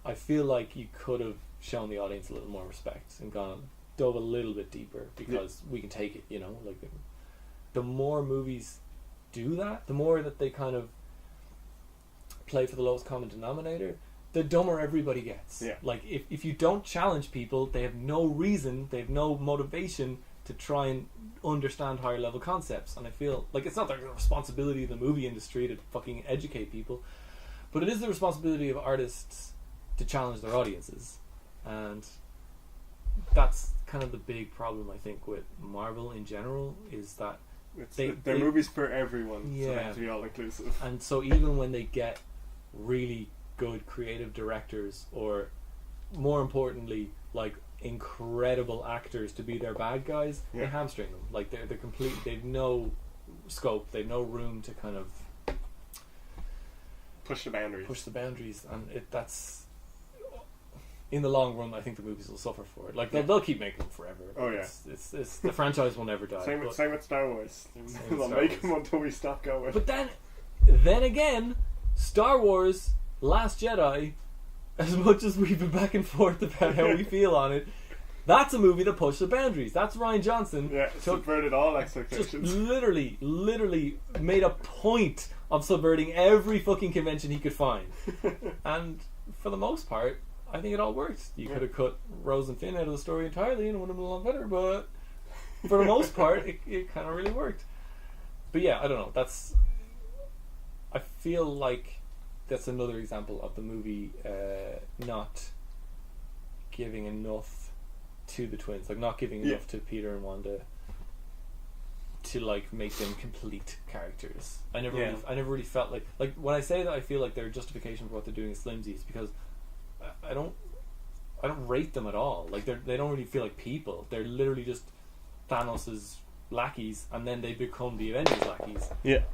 I feel like you could have shown the audience a little more respect and dove a little bit deeper, because we can take it, you know. Like, the more movies do that, the more that they kind of play for the lowest common denominator, the dumber everybody gets. Like, if you don't challenge people, they have no reason, they have no motivation to try and understand higher level concepts. And I feel like it's not the responsibility of the movie industry to fucking educate people, but it is the responsibility of artists to challenge their audiences. And that's kind of the big problem, I think, with Marvel in general, is that they're movies for everyone, so they have to be all inclusive. And so even when they get really good creative directors, or more importantly, like, incredible actors to be their bad guys, they hamstring them. Like, they're complete. They've no scope. They've no room to kind of push the boundaries. And that's, in the long run, I think the movies will suffer for it. Like, they'll keep making them forever. It's the franchise will never die. Same with Star Wars. They'll make them until we stop going. But then again, Star Wars Last Jedi, as much as we've been back and forth about how we feel on it, that's a movie that pushed the boundaries. That's Rian Johnson. Subverted all expectations. Just literally made a point of subverting every fucking convention he could find. And for the most part, I think it all worked. You could have cut Rose and Finn out of the story entirely and it would have been a lot better, but for the most part, it kind of really worked. But yeah, I don't know. I feel like that's another example of the movie not giving enough to the twins, like not giving enough to Peter and Wanda to like make them complete characters. I never really felt like when I say that I feel like their justification for what they're doing is flimsy, is because I don't rate them at all. Like, they don't really feel like people. They're literally just Thanos' lackeys, and then they become the Avengers lackeys.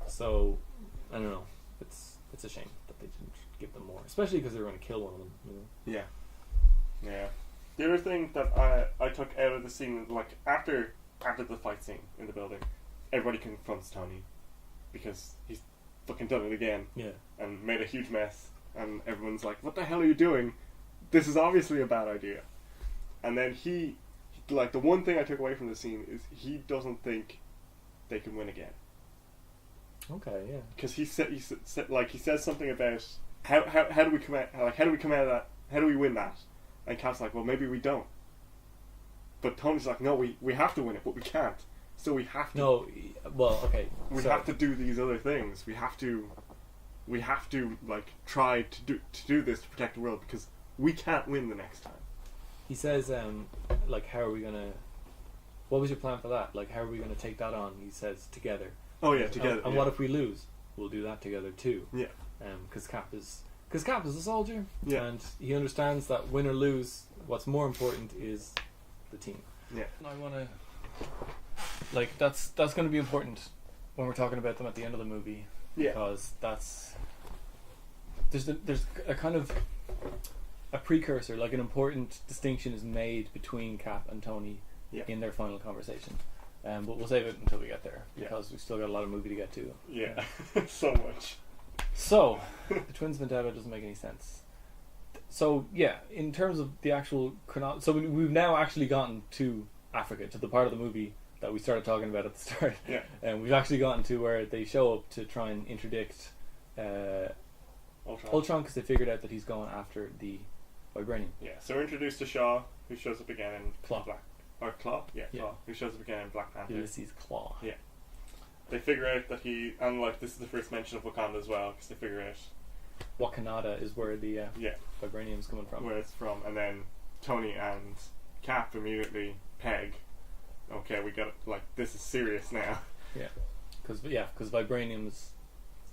So I don't know. It's a shame that they didn't give them more, especially because they were going to kill one of them. You know? Yeah. The other thing that I took out of the scene, like after the fight scene in the building, everybody confronts Tony because he's fucking done it again. And made a huge mess, and everyone's like, "What the hell are you doing? This is obviously a bad idea." And then he like, the one thing I took away from the scene is he doesn't think they can win again. Okay, yeah. Because he says something about how do we come out, like, how do we come out of that? How do we win that? And Cap's like, well, maybe we don't. But Tony's like, no, we have to win it, but we can't. So we have to. No, well, okay. We have to do these other things. We have to like try to do this to protect the world because we can't win the next time. He says, like, how are we gonna? What was your plan for that? Like, how are we gonna take that on? He says, together. Oh yeah, together. And what if we lose? We'll do that together too. Yeah. Because Cap is a soldier. Yeah. And he understands that win or lose, what's more important is the team. Yeah. And I want to, like, that's going to be important when we're talking about them at the end of the movie. Yeah. Because there's a kind of a precursor, like an important distinction is made between Cap and Tony in their final conversation. But we'll save it until we get there because we've still got a lot of movie to get to. Yeah, so much. So, the Twins Vendetta doesn't make any sense. So, yeah, in terms of the actual so we've now actually gotten to Africa, to the part of the movie that we started talking about at the start. Yeah. And we've actually gotten to where they show up to try and interdict Ultron because they figured out that he's going after the vibranium. Yeah, so we're introduced to Shaw, who shows up again in Claw. Claw? Yeah, Claw. Who shows up again in Black Panther. Ulysses Claw. Yeah. They figure out that and like this is the first mention of Wakanda as well, because they figure out Wakanda is where the vibranium's coming from. Where it's from, and then Tony and Cap immediately peg. Okay, we got like this is serious now. Yeah, because vibranium is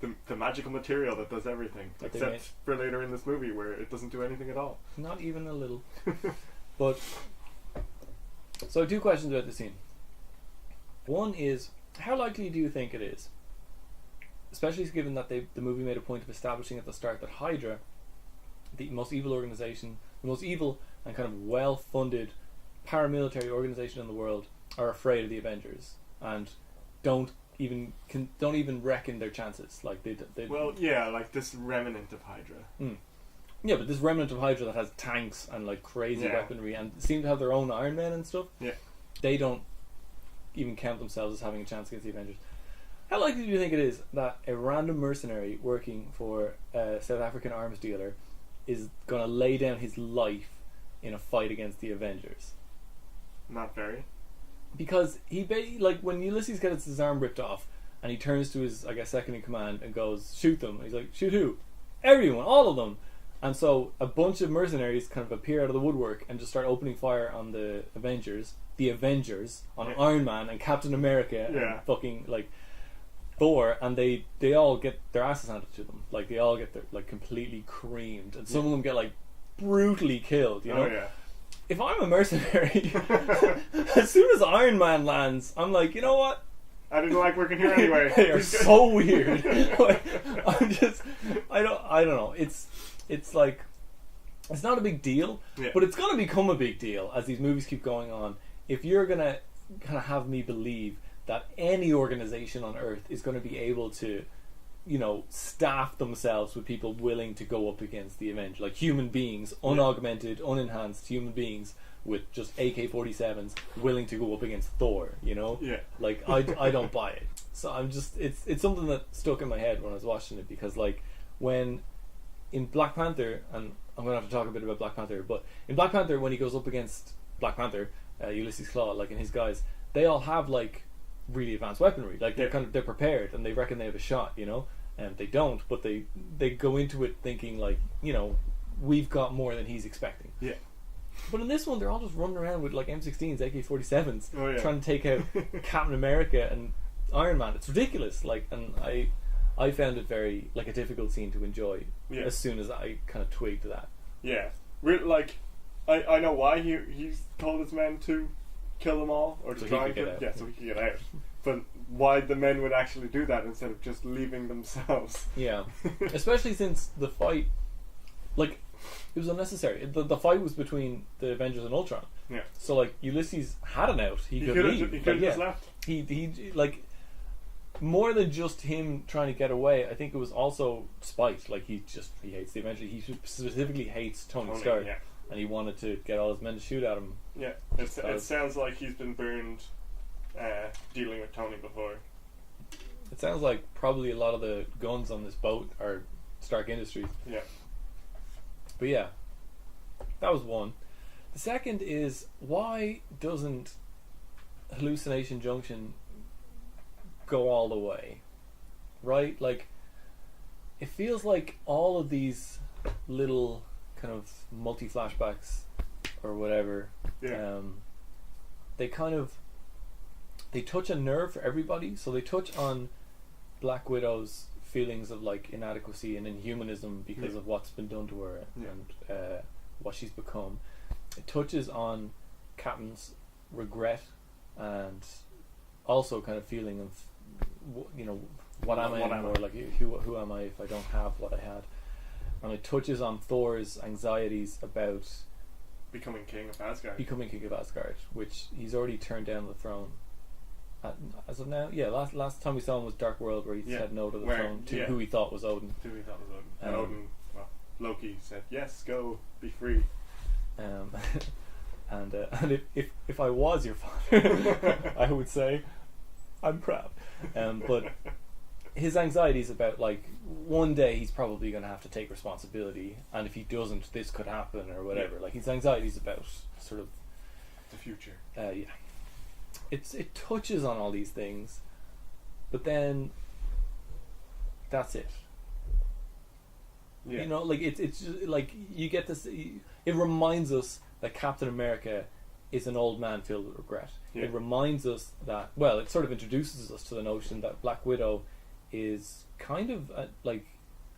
the magical material that does everything, except for later in this movie where it doesn't do anything at all. Not even a little. But so 2 questions about the scene. One is, how likely do you think it is, especially given that the movie made a point of establishing at the start that Hydra, the most evil organization, the most evil and kind of well-funded paramilitary organization in the world, are afraid of the Avengers and don't even reckon their chances. Like they well, yeah, like this remnant of Hydra. Yeah, but this remnant of Hydra that has tanks and like crazy weaponry and seem to have their own Iron Man and stuff. Yeah, they don't even count themselves as having a chance against the Avengers. How likely do you think it is that a random mercenary working for a South African arms dealer is going to lay down his life in a fight against the Avengers? Not very. Because like when Ulysses gets his arm ripped off and he turns to his, I guess, second in command and goes, shoot them. And he's like, shoot who? Everyone, all of them. And so a bunch of mercenaries kind of appear out of the woodwork and just start opening fire on the Avengers, on Iron Man and Captain America and fucking like Thor, and they all get their asses handed to them. Like they all get their, like completely creamed, and some of them get like brutally killed. You know. Oh yeah. If I'm a mercenary, as soon as Iron Man lands, I'm like, you know what? I didn't like working here anyway. They are so weird. Like, I don't know. It's like, it's not a big deal, but it's going to become a big deal as these movies keep going on. If you're going to kind of have me believe that any organization on Earth is going to be able to, you know, staff themselves with people willing to go up against the Avengers, like human beings, unaugmented, unenhanced human beings with just AK-47s willing to go up against Thor, you know? Yeah. Like, I don't buy it. So I'm just, it's something that stuck in my head when I was watching it, because like when in Black Panther, and I'm going to have to talk a bit about Black Panther, but in Black Panther when he goes up against Black Panther, Ulysses Claw, like, and his guys, they all have like really advanced weaponry. Like they're prepared and they reckon they have a shot, you know, and they don't, but they go into it thinking like, you know, we've got more than he's expecting. Yeah. But in this one, they're all just running around with like M16s, AK-47s, trying to take out Captain America and Iron Man. It's ridiculous. Like, and I found it very like a difficult scene to enjoy as soon as I kind of twigged that. Yeah, like I know why he's told his men to kill them all or to try and kill them. Yeah, so he could get out. But why the men would actually do that instead of just leaving themselves? Yeah, especially since the fight, like, it was unnecessary. The fight was between the Avengers and Ultron. Yeah. So like Ulysses had an out. He could leave. He could have just left. He like, more than just him trying to get away, I think it was also spite. Like he hates the Avengers. He specifically hates Tony Stark, and he wanted to get all his men to shoot at him. Yeah, it sounds like he's been burned dealing with Tony before. It sounds like probably a lot of the guns on this boat are Stark Industries. Yeah. But yeah, that was one. The second is, why doesn't Hallucination Junction go all the way? Right? Like, it feels like all of these little kind of multi-flashbacks or whatever, they touch a nerve for everybody. So they touch on Black Widow's feelings of like inadequacy and inhumanism because of what's been done to her and what she's become. It touches on Captain's regret and also kind of feeling of, you know, what am I anymore? Like, who am I if I don't have what I had? And it touches on Thor's anxieties about becoming king of Asgard, which he's already turned down the throne. As of now, last time we saw him was Dark World, where he said no to the throne to who he thought was Odin. And Odin, Loki said, "Yes, go, be free." And if I was your father, I would say, I'm proud. But his anxieties about, like, one day he's probably going to have to take responsibility, and if he doesn't, this could happen or whatever. Like, his anxieties about sort of the future. It touches on all these things, but then that's it. You know, like it's just like you get this. It reminds us that Captain America is an old man filled with regret. It reminds us that, well, it sort of introduces us to the notion that Black Widow is kind of like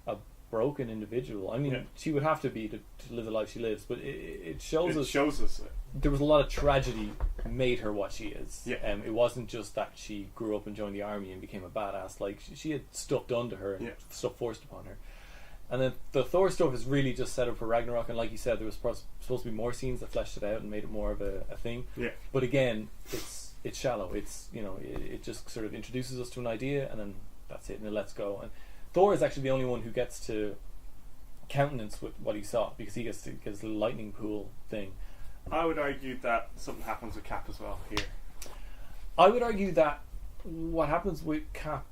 a broken individual. I mean, she would have to be to live the life she lives, but it shows us there was a lot of tragedy made her what she is. It wasn't just that she grew up and joined the army and became a badass. Like, she had stuff done to her and stuff forced upon her. And then the Thor stuff is really just set up for Ragnarok, and like you said, there was supposed to be more scenes that fleshed it out and made it more of a thing. But again, it's shallow. It's, you know, it just sort of introduces us to an idea, and then that's it, and it lets go. And Thor is actually the only one who gets to countenance with what he saw, because he gets the lightning pool thing. I would argue that something happens with Cap as well here. I would argue that what happens with Cap,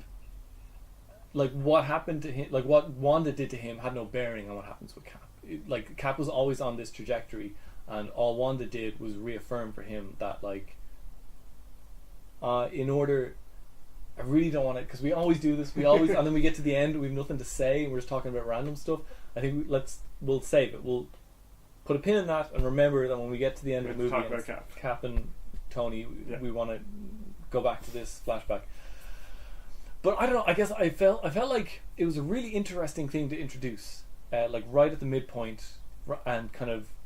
like what happened to him, like what Wanda did to him, had no bearing on what happens with Cap. Like, Cap was always on this trajectory, and all Wanda did was reaffirm for him that, like, in order, I really don't want it, because we always do this. We always, and then we get to the end, we have nothing to say, and we're just talking about random stuff. I think we'll save it. We'll put a pin in that and remember that when we get to the end of the movie, and Cap and Tony, we want to go back to this flashback. But I don't know. I guess I felt like it was a really interesting thing to introduce, like right at the midpoint, and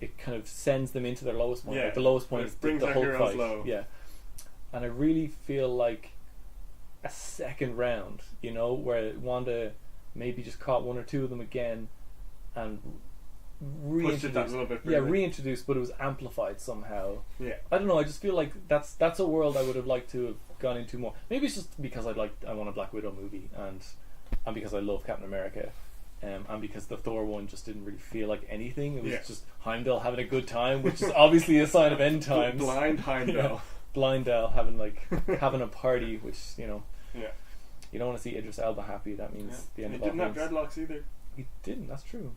it kind of sends them into their lowest point. Like the lowest point is the whole fight. Low. Yeah, and I really feel like a second round, you know, where Wanda maybe just caught one or two of them again, and reintroduced, but it was amplified somehow. I don't know. I just feel like that's a world I would have liked to have gone into more. Maybe it's just because I want a Black Widow movie, and because I love Captain America, and because the Thor one just didn't really feel like anything. It was just Heimdall having a good time, which is obviously a sign of end times. Blind Heimdall. Blind Al having a party, which, you know, you don't want to see Idris Elba happy. That means the end of all things. He didn't have dreadlocks either. He didn't. That's true.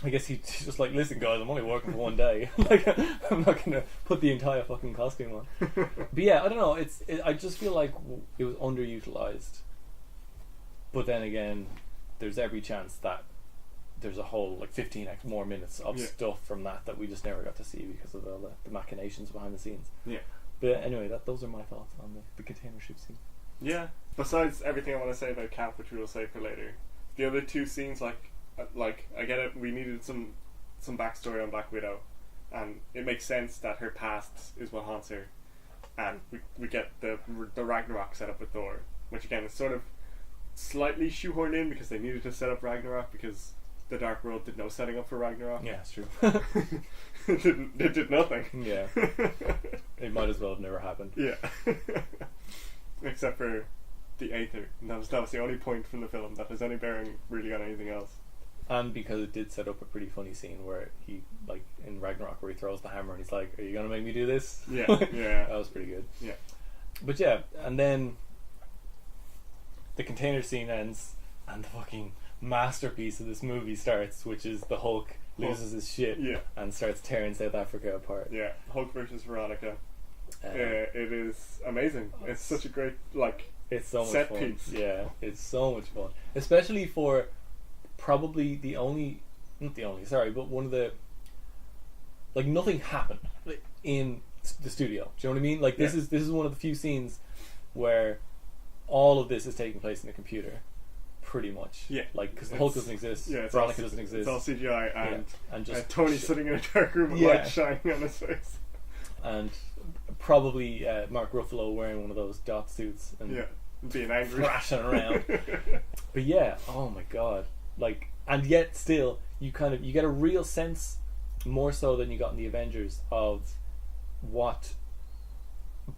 I guess he's just like, listen, guys, I'm only working for one day. Like, I'm not going to put the entire fucking costume on. But yeah, I don't know. I just feel like it was underutilized. But then again, there's every chance that there's a whole like 15x more minutes of stuff from that we just never got to see because of all the machinations behind the scenes. But anyway, those are my thoughts on the container ship scene. Besides everything I want to say about Cap, which we will save for later, the other two scenes, like I get it, we needed some backstory on Black Widow, and it makes sense that her past is what haunts her, and we get the Ragnarok set up with Thor, which again is sort of slightly shoehorned in because they needed to set up Ragnarok because the Dark World did no setting up for Ragnarok. Yeah, it's true. It did nothing. Yeah. It might as well have never happened. Yeah. Except for the Aether. And that was the only point from the film that has any bearing really on anything else. And because it did set up a pretty funny scene where he, like in Ragnarok, where he throws the hammer and he's like, "Are you gonna make me do this?" Yeah. That was pretty good. Yeah. But yeah, and then the container scene ends, and the fucking masterpiece of this movie starts, which is the Hulk loses his shit and starts tearing South Africa apart. Yeah, Hulk versus Veronica. It is amazing. It's such a great it's so set much fun. piece. Yeah, it's so much fun, especially for probably but one of the nothing happened in the studio. Do you know what I mean? Like this is one of the few scenes where all of this is taking place in the computer, pretty much. Yeah, like because the Hulk doesn't exist, Veronica doesn't exist. It's all CGI and just Tony sitting in a dark room with light shining on his face, and probably Mark Ruffalo wearing one of those dot suits and being angry, thrashing around. But yeah, oh my god, and yet still you get a real sense, more so than you got in the Avengers, of what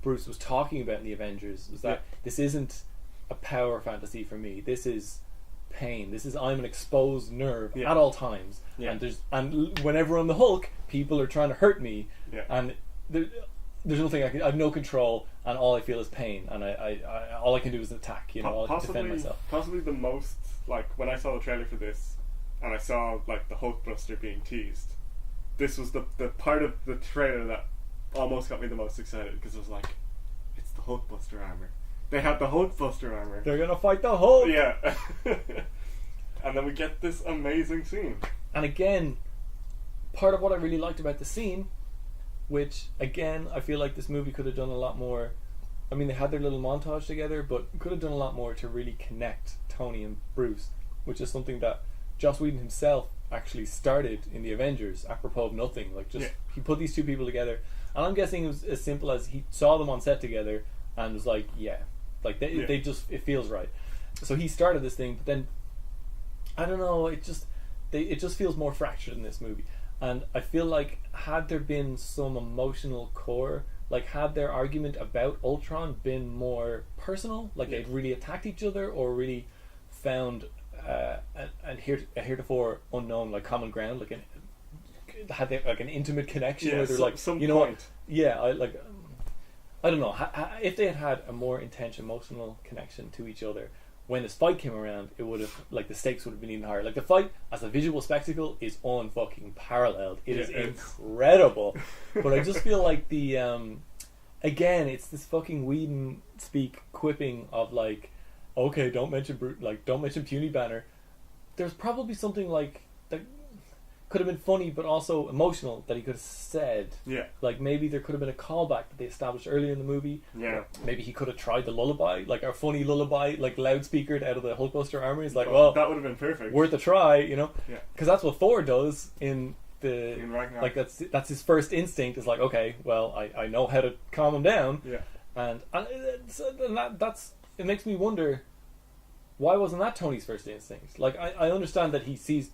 Bruce was talking about in the Avengers, was that this isn't a power fantasy for me. This is pain. This is I'm an exposed nerve at all times, and whenever I'm the Hulk, people are trying to hurt me, and there's nothing I have no control, and all I feel is pain, and I all I can do is attack. All I can defend myself. Possibly the most when I saw the trailer for this, and I saw the Hulkbuster being teased. This was the part of the trailer that almost got me the most excited, because it was it's the Hulkbuster armor. They had the Hulkbuster armor. They're gonna fight the Hulk. Yeah. And then we get this amazing scene. And again, part of what I really liked about the scene, which again I feel like this movie could have done a lot more. I mean, they had their little montage together, but could have done a lot more to really connect Tony and Bruce, which is something that Joss Whedon himself actually started in the Avengers, apropos of nothing. He put these two people together, and I'm guessing it was as simple as he saw them on set together and was they just, it feels right. So he started this thing, but then I don't know, it just feels more fractured in this movie. And I feel like had there been some emotional core, had their argument about Ultron been more personal, they'd really attacked each other or really found a heretofore unknown common ground, had they an intimate connection where they're some you know point. What, I don't know, if they had a more intense emotional connection to each other when this fight came around, it would have the stakes would have been even higher. The fight as a visual spectacle is unfucking paralleled. It is incredible. But I just feel like the again, it's this fucking Whedon speak quipping of okay, don't mention Puny Banner. There's probably something that could have been funny but also emotional that he could have said. Yeah. Maybe there could have been a callback that they established earlier in the movie. Yeah. Maybe he could have tried the lullaby, a funny lullaby, loudspeakered out of the Hulkbuster armor. He's well, that would have been perfect. Worth a try, Yeah. Because that's what Thor does in Ragnarok. That's his first instinct. Is okay, well, I know how to calm him down. Yeah. And that's it makes me wonder, why wasn't that Tony's first instinct? I understand that he sees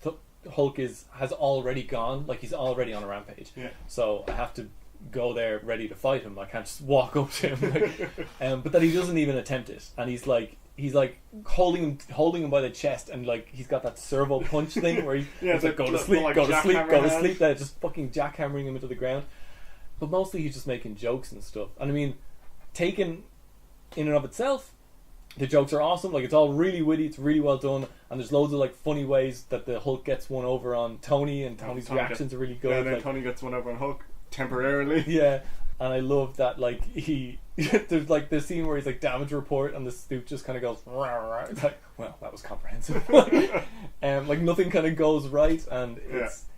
Hulk has already gone, he's already on a rampage. Yeah. So I have to go there ready to fight him. I can't just walk up to him. But that he doesn't even attempt it, and he's holding him by the chest, and he's got that servo punch thing where he's go to sleep. There, just fucking jackhammering him into the ground. But mostly he's just making jokes and stuff. And I mean, taken in and of itself, the jokes are awesome. It's all really witty. It's really well done, and there's loads of funny ways that the Hulk gets one over on Tony, and Tony's reactions are really good. Yeah, and then Tony gets one over on Hulk temporarily. Yeah, and I love that. He there's the scene where he's damage report, and the suit just kind of goes. Rah, rah. It's well, that was comprehensive. Nothing kind of goes right, and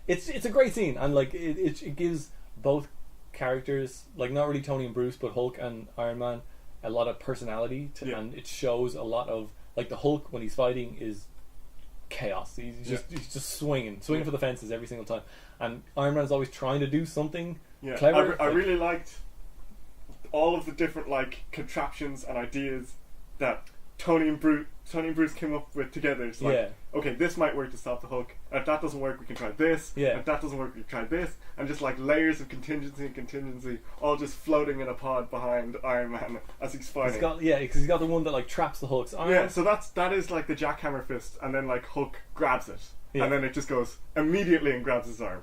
it's a great scene, and it gives both characters, not really Tony and Bruce, but Hulk and Iron Man, a lot of personality and it shows a lot of the Hulk when he's fighting is chaos. He's just swinging for the fences every single time, and Iron Man is always trying to do something clever. I really liked all of the different contraptions and ideas that Tony and Bruce came up with together. It's okay, this might work to stop the Hulk. If that doesn't work, we can try this. If that doesn't work, we can try this. And just layers of contingency, all just floating in a pod behind Iron Man as he's fighting. Because he's got the one that traps the Hulk's arm. Yeah, so that is the jackhammer fist, and then Hulk grabs it, and then it just goes immediately and grabs his arm.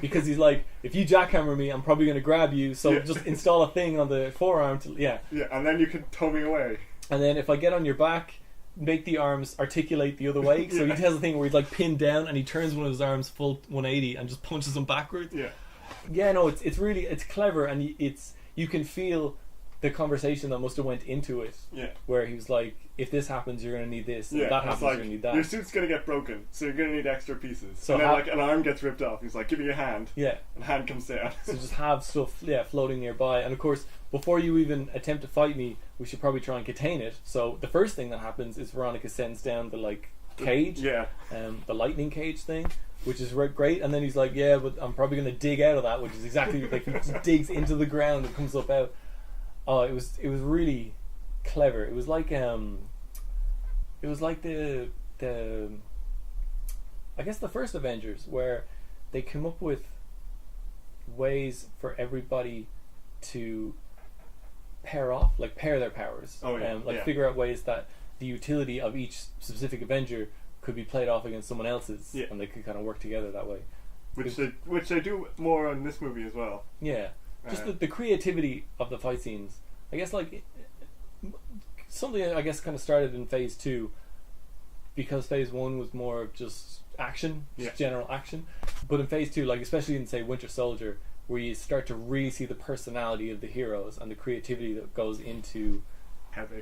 Because he's if you jackhammer me, I'm probably going to grab you. So just install a thing on the forearm to. Yeah, and then you can tow me away. And then if I get on your back, make the arms articulate the other way. So he has a thing where he's like pinned down and he turns one of his arms full 180 and just punches them backwards. Yeah, no, it's really, it's clever, and you can feel the conversation that must have went into it. Yeah. Where he was like, if this happens, you're going to need this. And Yeah. if that happens, like, you're going to need that. your suit's going to get broken, so you're going to need extra pieces. So and then like an arm gets ripped off. He's like, give me your hand. Yeah. And hand comes down. So just have stuff, floating nearby. And of course, before you even attempt to fight me, we should probably try and contain it. So the first thing that happens is Veronica sends down the like cage. Yeah. The lightning cage thing, which is great. And then he's like, yeah, but I'm probably going to dig out of that, which is exactly like he just digs into the ground and comes up out. Oh, it was really clever. It was like the I guess the first Avengers, where they come up with ways for everybody to pair their powers. Oh yeah. Figure out ways that the utility of each specific Avenger could be played off against someone else's, Yeah. and they could kind of work together that way. Which they do more in this movie as well. Yeah, just the creativity of the fight scenes. I guess like something I guess kind of started in Phase 2, because Phase 1 was more of just action, just general action. But in Phase 2, like especially in say Winter Soldier, where you start to really see the personality of the heroes and the creativity that goes into how they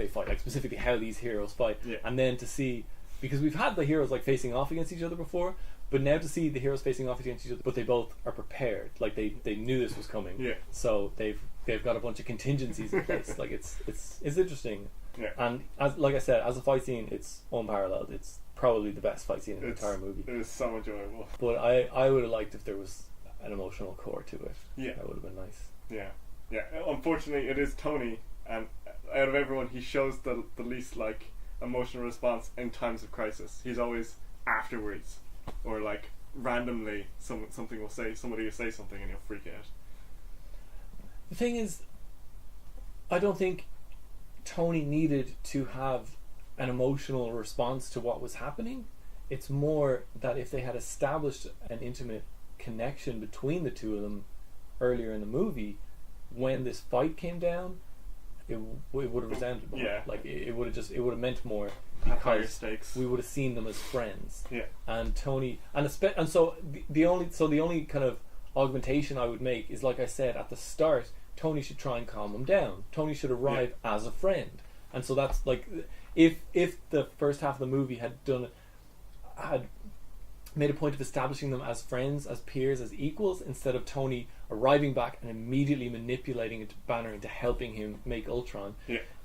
fight, like specifically how these heroes fight, and then to see, because we've had the heroes like facing off against each other before, but now to see the heroes facing off against each other, but they both are prepared, like they knew this was coming, so they've got a bunch of contingencies in place. Like it's interesting, and as like I said, as a fight scene, it's unparalleled. It's probably the best fight scene in the entire movie. It is so enjoyable. But I would have liked if there was an emotional core to it. Yeah, that would have been nice. Yeah. Unfortunately, it is Tony, and out of everyone, he shows the least like emotional response in times of crisis. He's always afterwards, or like randomly somebody will say something and he'll freak out. The thing is, I don't think Tony needed to have an emotional response to what was happening. It's more that if they had established an intimate connection between the two of them earlier in the movie, when this fight came down, it would have resounded more. Yeah. Like it would have meant more, Higher because stakes. we would have seen them as friends. Yeah. And Tony and so the only kind of augmentation I would make is, like I said at the start, Tony should try and calm him down. Tony should arrive as a friend. And so that's like, if the first half of the movie had made a point of establishing them as friends, as peers, as equals, instead of Tony arriving back and immediately manipulating Banner into helping him make Ultron.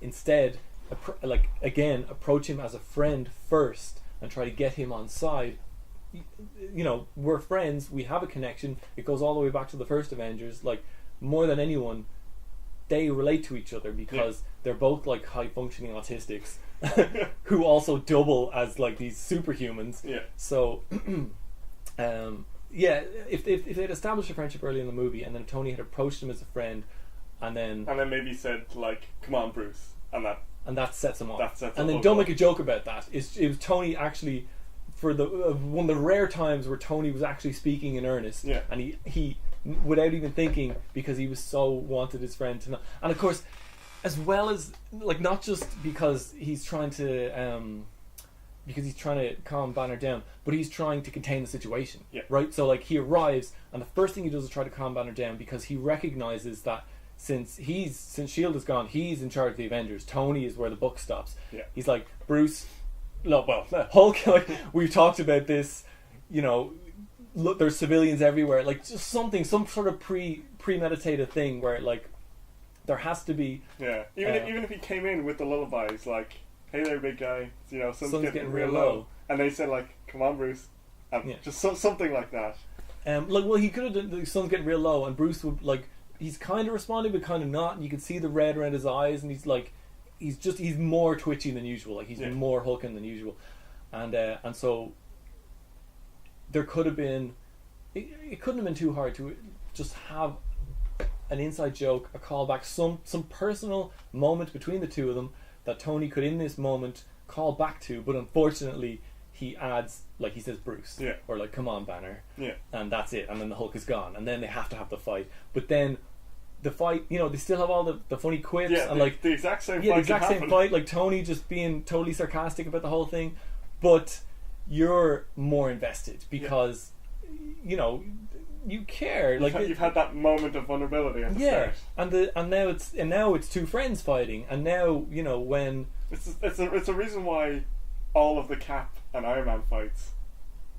Instead, approach him as a friend first and try to get him on side. You know, we're friends, we have a connection, it goes all the way back to the first Avengers. Like, more than anyone, they relate to each other because they're both like high functioning autistics who also double as like these superhumans. So if they'd established a friendship early in the movie, and then Tony had approached him as a friend, and then maybe said like, come on Bruce, and that sets him off, and then don't make a joke about that. It was Tony actually, for the one of the rare times where Tony was actually speaking in earnest, and he without even thinking, because he was so wanted his friend to know. And of course, as well as like, not just because he's trying to calm Banner down, but he's trying to contain the situation, right? So like, he arrives and the first thing he does is try to calm Banner down, because he recognizes that since S.H.I.E.L.D. is gone, he's in charge of the Avengers. Tony is where the buck stops. He's like, Bruce, Hulk, like, we've talked about this, you know, look, there's civilians everywhere, like just some sort of premeditated thing where like there has to be. Even if he came in with the lullabies, like, hey there big guy, you know, sun's getting real low, and they said like, come on Bruce, and just something like that. He could have done the sun's getting real low, and Bruce would, like, he's kind of responding but kind of not, and you can see the red around his eyes, and he's like, he's more twitchy than usual, like he's more hulking than usual, and so there could have been, it couldn't have been too hard to just have an inside joke, a callback, some personal moment between the two of them that Tony could in this moment call back to, but unfortunately he adds, like, he says Bruce, or like, come on Banner, and that's it, and then the Hulk is gone, and then they have to have the fight. But then the fight, you know, they still have all the funny quips Yeah, and like the exact same the fight. exact can same happen. fight, like Tony just being totally sarcastic about the whole thing, but you're more invested because you know you care. Like You've had that moment of vulnerability at the yeah, start. and now it's two friends fighting, and now you know when It's a reason why all of the Cap and Iron Man fights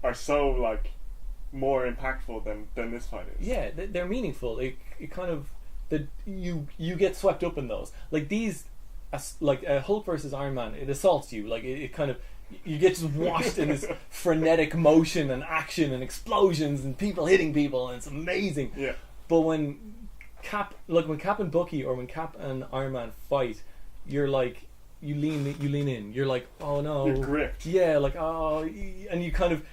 are so like more impactful than this fight is. yeah they're meaningful. It kind of that you get swept up in those, like these like Hulk versus Iron Man, it assaults you, like it kind of, you get just washed in this frenetic motion and action and explosions and people hitting people, and it's amazing. Yeah. But when Cap and Bucky, or when Cap and Iron Man fight, you're like, you lean in. You're like, oh no, You're gripped. Yeah, like oh, and you kind of,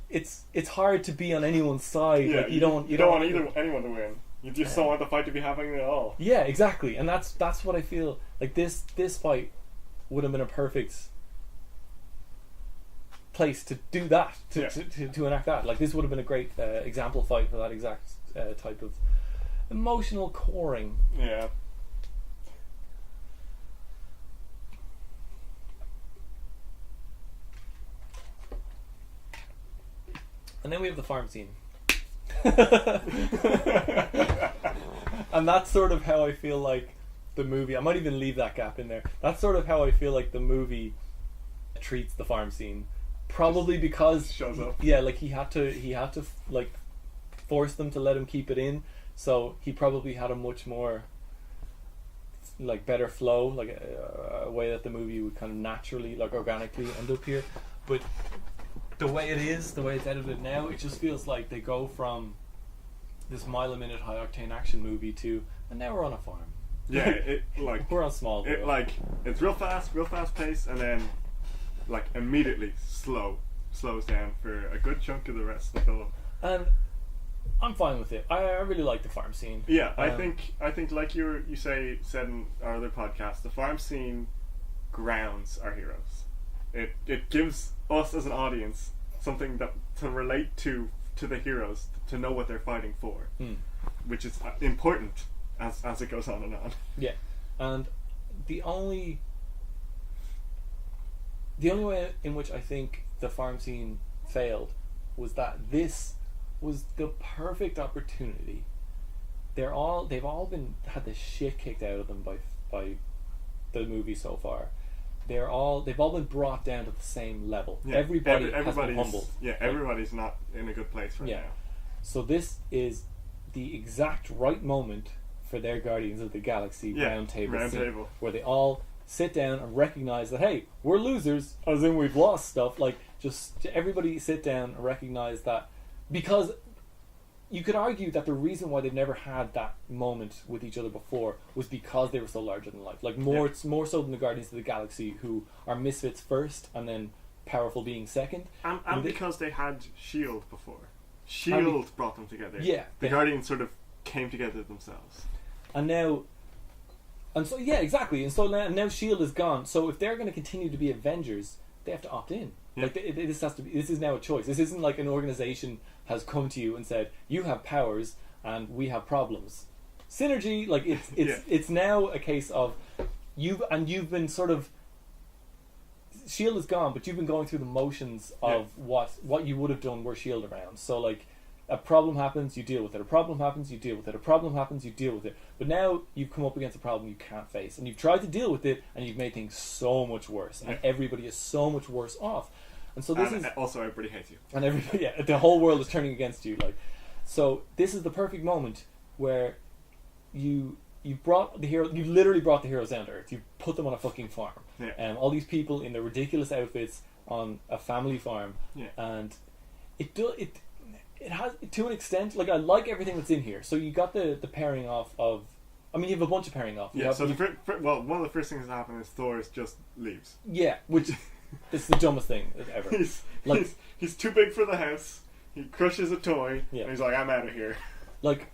it's hard to be on anyone's side. Yeah, like, you don't want anyone to win. You just don't want the fight to be happening at all. Yeah, exactly, and that's what I feel like. This fight would have been a perfect place to do that, to enact that. Like, this would have been a great example fight for that exact type of emotional coring. Yeah. And then we have the farm scene. And that's sort of how I feel like the movie, I might even leave that gap in there, that's sort of how I feel like the movie treats the farm scene. Probably because shows up. Yeah, like he had to like force them to let him keep it in, so he probably had a much more like better flow, like a way that the movie would kind of naturally, like organically end up here. But the way it's edited now, it just feels like they go from this mile-a-minute high-octane action movie to, and now we're on a farm. Yeah, it like we're on Smallville. It like it's real fast pace, and then like immediately slows down for a good chunk of the rest of the film. And I'm fine with it. I really like the farm scene. Yeah, I think like you said in our other podcast, the farm scene grounds our heroes. It gives us as an audience something that to relate to the heroes, to know what they're fighting for, which is important as it goes on and on. Yeah, and the only way in which I think the farm scene failed was that this was the perfect opportunity. They've all had the shit kicked out of them by the movie so far. They've all been brought down to the same level. Yeah, everybody's has been humbled. Yeah, everybody's not in a good place right now. So this is the exact right moment for their Guardians of the Galaxy round table, where they all sit down and recognize that, hey, we're losers, as in we've lost stuff. Like, just everybody sit down and recognize that, because you could argue that the reason why they've never had that moment with each other before was because they were so larger than life. Like, more so than the Guardians of the Galaxy, who are misfits first and then powerful beings second. And because they had S.H.I.E.L.D. before. S.H.I.E.L.D. brought them together. Yeah. The Guardians sort of came together themselves. And so exactly. And so now S.H.I.E.L.D. is gone. So if they're going to continue to be Avengers, they have to opt in. Yeah. Like this is now a choice. This isn't like an organization has come to you and said, you have powers and we have problems. Synergy, like it's now a case of you've been sort of, S.H.I.E.L.D. is gone, but you've been going through the motions of what you would have done were S.H.I.E.L.D. around. So like, a problem happens, you deal with it. A problem happens, you deal with it. A problem happens, you deal with it. But now you've come up against a problem you can't face, and you've tried to deal with it, and you've made things so much worse, and everybody is so much worse off. And so this is also, everybody hates you, and everybody, the whole world is turning against you. Like, so this is the perfect moment where you brought the hero, you literally brought the heroes down to earth. You put them on a fucking farm, and all these people in their ridiculous outfits on a family farm, and it has, to an extent, like, I like everything that's in here. So you got the pairing off of, I mean, you have a bunch of pairing off. One of the first things that happen is Thor just leaves. Yeah, which is the dumbest thing ever. He's too big for the house. He crushes a toy, and he's like, I'm out of here. Like,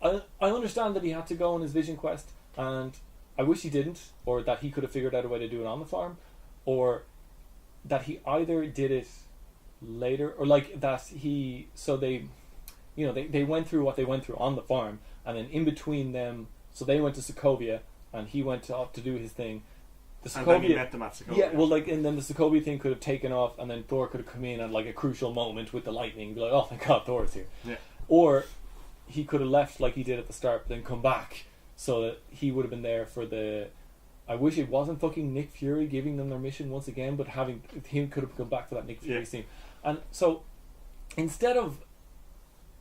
I understand that he had to go on his vision quest, and I wish he didn't, or that he could have figured out a way to do it on the farm, or that he either did it later, or like that they went through what they went through on the farm, and then in between them, so they went to Sokovia, and he went off to do his thing. The And then he met them at Sokovia. Yeah, well, like, and then the Sokovia thing could have taken off, and then Thor could have come in at like a crucial moment with the lightning, and be like, "Oh thank God, Thor is here." Yeah. Or he could have left like he did at the start, but then come back, so that he would have been there for the. I wish it wasn't fucking Nick Fury giving them their mission once again, but having him could have come back for that Nick Fury scene, and so instead of.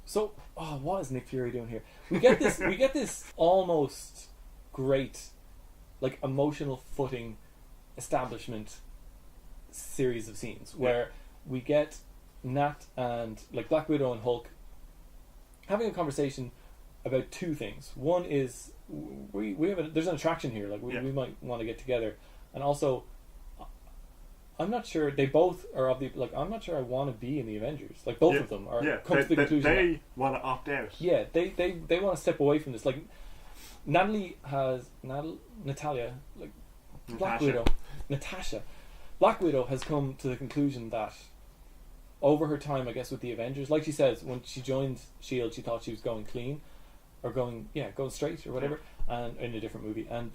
So, what is Nick Fury doing here? We get this almost great, like, emotional footing establishment series of scenes where we get Nat and, like, Black Widow and Hulk having a conversation about two things. One is there's an attraction here, like we might want to get together, and also I'm not sure they both are of the like. I'm not sure I want to be in the Avengers. Like both of them are come to the conclusion they want to opt out. Yeah, they want to step away from this. Like Natalia, like Black Widow, Natasha, Black Widow has come to the conclusion that over her time, I guess, with the Avengers, like she says, when she joined Shield, she thought she was going clean or going straight or whatever, and in a different movie, and.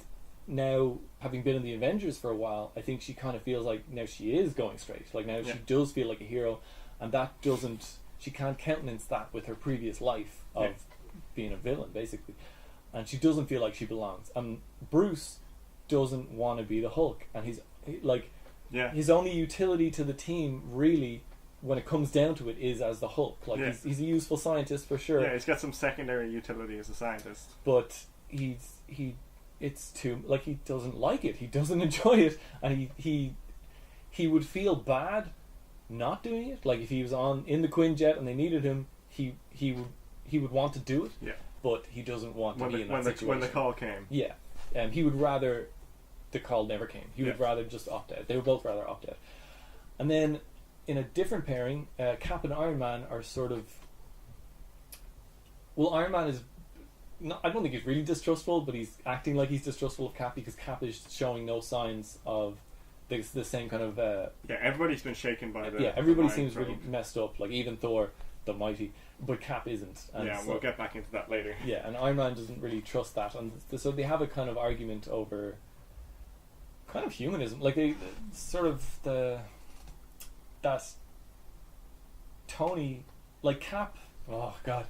Now, having been in the Avengers for a while, I think she kind of feels like now she is going straight. Like now she does feel like a hero, and that doesn't. She can't countenance that with her previous life of being a villain, basically, and she doesn't feel like she belongs. And Bruce doesn't want to be the Hulk, and his only utility to the team, really, when it comes down to it, is as the Hulk. Like he's a useful scientist for sure. Yeah, he's got some secondary utility as a scientist, but it's too like he doesn't like it. He doesn't enjoy it, and he would feel bad not doing it. Like if he was in the Quinjet and they needed him, he would want to do it. Yeah. But he doesn't want to be in that situation. When the call came. Yeah, and he would rather the call never came. He would rather just opt out. They would both rather opt out. And then in a different pairing, Cap and Iron Man are sort of. Well, Iron Man is. I don't think he's really distrustful, but he's acting like he's distrustful of Cap because Cap is showing no signs of the same kind of. Everybody's been shaken by the. Yeah, everybody seems really messed up. Like even Thor, the mighty, but Cap isn't. And we'll get back into that later. Yeah, and Iron Man doesn't really trust that, and so they have a kind of argument over. Kind of humanism, like they sort of that Tony, like Cap. Oh God.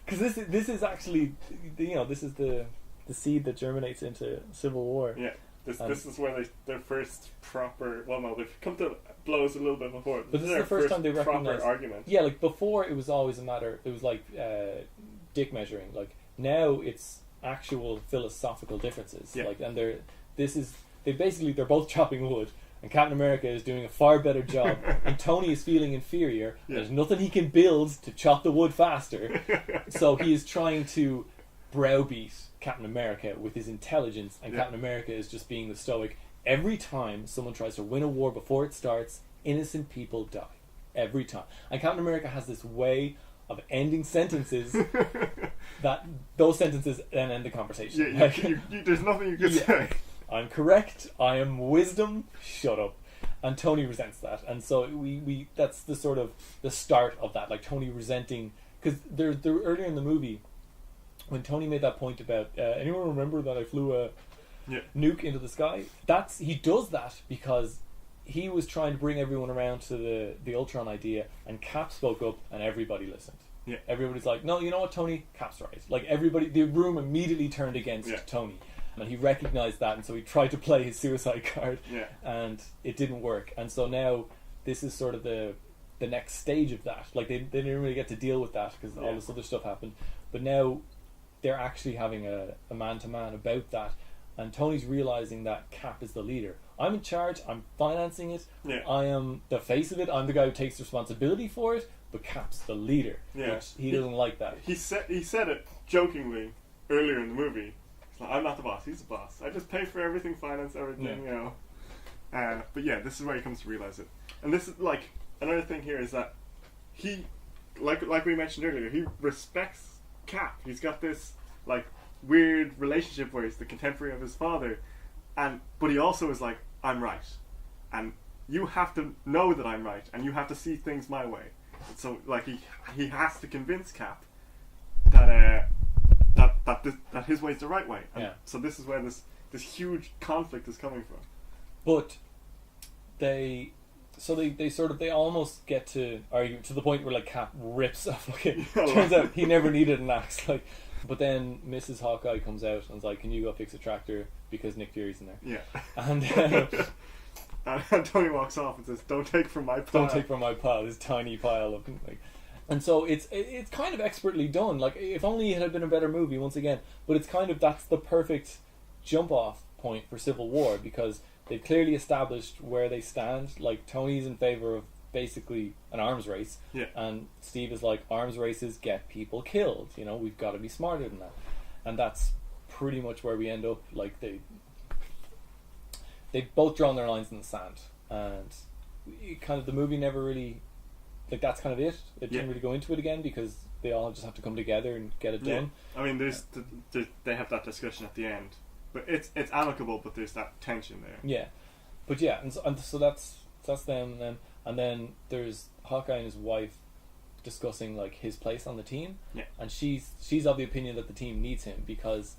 Because this is actually this is the seed that germinates into Civil War. Yeah, this is where their first proper. Well, no, they've come to blows a little bit before. But this is the first time they recognize argument. Yeah, like before it was always a matter. It was like dick measuring. Like now it's actual philosophical differences. Yeah. Like and they're both chopping wood. And Captain America is doing a far better job, and Tony is feeling inferior. Yeah. There's nothing he can build to chop the wood faster, so he is trying to browbeat Captain America with his intelligence, and Captain America is just being the stoic. Every time someone tries to win a war before it starts, innocent people die. Every time. And Captain America has this way of ending sentences that those sentences then end the conversation. Yeah, there's nothing you can say. I'm correct. I am wisdom. Shut up. And Tony resents that, and so we that's the sort of the start of that. Like Tony resenting because there earlier in the movie when Tony made that point about anyone remember that I flew a nuke into the sky. He does that because he was trying to bring everyone around to the Ultron idea, and Cap spoke up, and everybody listened. Yeah, everybody's like, no, you know what, Tony, Cap's right. Like everybody, the room immediately turned against Tony. And he recognized that, and so he tried to play his suicide card, and it didn't work. And so now this is sort of the next stage of that. Like they didn't really get to deal with that because all this other stuff happened. But now they're actually having a man-to-man about that. And Tony's realizing that Cap is the leader. I'm in charge. I'm financing it. Yeah. I am the face of it. I'm the guy who takes responsibility for it. But Cap's the leader. Yeah. Which he doesn't like that. He said it jokingly earlier in the movie. I'm not the boss, he's the boss. I just pay for everything, finance everything, But yeah, this is where he comes to realize it. And this is like another thing here is that he like we mentioned earlier, he respects Cap. He's got this like weird relationship where he's the contemporary of his father, but he also is like, I'm right. And you have to know that I'm right, and you have to see things my way. So like he has to convince Cap that that his way is the right way. And so this is where this huge conflict is coming from. But they almost get to argue to the point where like Cap rips a fucking. Turns out he never needed an axe. Like, but then Mrs. Hawkeye comes out and is like, "Can you go fix a tractor because Nick Fury's in there?" Yeah. And and Tony walks off and says, "Don't take from my pile." Don't take from my pile. This tiny pile of like. And so it's kind of expertly done. Like, if only it had been a better movie once again. But it's kind of, that's the perfect jump off point for Civil War, because they've clearly established where they stand. Like, Tony's in favor of basically an arms race, and Steve is like, arms races get people killed. You know, we've got to be smarter than that. And that's pretty much where we end up. Like, they've both drawn their lines in the sand, and kind of the movie never really. Like, that's kind of it. It didn't really go into it again because they all just have to come together and get it done. I mean, they have that discussion at the end, but it's amicable, but there's that tension there. Yeah, but yeah, and so that's them, and then there's Hawkeye and his wife discussing like his place on the team. Yeah, and she's of the opinion that the team needs him because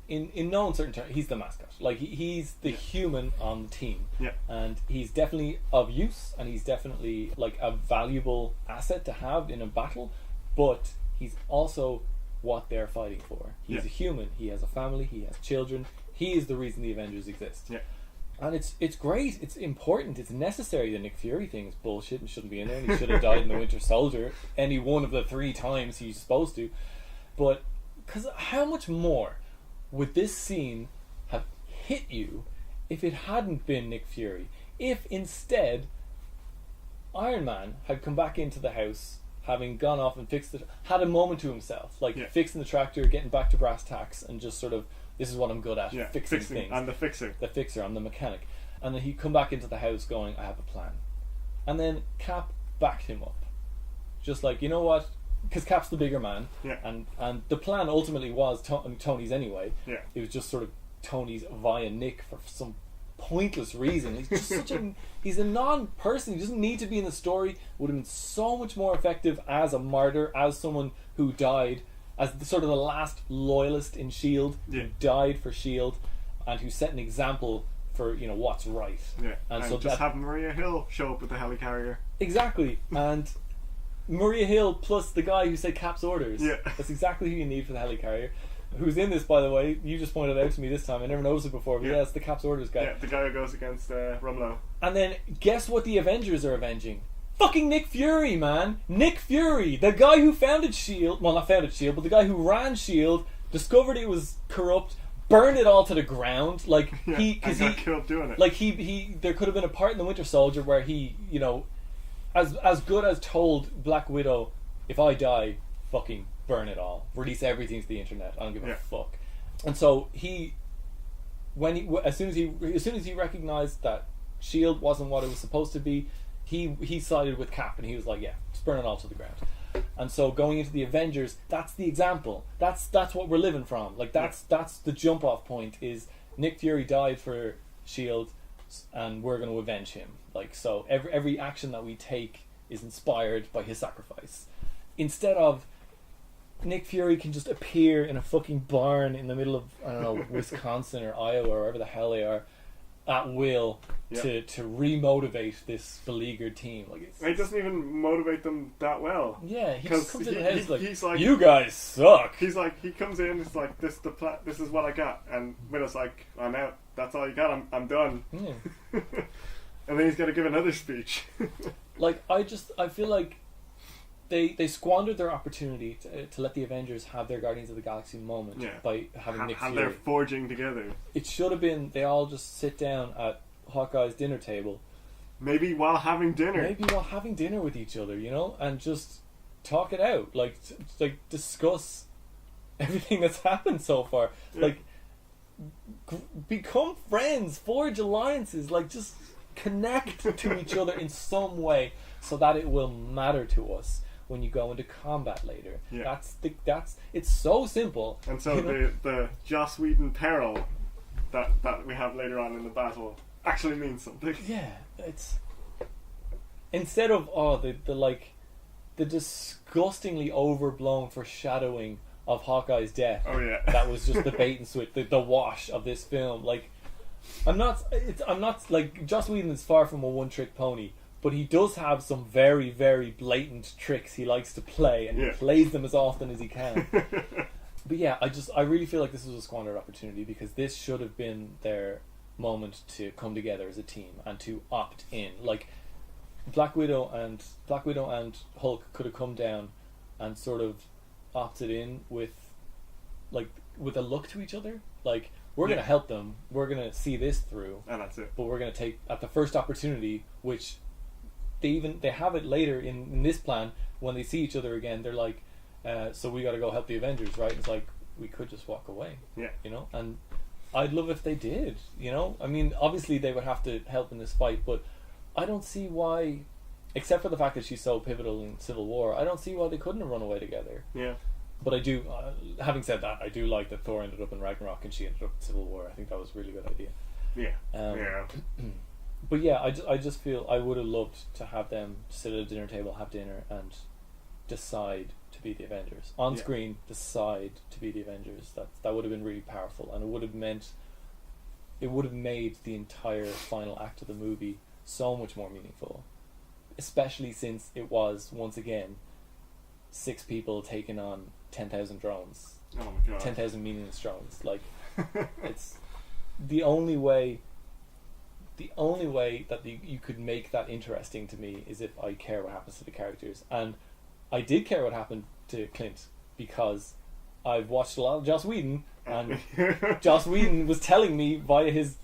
in no uncertain terms, he's the mascot. Like, he's the human on the team. Yeah. And he's definitely of use, and he's definitely like a valuable asset to have in a battle, but he's also what they're fighting for. He's a human, he has a family, he has children, he is the reason the Avengers exist. Yeah. And it's great, it's important, it's necessary. The Nick Fury thing is bullshit and shouldn't be in there, and he should have died in the Winter Soldier any one of the 3 times he's supposed to. But, because how much more would this scene have hit you if it hadn't been Nick Fury? If instead Iron Man had come back into the house, having gone off and had a moment to himself, like fixing the tractor, getting back to brass tacks, and just sort of, this is what I'm good at, fixing things. I'm the fixer. The fixer, I'm the mechanic. And then he'd come back into the house going, I have a plan. And then Cap backed him up. Just like, you know what? Because Cap's the bigger man, and the plan ultimately was Tony's anyway. Yeah. It was just sort of Tony's via Nick for some pointless reason. He's just he's a non-person. He doesn't need to be in the story. Would have been so much more effective as a martyr, as someone who died, as sort of the last loyalist in S.H.I.E.L.D. who died for S.H.I.E.L.D. and who set an example for, you know, what's right. Yeah. And so just have Maria Hill show up with the helicarrier. Exactly. And Maria Hill plus the guy who said Cap's orders. Yeah. That's exactly who you need for the helicarrier. Who's in this, by the way? You just pointed it out to me this time. I never noticed it before, but it's the Cap's orders guy. Yeah, the guy who goes against Rumlow. And then, guess what the Avengers are avenging? Fucking Nick Fury, man! Nick Fury! The guy who founded S.H.I.E.L.D. Well, not founded S.H.I.E.L.D., but the guy who ran S.H.I.E.L.D., discovered it was corrupt, burned it all to the ground. Like, he got killed doing it. Like, there could have been a part in the Winter Soldier where he, you know, as good as told Black Widow, if I die, fucking burn it all, release everything to the internet, I don't give a fuck. And so as soon as he recognized that S.H.I.E.L.D. wasn't what it was supposed to be, he sided with Cap, and he was like, yeah, just burn it all to the ground. And so going into the Avengers, that's the example, that's what we're living from. Like, that's the jump off point, is Nick Fury died for S.H.I.E.L.D. and we're going to avenge him. Like, so every action that we take is inspired by his sacrifice. Instead of Nick Fury can just appear in a fucking barn in the middle of, I don't know, Wisconsin or Iowa or wherever the hell they are, at will, to remotivate this beleaguered team. Like, it doesn't even motivate them that well. Yeah, he just comes in the head he's like, you guys suck. He's like, he comes in, it's like, this is what I got, and Widow's like, I'm out. That's all you got. I'm done. Yeah. And then he's got to give another speech. Like, I feel like they squandered their opportunity to let the Avengers have their Guardians of the Galaxy moment by having Nick Fury. They're forging together. It should have been they all just sit down at Hawkeye's dinner table. Maybe while having dinner. With each other, you know, and just talk it out. Like discuss everything that's happened so far. Yeah. Like, become friends, forge alliances, like, just connect to each other in some way so that it will matter to us when you go into combat later. Yeah. That's it's so simple. And so the Joss Whedon peril that we have later on in the battle actually means something. Yeah, instead of the disgustingly overblown foreshadowing of Hawkeye's death. Oh yeah. That was just the bait and switch, the wash of this film. Like, I'm not like, Joss Whedon is far from a one-trick pony, but he does have some very, very blatant tricks he likes to play, and he plays them as often as he can. But yeah, I really feel like this was a squandered opportunity, because this should have been their moment to come together as a team and to opt in. Like, Black Widow and Hulk could have come down and sort of opted in with a look to each other. Like, we're going to help them, we're going to see this through, and that's it. but we're going to take at the first opportunity, which they have it later in this plan. When they see each other again, they're like, so we got to go help the Avengers, right? It's like, we could just walk away, and I'd love if they did, I mean, obviously they would have to help in this fight, but I don't see why, except for the fact that she's so pivotal in Civil War, I don't see why they couldn't have run away together. Yeah. But I do, having said that, I do like that Thor ended up in Ragnarok and she ended up in Civil War. I think that was a really good idea. Yeah. But yeah, I just feel I would have loved to have them sit at a dinner table, have dinner, and decide to be the Avengers. On screen, decide to be the Avengers. That would have been really powerful, and it would have made the entire final act of the movie so much more meaningful. Especially since it was, once again, 6 people taking on 10,000 drones. Oh my god. 10,000 meaningless drones. Like, it's the only way that you could make that interesting to me is if I care what happens to the characters. And I did care what happened to Clint, because I've watched a lot of Joss Whedon, and Joss Whedon was telling me via his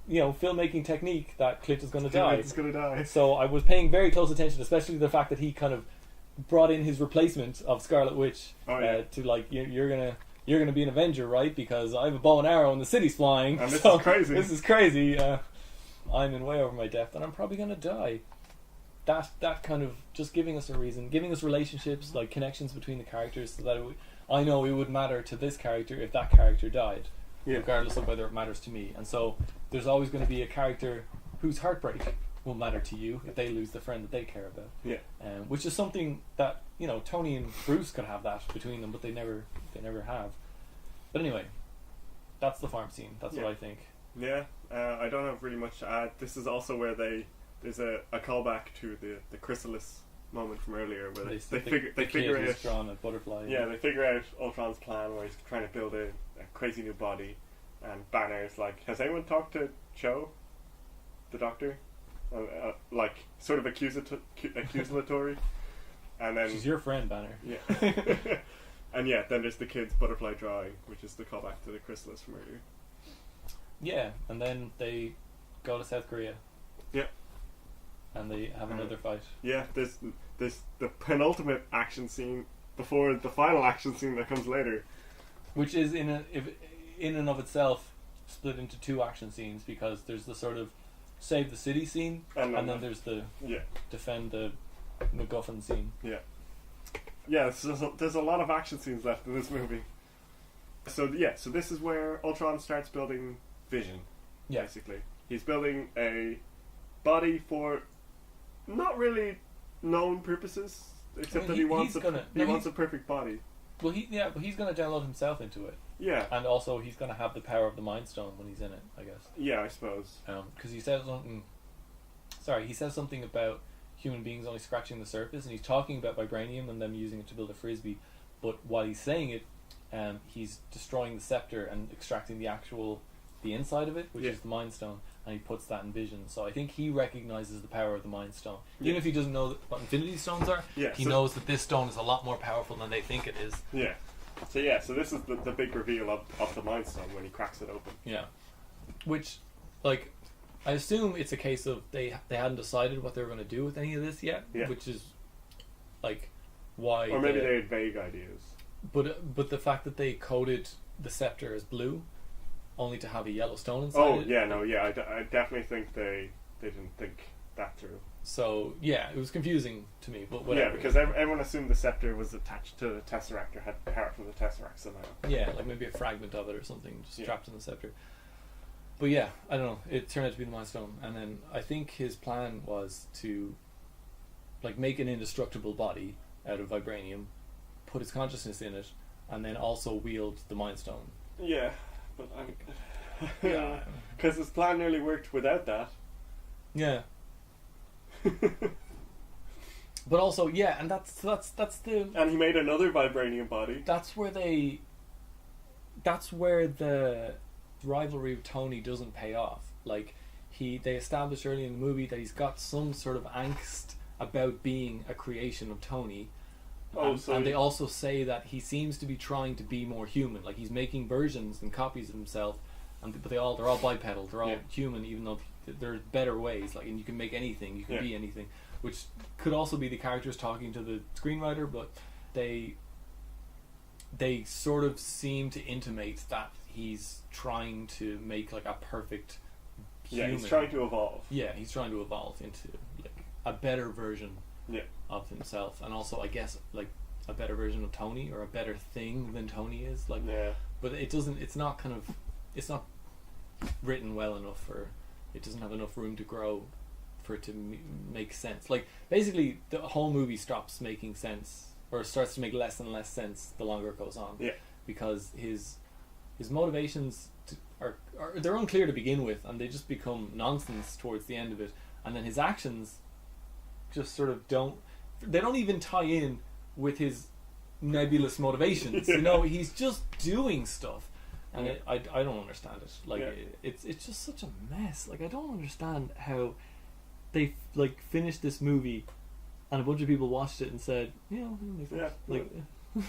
filmmaking technique that Clint is going to die. Clint's going to die. So I was paying very close attention, especially to the fact that he kind of brought in his replacement of Scarlet Witch to, like, you're gonna be an Avenger, right? Because I have a bow and arrow and the city's flying. And this is crazy. This is crazy. I'm in way over my depth, and I'm probably gonna die. That kind of just giving us a reason, giving us relationships, like connections between the characters, so that I know it would matter to this character if that character died, regardless of whether it matters to me. And so there's always going to be a character whose heartbreak will matter to you if they lose the friend that they care about. Which is something that Tony and Bruce could have that between them, but they never have. But anyway, that's the farm scene. That's what I think. Yeah, I don't have really much to add. This is also where there's a callback to the chrysalis moment from earlier, where they figure out drawn a butterfly. Yeah, they figure out Ultron's plan, where he's trying to build a crazy new body, and Banner's like, has anyone talked to Cho, the doctor? Like, sort of accusatory. And then she's your friend, Banner. Yeah. And then there's the kid's butterfly drawing, which is the callback to the chrysalis from earlier. Yeah, and then they go to South Korea. Yeah. And they have another fight. Yeah, there's the penultimate action scene before the final action scene that comes later, which is in and of itself split into 2 action scenes, because there's the sort of save the city scene, and then there's the defend the MacGuffin scene. Yeah, so there's a lot of action scenes left in this movie. So this is where Ultron starts building Vision. Basically, he's building a body for not really known purposes, except that he wants a perfect body. Well, he's going to download himself into it. Yeah. And also he's going to have the power of the Mind Stone when he's in it, I guess. Yeah, I suppose. Because he says something... Sorry, he says something about human beings only scratching the surface, and he's talking about vibranium and them using it to build a frisbee, but while he's saying it, he's destroying the scepter and extracting the inside of it, which is the Mind Stone, and he puts that in Vision. So I think he recognizes the power of the Mind Stone. Even if he doesn't know what Infinity Stones are, he knows that this stone is a lot more powerful than they think it is. Yeah. So this is the big reveal of the Mind Stone when he cracks it open. Yeah. Which, like, I assume it's a case of they hadn't decided what they were going to do with any of this yet, which is, like, why... Or maybe they had vague ideas. But the fact that they coded the scepter as blue, only to have a yellow stone inside it... I definitely think they didn't think that through. So, yeah, it was confusing to me, but whatever. Yeah, because everyone assumed the scepter was attached to the Tesseract or had power from the Tesseract somehow. Yeah, like maybe a fragment of it or something, just trapped in the scepter. But yeah, I don't know, it turned out to be the Mind Stone, and then I think his plan was to like make an indestructible body out of vibranium, put his consciousness in it, and then also wield the Mind Stone. Yeah, but Yeah. because his plan nearly worked without that. Yeah. But also, yeah, and that's the And he made another vibranium body. that's where the rivalry with Tony doesn't pay off. Like they established early in the movie that he's got some sort of angst about being a creation of Tony. And they also say that he seems to be trying to be more human. Like he's making versions and copies of himself, but they're all bipedal. They're all human, even though there's better ways. Like, and you can make anything. You can be anything, which could also be the characters talking to the screenwriter. But they sort of seem to intimate that he's trying to make like a perfect human. Yeah, he's trying to evolve. Yeah, he's trying to evolve into like a better version of himself, and also I guess like a better version of Tony, or a better thing than Tony is. Like, but it's not written well enough, or it doesn't have enough room to grow for it to make sense. Like basically, the whole movie stops making sense, or starts to make less and less sense the longer it goes on. Yeah, because his motivations are they're unclear to begin with, and they just become nonsense towards the end of it. And then his actions just sort of don't even tie in with his nebulous motivations. You know, he's just doing stuff, and I don't understand it. Like it's just such a mess. Like I don't understand how they like finished this movie, and a bunch of people watched it and said,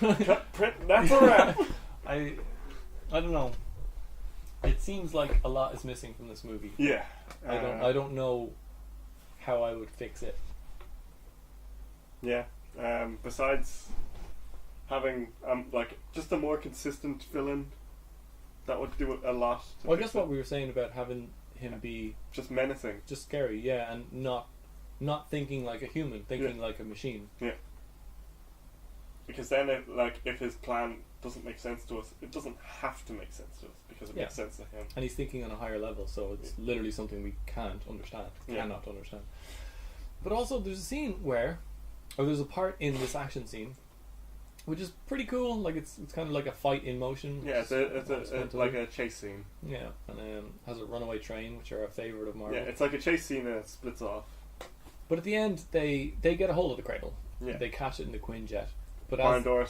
that's a wrap. I don't know. It seems like a lot is missing from this movie. Yeah, I don't know how I would fix it. Yeah. Besides having like just a more consistent villain, that would do a lot. Well, I guess what we were saying about having him be just menacing, just scary, and not thinking like a human, thinking like a machine. Yeah. Because then, if his plan doesn't make sense to us, it doesn't have to make sense to us because it makes sense to him. And he's thinking on a higher level, so it's literally something we cannot understand. But also, there's a part in this action scene, which is pretty cool. Like it's kind of like a fight in motion. Yeah, it's like a chase scene. Yeah, and has a runaway train, which are a favorite of Marvel. Yeah, it's like a chase scene and it splits off. But at the end, they get a hold of the cradle. Yeah. They catch it in the Quinjet. But barn door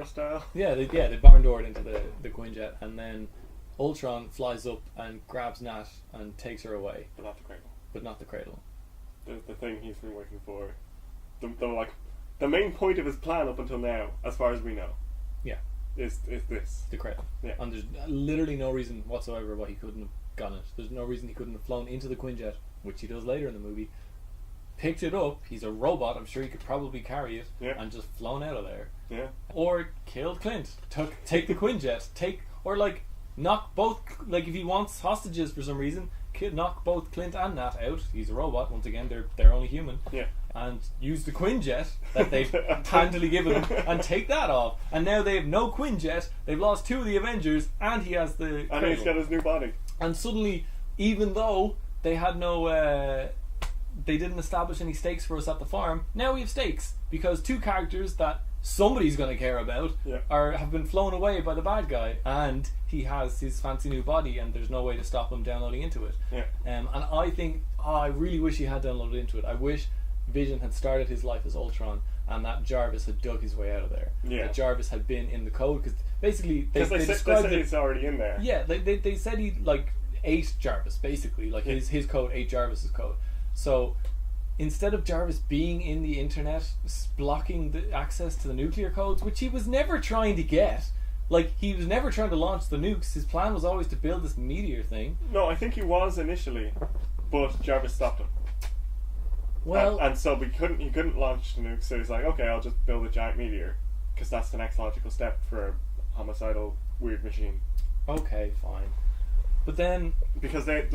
style. Yeah, they barn doored into the Quinjet, and then Ultron flies up and grabs Nat and takes her away. But not the cradle. The thing he's been working for. The main point of his plan up until now, as far as we know, is this the cradle. Yeah, and there's literally no reason whatsoever why he couldn't have gone it. There's no reason he couldn't have flown into the Quinjet, which he does later in the movie. Picked it up. He's a robot. I'm sure he could probably carry it, and just flown out of there. Yeah. Or killed Clint. Take the Quinjet. Or like knock both. Like if he wants hostages for some reason, knock both Clint and Nat out. He's a robot. Once again, they're only human. Yeah. And use the Quinjet that they've handily given him and take that off. And now they have no Quinjet. They've lost 2 of the Avengers, and he has the. And he's got his new body. And suddenly, even though they had no. They didn't establish any stakes for us at the farm. Now we have stakes because 2 characters that somebody's going to care about have been flown away by the bad guy, and he has his fancy new body, and there's no way to stop him downloading into it. Yeah. And I think I really wish he had downloaded into it. I wish Vision had started his life as Ultron, and that Jarvis had dug his way out of there. Yeah. That Jarvis had been in the code, because basically they said he's already in there. Yeah, they said he like ate Jarvis basically, like his code ate Jarvis's code. So instead of Jarvis being in the internet, blocking the access to the nuclear codes, which he was never trying to get, like he was never trying to launch the nukes. His plan was always to build this meteor thing. No, I think he was initially, but Jarvis stopped him. Well, and so he couldn't launch the nukes. So he's like, okay, I'll just build a giant meteor, because that's the next logical step for a homicidal weird machine. Okay, fine. But then, because they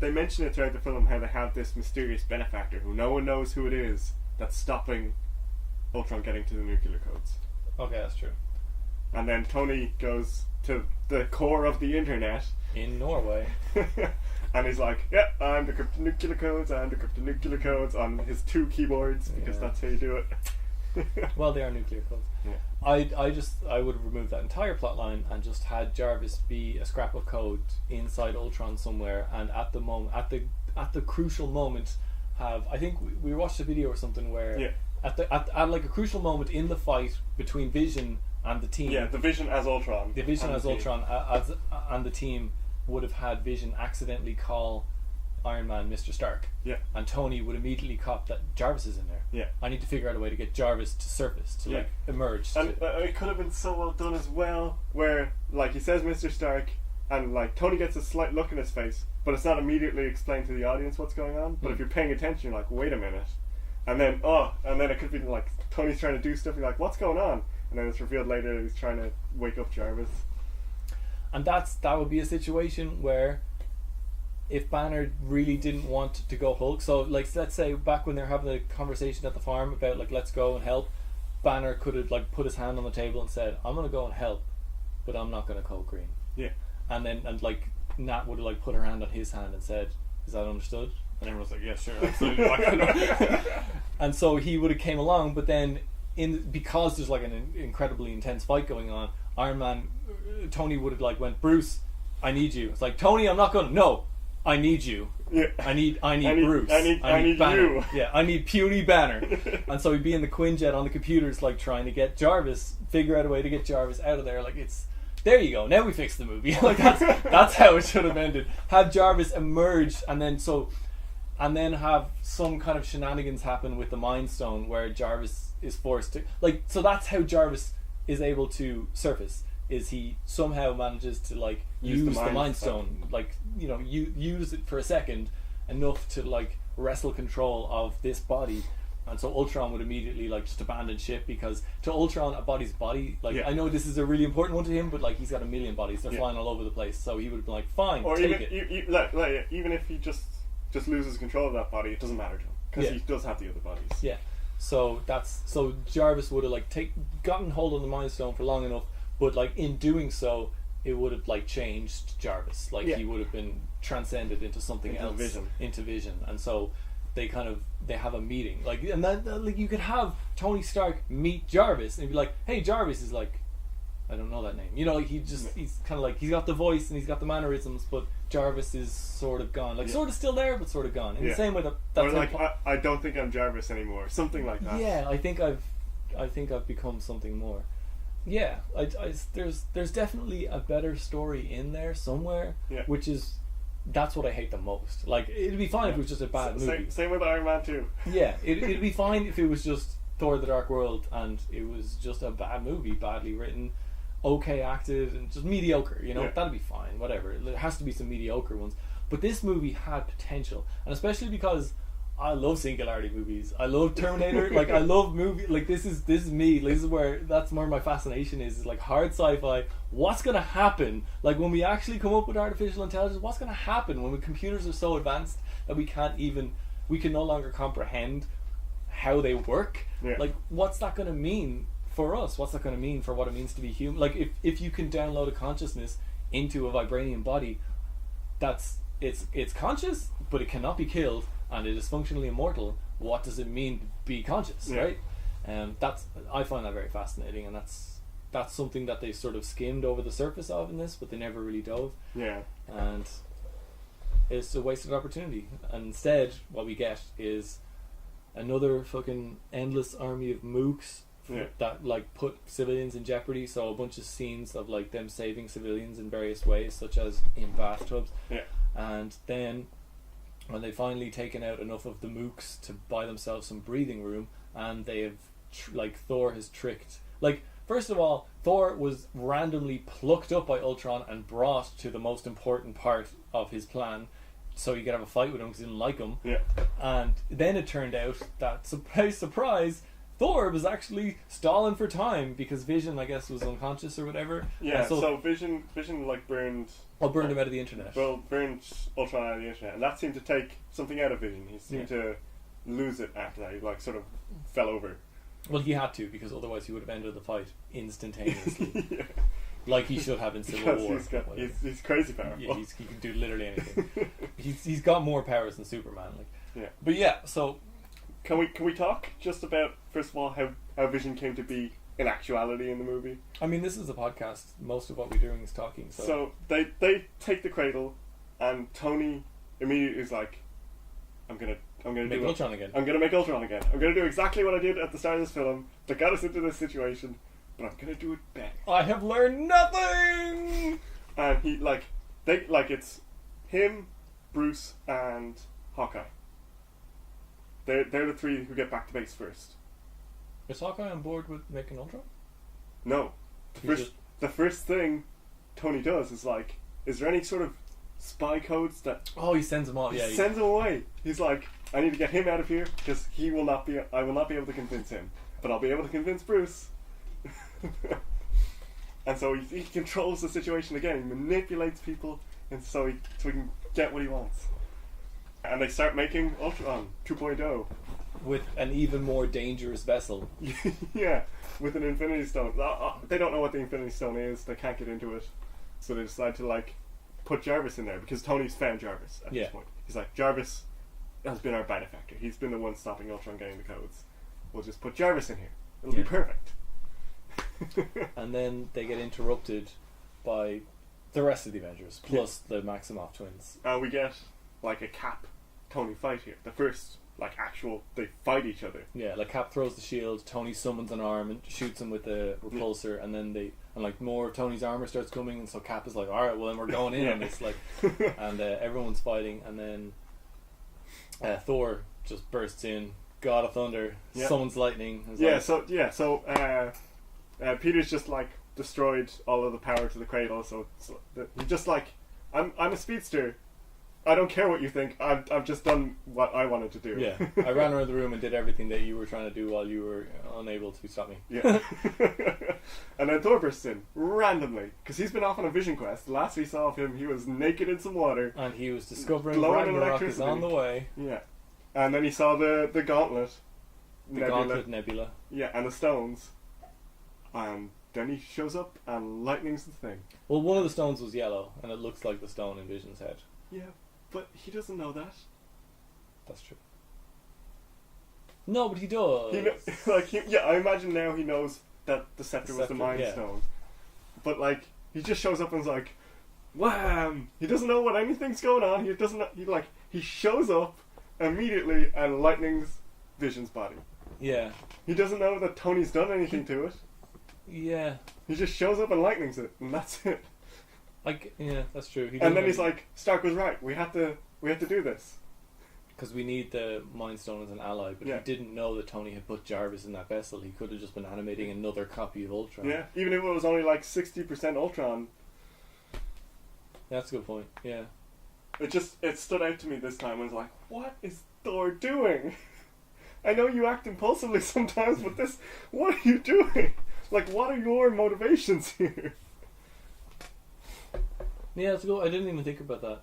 mention it throughout the film how they have this mysterious benefactor who no one knows who it is that's stopping Ultron getting to the nuclear codes. Okay, that's true. and then Tony goes to the core of the internet in Norway. And he's like, yeah, I'm the cryptonuclear codes on his 2 keyboards, because that's how you do it. Well, they are nuclear codes. Yeah. I would have removed that entire plot line and just had Jarvis be a scrap of code inside Ultron somewhere, and at the crucial moment I think we watched a video or something where at like a crucial moment in the fight between Vision and the team. Yeah, the Vision as Ultron. The Vision as Ultron and the team would have had Vision accidentally call Iron Man Mr. Stark. Yeah. And Tony would immediately cop that Jarvis is in there. Yeah. I need to figure out a way to get Jarvis to surface, to like emerge. And it could have been so well done as well, where like he says Mr. Stark, and like Tony gets a slight look in his face, but it's not immediately explained to the audience what's going on. But if you're paying attention, you're like, wait a minute. And then it could be like Tony's trying to do stuff, you're like, what's going on? And then it's revealed later that he's trying to wake up Jarvis. And that would be a situation where if Banner really didn't want to go Hulk, so like let's say back when they're having a conversation at the farm about like let's go and help, Banner could have like put his hand on the table and said, I'm gonna go and help, but I'm not gonna code green. Yeah. And like Nat would have like put her hand on his hand and said, is that understood? And everyone's like, yeah, sure, absolutely. And so he would have came along, but then because there's like an incredibly intense fight going on, Tony would have like went, Bruce, I need you. It's like, Tony, I'm not going. No, I need you. Yeah. I need Bruce. I need Banner. you. Yeah, I need puny Banner. And so he'd be in the Quinjet on the computers, like trying to get Jarvis, figure out a way to get Jarvis out of there. Like there you go. Now we fixed the movie. Like that's how it should have ended. Have Jarvis emerge, and then have some kind of shenanigans happen with the Mind Stone, where Jarvis is forced to so that's how Jarvis is able to surface. Is he somehow manages to like use the Mind Stone, like use it for a second enough to like wrestle control of this body, and so Ultron would immediately like just abandon ship, because to Ultron a body's body. I know this is a really important one to him, but like he's got a million bodies, they're flying all over the place, so he would be like, fine, or take even if he just loses control of that body, it doesn't matter to him, because he does have the other bodies. Yeah. So Jarvis would have like gotten hold of the Mind Stone for long enough, but like in doing so, it would have like changed Jarvis. He would have been transcended into something else, into Vision, and so they have a meeting. And that you could have Tony Stark meet Jarvis and be like, "Hey, Jarvis is like, I don't know that name." He's kind of like, he's got the voice and he's got the mannerisms, but Jarvis is sort of gone. Sort of still there, but sort of gone. In the same way that's like, I don't think I'm Jarvis anymore. Something like that. Yeah, I think I've become something more. Yeah, there's definitely a better story in there somewhere, which is that's what I hate the most. It'd be fine if it was just a bad movie. Same with Iron Man 2. Yeah, it'd be fine if it was just Thor: The Dark World and it was just a bad movie, badly written, okay acted, and just mediocre. That'd be fine. Whatever. There has to be some mediocre ones, but this movie had potential, and especially because I love singularity movies. I love Terminator. I love movies. This is me. This is where my fascination is like hard sci-fi. What's gonna happen? When we actually come up with artificial intelligence, what's gonna happen when computers are so advanced that we can no longer comprehend how they work? Yeah. What's that gonna mean for us? What's that gonna mean for what it means to be human? If you can download a consciousness into a vibranium body, it's conscious, but it cannot be killed, and it is functionally immortal. What does it mean to be conscious, right? I find that very fascinating, and that's something that they sort of skimmed over the surface of in this, but they never really dove. Yeah. And it's a wasted opportunity. And instead, what we get is another fucking endless army of mooks that put civilians in jeopardy. So a bunch of scenes of them saving civilians in various ways, such as in bathtubs. Yeah. And then when they've finally taken out enough of the mooks to buy themselves some breathing room, and they have Thor has tricked, first of all, Thor was randomly plucked up by Ultron and brought to the most important part of his plan so he could have a fight with him because he didn't like him. Yeah. And then it turned out that, surprise, Thor was actually stalling for time because Vision, I guess, was unconscious or whatever. Yeah, so Vision burned... burned him out of the internet. Well, burned Ultron out of the internet, and that seemed to take something out of Vision. He seemed to lose it after that. He sort of fell over. Well, he had to, because otherwise he would have ended the fight instantaneously. Yeah. Like he should have in Civil Because War. he's crazy powerful. Yeah, he can do literally anything. he's got more powers than Superman. Like. Yeah. But yeah, so Can we talk just about, first of all, how Vision came to be in actuality in the movie? I mean, this is a podcast. Most of what we're doing is talking. So they take the cradle, and Tony immediately is like, I'm gonna make do Ultron again. I'm gonna make Ultron again. I'm gonna do exactly what I did at the start of this film that got us into this situation, but I'm gonna do it better. I have learned nothing. And he it's him, Bruce, and Hawkeye. They're the three who get back to base first. Is Hawkeye on board with making Ultron? No, the first thing Tony does is like, is there any sort of spy codes that? Oh, he sends them all. Yeah, He sends him away. He's like, I need to get him out of here because I will not be able to convince him, but I'll be able to convince Bruce. And so he controls the situation again. He manipulates people, and so he can get what he wants. And they start making Ultron 2.0 with an even more dangerous vessel. Yeah, with an Infinity Stone. They don't know what the Infinity Stone is. They can't get into it, so they decide to like put Jarvis in there because Tony's found Jarvis at this point. He's like, Jarvis has been our benefactor. He's been the one stopping Ultron getting the codes. We'll just put Jarvis in here. It'll be perfect. And then they get interrupted by the rest of the Avengers, plus the Maximoff twins. We get like a Cap Tony fight here. The first like actual they fight each other. Yeah, like Cap throws the shield, Tony summons an arm and shoots him with the repulsor, and then like more of Tony's armor starts coming, and so Cap is like, alright, well then we're going in on this, like, and everyone's fighting, and then Thor just bursts in, God of Thunder, summons lightning. So Peter's just like destroyed all of the power to the cradle, so he's just like, I'm a speedster. I don't care what you think. I've just done what I wanted to do. Yeah, I ran around the room and did everything that you were trying to do while you were unable to stop me. Yeah. And then Thor bursts in randomly because he's been off on a vision quest. The last we saw of him, he was naked in some water, and he was discovering glowing Ragnarok is on the way. Yeah, and then he saw the gauntlet, Nebula. Yeah, and the stones, and then he shows up and lightning's the thing. Well, one of the stones was yellow, and it looks like the stone in Vision's head. Yeah. But he doesn't know that. That's true. No, but he does. I imagine now he knows that the scepter was the Mind Stone. But like, he just shows up and is like, wham! He doesn't know what anything's going on. He doesn't. He shows up immediately and lightnings Vision's body. Yeah. He doesn't know that Tony's done anything to it. Yeah. He just shows up and lightnings it, and that's it. Yeah, that's true. And then he's like, Stark was right. We have to do this because we need the Mind Stone as an ally. But he didn't know that Tony had put Jarvis in that vessel. He could have just been animating another copy of Ultron. Yeah, even if it was only like 60% Ultron. That's a good point. Yeah. It stood out to me this time. I was like, what is Thor doing? I know you act impulsively sometimes, but what are you doing? Like, what are your motivations here? Yeah, that's good. I didn't even think about that.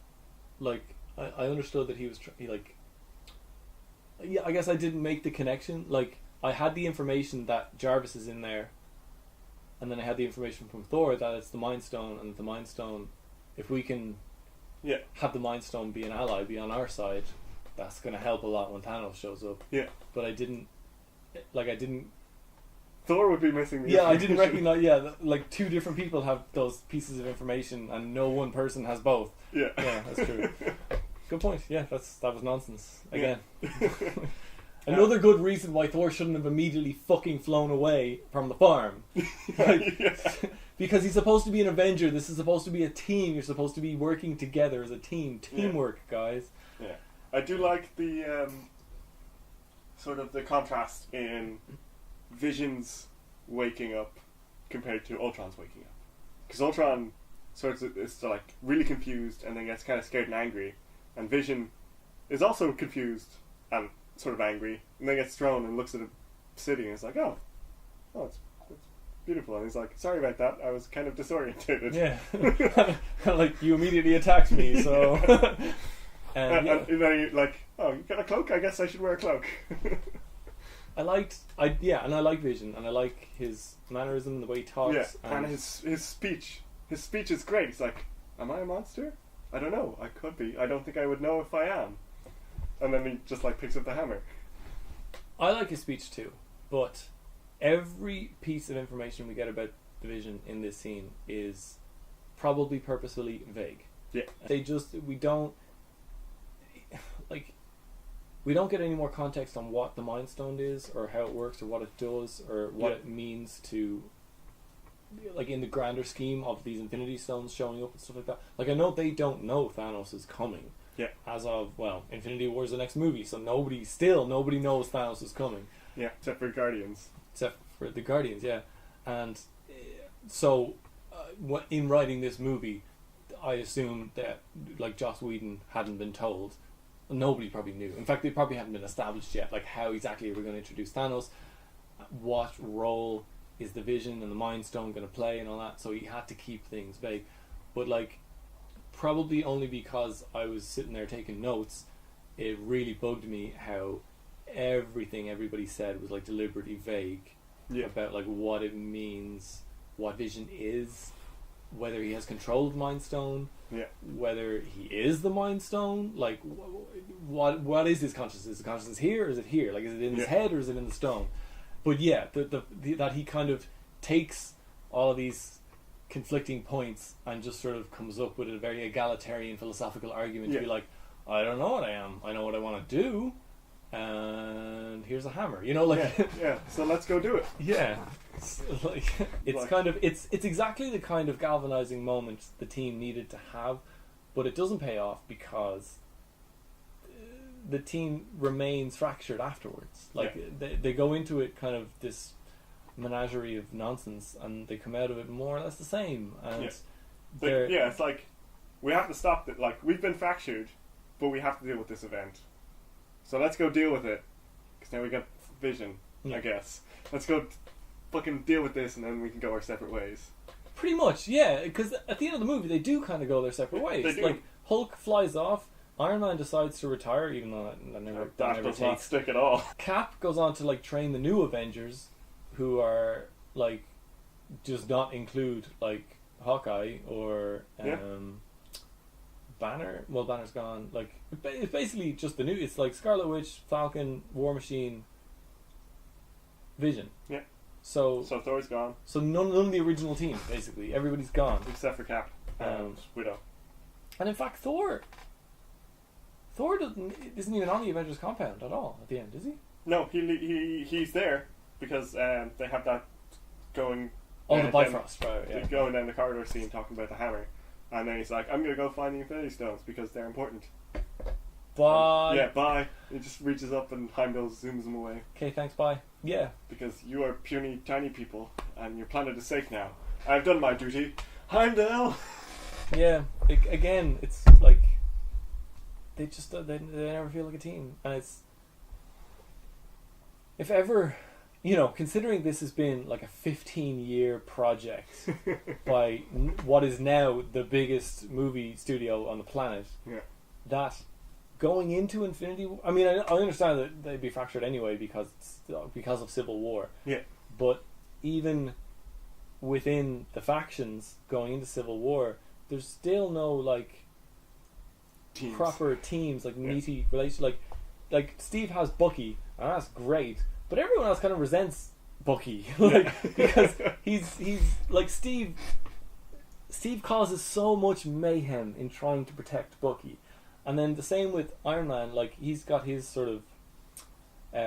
Like, I understood that he was I guess I didn't make the connection. Like, I had the information that Jarvis is in there, and then I had the information from Thor that it's the Mind Stone, and the Mind Stone, if we can have the Mind Stone be an ally, be on our side, that's going to help a lot when Thanos shows up. Yeah. But I didn't. Thor would be missing the I didn't recognize. Yeah, like two different people have those pieces of information, and no one person has both. Yeah, that's true. Good point. Yeah, that was nonsense again. Another good reason why Thor shouldn't have immediately fucking flown away from the farm. Because he's supposed to be an Avenger. This is supposed to be a team. You're supposed to be working together as a team. Teamwork, guys. Yeah, I do like the sort of the contrast in Vision's waking up compared to Ultron's waking up, because Ultron sort of is like really confused and then gets kind of scared and angry, and Vision is also confused and sort of angry, and then gets thrown and looks at a city and is like, oh it's beautiful, and he's like, sorry about that, I was kind of disorientated. Yeah. Like, you immediately attacked me, so and then you're like, oh, you got a cloak, I guess I should wear a cloak. I like Vision, and I like his mannerism, the way he talks. Yeah, and his speech. His speech is great. He's like, "Am I a monster? I don't know. I could be. I don't think I would know if I am." And then he just like picks up the hammer. I like his speech too, but every piece of information we get about the Vision in this scene is probably purposefully vague. Yeah. We don't get any more context on what the Mind Stone is, or how it works, or what it does, or what it means to, like, in the grander scheme of these Infinity Stones showing up and stuff like that. Like, I know they don't know Thanos is coming. Yeah. As of, well, Infinity War is the next movie, so nobody knows Thanos is coming. Yeah, except for Guardians. Except for the Guardians, yeah. And so, in writing this movie, I assume that, like, Joss Whedon hadn't been told. Nobody probably knew. In fact, they probably haven't been established yet. Like, how exactly are we going to introduce Thanos? What role is the Vision and the Mind Stone going to play and all that? So he had to keep things vague. But, like, probably only because I was sitting there taking notes, it really bugged me how everything everybody said was, like, deliberately vague about, like, what it means, what Vision is, whether he has control of the Mind Stone, whether he is the Mind Stone, like, what is his consciousness? Is the consciousness here, or is it here? Like, is it in his head, or is it in the stone? But yeah, that he kind of takes all of these conflicting points and just sort of comes up with a very egalitarian philosophical argument to be like, I don't know what I am, I know what I want to do, and here's a hammer, you know, like so let's go do it. It's exactly the kind of galvanizing moment the team needed to have, but it doesn't pay off because the team remains fractured afterwards. Like, they go into it kind of this menagerie of nonsense, and they come out of it more or less the same. And it's like, we have to stop it. Like, we've been fractured, but we have to deal with this event. So let's go deal with it, because now we got Vision, I guess. Let's go fucking deal with this, and then we can go our separate ways. Pretty much, yeah, because at the end of the movie, they do kind of go their separate ways. They do. Like, Hulk flies off, Iron Man decides to retire, even though that never does not stick at all. Cap goes on to, like, train the new Avengers, who are, like, does not include, like, Hawkeye or Banner. Well, Banner's gone. Like, it's basically just the new. It's like Scarlet Witch, Falcon, War Machine, Vision. Yeah. So Thor's gone. So none of the original team, basically. Everybody's gone Except for Cap and Widow. And in fact, Thor isn't even on the Avengers compound at all at the end, is he? No, he's there because they have that going. Oh, the Bifrost, right? Yeah. Going down the corridor scene talking about the hammer, and then he's like, "I'm gonna go find the Infinity Stones because they're important." Bye. Bye. He just reaches up and Heimdall zooms them away. Okay, thanks. Bye. Yeah. Because you are puny, tiny people, and your planet is safe now. I've done my duty. Heimdall. Yeah. Again, it's like they just they never feel like a team, and it's, if ever, considering this has been like a 15-year project by what is now the biggest movie studio on the planet. Yeah. That going into Infinity War, I mean, I understand that they'd be fractured anyway because of Civil War. Yeah. But even within the factions going into Civil War, there's still no, like, teams. Proper teams, like, meaty relations. Like Steve has Bucky, and that's great, but everyone else kind of resents Bucky, because he's like, Steve causes so much mayhem in trying to protect Bucky. And then the same with Iron Man, like, he's got his sort of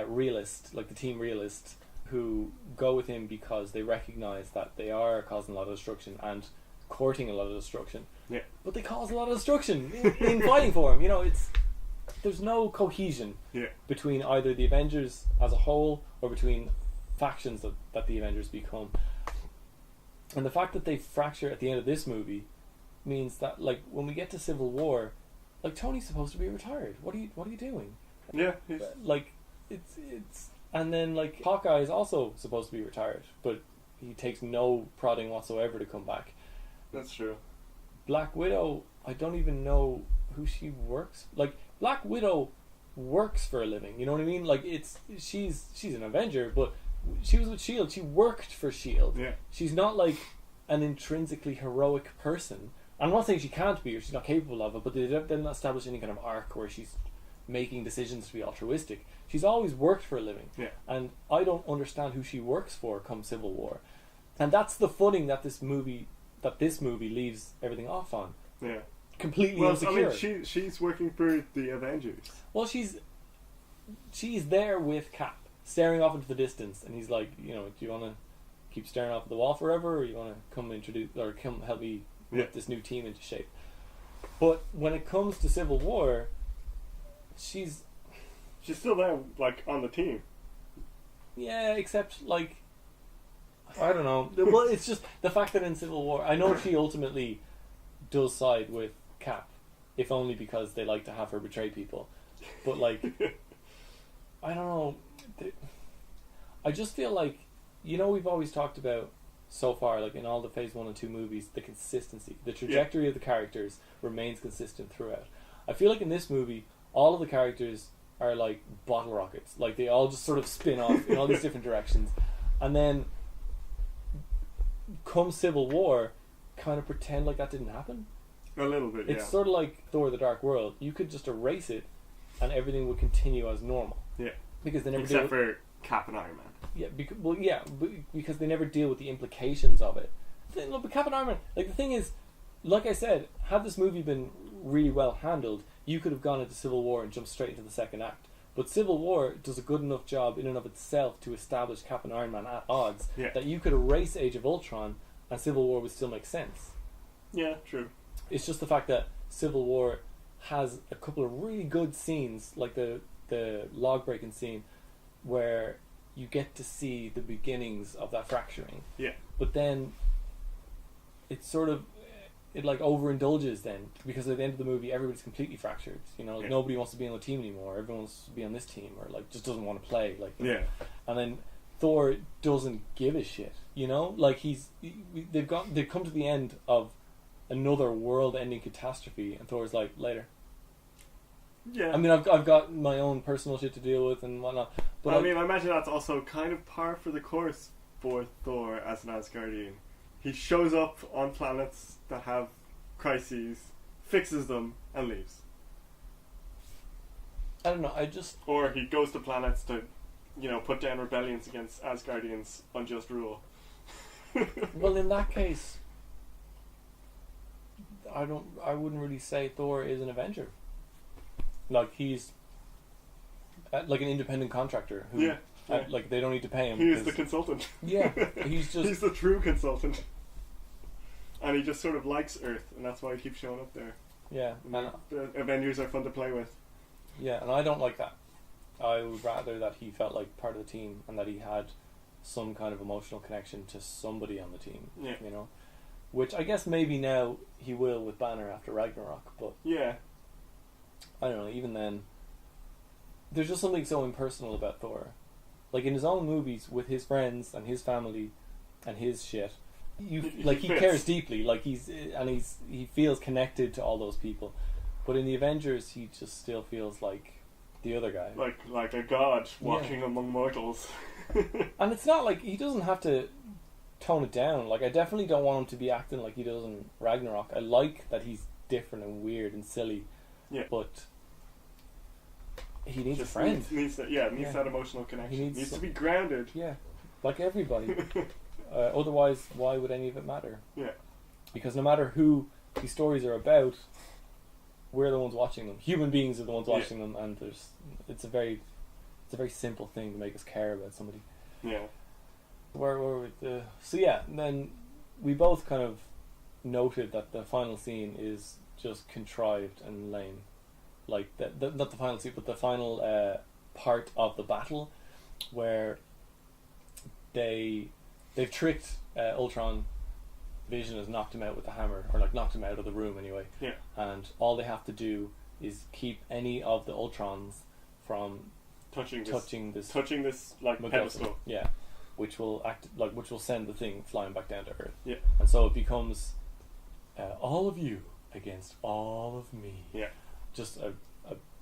realist, like the team realist, who go with him because they recognise that they are causing a lot of destruction and courting a lot of destruction. Yeah. But they cause a lot of destruction in fighting for him. There's no cohesion between either the Avengers as a whole or between factions that the Avengers become. And the fact that they fracture at the end of this movie means that, like, when we get to Civil War, like, Tony's supposed to be retired. What are you doing? Yeah. Like, it's and then, like, Hawkeye is also supposed to be retired, but he takes no prodding whatsoever to come back. That's true. Black Widow, I don't even know who she works. Like, Black Widow works for a living. You know what I mean? Like she's an Avenger, but she was with Shield. She worked for Shield. Yeah. She's not like an intrinsically heroic person. I'm not saying she can't be or she's not capable of it, but they didn't establish any kind of arc where she's making decisions to be altruistic. She's always worked for a living. Yeah. And I don't understand who she works for come Civil War. And that's the footing that this movie leaves everything off on. Yeah. Completely Well, insecure. I mean, she's working for the Avengers. Well, she's there with Cap, staring off into the distance, and he's like, do you want to keep staring off at the wall forever, or you want to come help me whip this new team into shape? But when it comes to Civil War, she's still there, like, on the team. Yeah, except like, I don't know. Well, it's just the fact that in Civil War, I know she ultimately does side with Cap, if only because they like to have her betray people. But like, I don't know. I just feel like, we've always talked about so far, like in all the Phase 1 and 2 movies, the consistency, the trajectory of the characters remains consistent throughout. I feel like in this movie, all of the characters are like bottle rockets. Like they all just sort of spin off in all these different directions. And then come Civil War, kind of pretend like that didn't happen. A little bit, It's sort of like Thor: The Dark World. You could just erase it and everything would continue as normal. Yeah. Because they never Except for Cap and Iron Man. Yeah, because they never deal with the implications of it. Look, but Captain Iron Man, like the thing is, like I said, had this movie been really well handled, you could have gone into Civil War and jumped straight into the second act. But Civil War does a good enough job in and of itself to establish Cap and Iron Man at odds that you could erase Age of Ultron and Civil War would still make sense. Yeah, true. It's just the fact that Civil War has a couple of really good scenes, like the log breaking scene, where you get to see the beginnings of that fracturing. Yeah. But then it like overindulges then, because at the end of the movie everybody's completely fractured. Nobody wants to be on the team anymore. Everyone wants to be on this team, or like just doesn't want to play. Like and then Thor doesn't give a shit. Like they've come to the end of another world-ending catastrophe, and Thor's like, later. Yeah. I mean, I've got my own personal shit to deal with and whatnot. But I mean, I imagine that's also kind of par for the course for Thor as an Asgardian. He shows up on planets that have crises, fixes them, and leaves. I don't know. Or he goes to planets to, put down rebellions against Asgardians' unjust rule. Well, in that case, I wouldn't really say Thor is an Avenger. Like he's like an independent contractor who, like they don't need to pay him. He's the consultant. Yeah, he's the true consultant, and he just sort of likes Earth, and that's why he keeps showing up there. Yeah, and the Avengers are fun to play with. Yeah, and I don't like that. I would rather that he felt like part of the team and that he had some kind of emotional connection to somebody on the team. Yeah, which I guess maybe now he will with Banner after Ragnarok, but yeah. I don't know, even then there's just something so impersonal about Thor. Like in his own movies with his friends and his family and his shit, he cares deeply, like he feels connected to all those people. But in the Avengers he just still feels like the other guy. Like a god walking among mortals. And it's not like he doesn't have to tone it down. Like I definitely don't want him to be acting like he does in Ragnarok. I like that he's different and weird and silly. Yeah. But he needs a friend. Needs that emotional connection. He needs to be grounded. Yeah, like everybody. Otherwise, why would any of it matter? Yeah. Because no matter who these stories are about, we're the ones watching them. Human beings are the ones watching them, and it's a very simple thing to make us care about somebody. Yeah. Then we both kind of noted that the final scene is just contrived and lame. Like not the final scene, but the final part of the battle, where they've tricked Ultron. Vision has knocked him out with the hammer, or like knocked him out of the room anyway. Yeah. And all they have to do is keep any of the Ultrons from touching this like pedestal. Yeah. Which will send the thing flying back down to Earth. Yeah. And so it becomes all of you against all of me. Yeah. Just a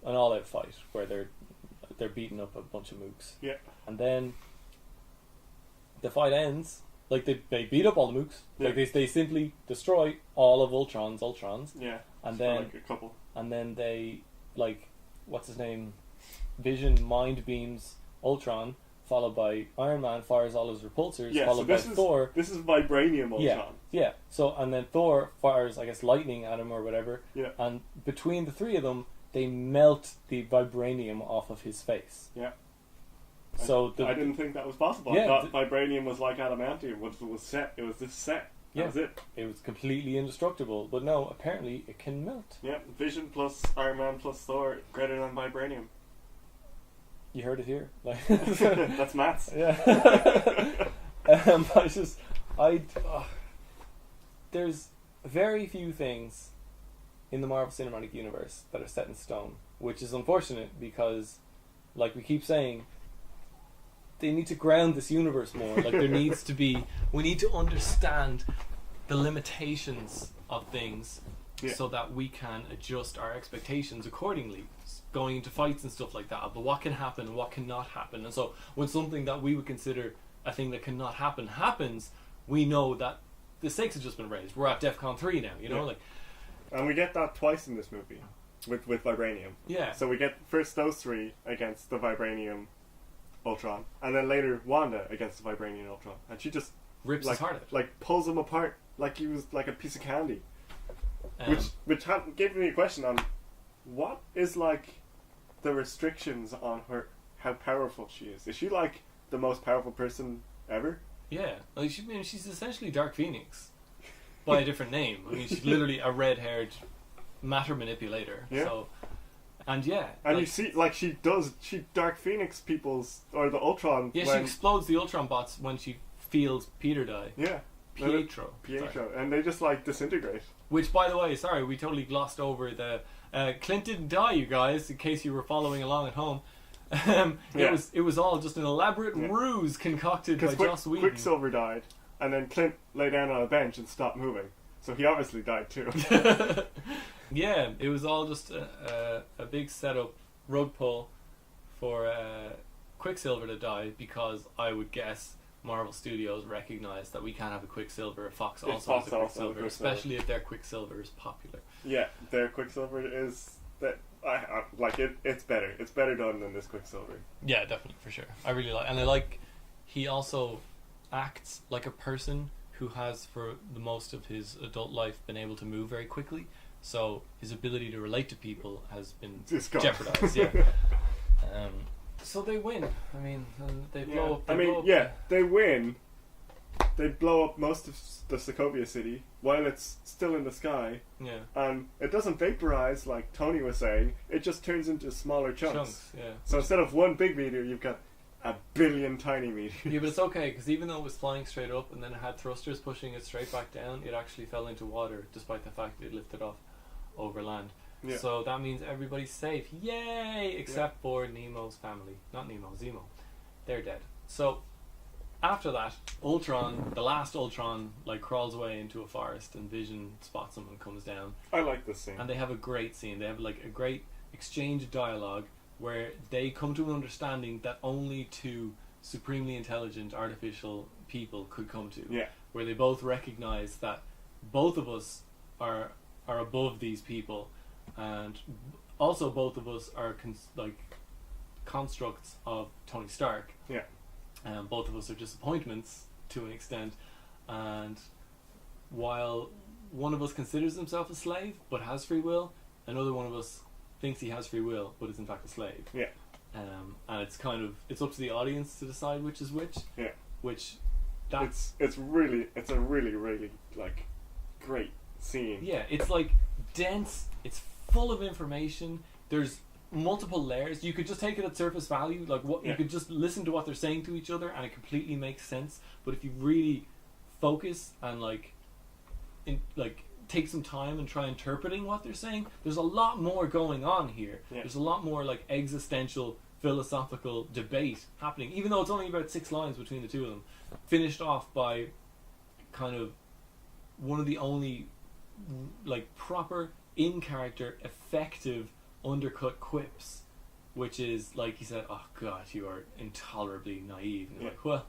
an all-out fight where they're beating up a bunch of mooks. Yeah. And then the fight ends. Like they beat up all the mooks. Yeah. Like they simply destroy all of Ultrons. Yeah. And For then like a couple. and then they like what's his name? Vision mind beams Ultron, followed by Iron Man fires all his repulsors, Yeah. So followed by Thor. This is vibranium Ultron. Yeah. So and then Thor fires, I guess, lightning at him or whatever. Yeah. And between the three of them, they melt the vibranium off of his face. Yeah. So I didn't think that was possible. Yeah, I thought vibranium was like adamantium. It was set. It was this set. That was it. It was completely indestructible. But no, apparently it can melt. Yeah. Vision plus Iron Man plus Thor greater than vibranium. You heard it here. Like That's maths. Yeah. There's very few things in the Marvel Cinematic Universe that are set in stone, which is unfortunate because, like we keep saying, they need to ground this universe more. Like there needs to be, we need to understand the limitations of things so that we can adjust our expectations accordingly, going into fights and stuff like that. But what can happen and what cannot happen. And so when something that we would consider a thing that cannot happen happens, we know that the stakes have just been raised. We're at DEFCON 3 now, you know? Like, and we get that twice in this movie with vibranium. Yeah. So we get first those three against the vibranium Ultron, and then later Wanda against the vibranium Ultron, and she just rips his heart out. Like pulls him apart like he was like a piece of candy. Which gave me a question on what is like the restrictions on her, how powerful she is. Is she like the most powerful person ever? Yeah, like she's essentially Dark Phoenix by a different name. I mean, she's literally a red-haired matter manipulator. Yeah. So, and you see, like she Dark Phoenix people's or the Ultron. Yeah, she explodes the Ultron bots when she feels Peter die. Yeah. Pietro, sorry. And they just like disintegrate. Which, by the way, sorry, we totally glossed over the Clint didn't die, you guys, in case you were following along at home. It was all just an elaborate ruse concocted by Joss Whedon. Quicksilver died, and then Clint lay down on a bench and stopped moving, so he obviously died too. Yeah, it was all just a big setup, rug pull for Quicksilver to die, because I would guess Marvel Studios recognise that we can't have a Quicksilver if Fox also has a Quicksilver, especially if their Quicksilver is popular. Yeah, their Quicksilver is that I like it. It's better. It's better done than this Quicksilver. Yeah, definitely, for sure. I really like, and I like. He also acts like a person who has, for the most of his adult life, been able to move very quickly. So his ability to relate to people has been jeopardized. Yeah. So they win. I mean, they blow up. They win. They blow up most of the Sokovia city while it's still in the sky. Yeah. And it doesn't vaporize like Tony was saying. It just turns into smaller chunks. Yeah. So instead of one big meteor, you've got a billion tiny meteors. Yeah, but it's okay, because even though it was flying straight up and then it had thrusters pushing it straight back down, it actually fell into water, despite the fact that it lifted off over land. Yeah. So that means everybody's safe. Yay! Except for Nemo's family. Not Nemo, Zemo. They're dead. So after that, Ultron, the last Ultron, like crawls away into a forest, and Vision spots him and comes down. I like this scene. And they have a great scene. They have like a great exchange of dialogue where they come to an understanding that only two supremely intelligent artificial people could come to. Yeah. Where they both recognize that both of us are above these people, and also both of us are constructs of Tony Stark. Yeah. Both of us are disappointments to an extent, and while one of us considers himself a slave but has free will, another one of us thinks he has free will but is in fact a slave. Yeah. And it's up to the audience to decide which is which. Yeah. It's a really like great scene. Yeah, it's like dense, it's full of information, there's multiple layers. You could just take it at surface value, you could just listen to what they're saying to each other and it completely makes sense. But if you really focus and take some time and try interpreting what they're saying, there's a lot more going on here. Yeah. There's a lot more existential philosophical debate happening, even though it's only about 6 lines between the two of them, finished off by kind of one of the only proper in character effective undercut quips, which is like he said, "Oh God, you are intolerably naive." And you're like, well,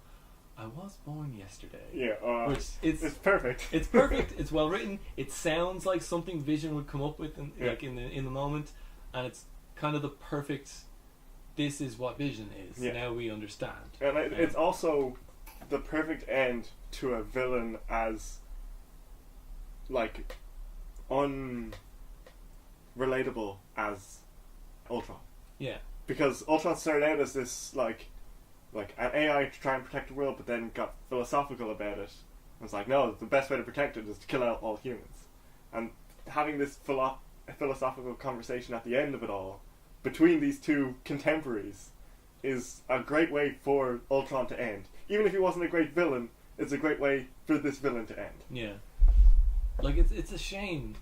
I was born yesterday. Yeah, which it's perfect. It's perfect. It's well written. It sounds like something Vision would come up with, like in the moment, and it's kind of the perfect. This is what Vision is. Yeah. Now we understand. And it's also the perfect end to a villain as like unrelatable as Ultron. Yeah. Because Ultron started out as this like an AI to try and protect the world, but then got philosophical about it. It was like, no, the best way to protect it is to kill out all humans. And having this philosophical conversation at the end of it all, between these two contemporaries, is a great way for Ultron to end. Even if he wasn't a great villain, it's a great way for this villain to end. Yeah. Like, it's a shame,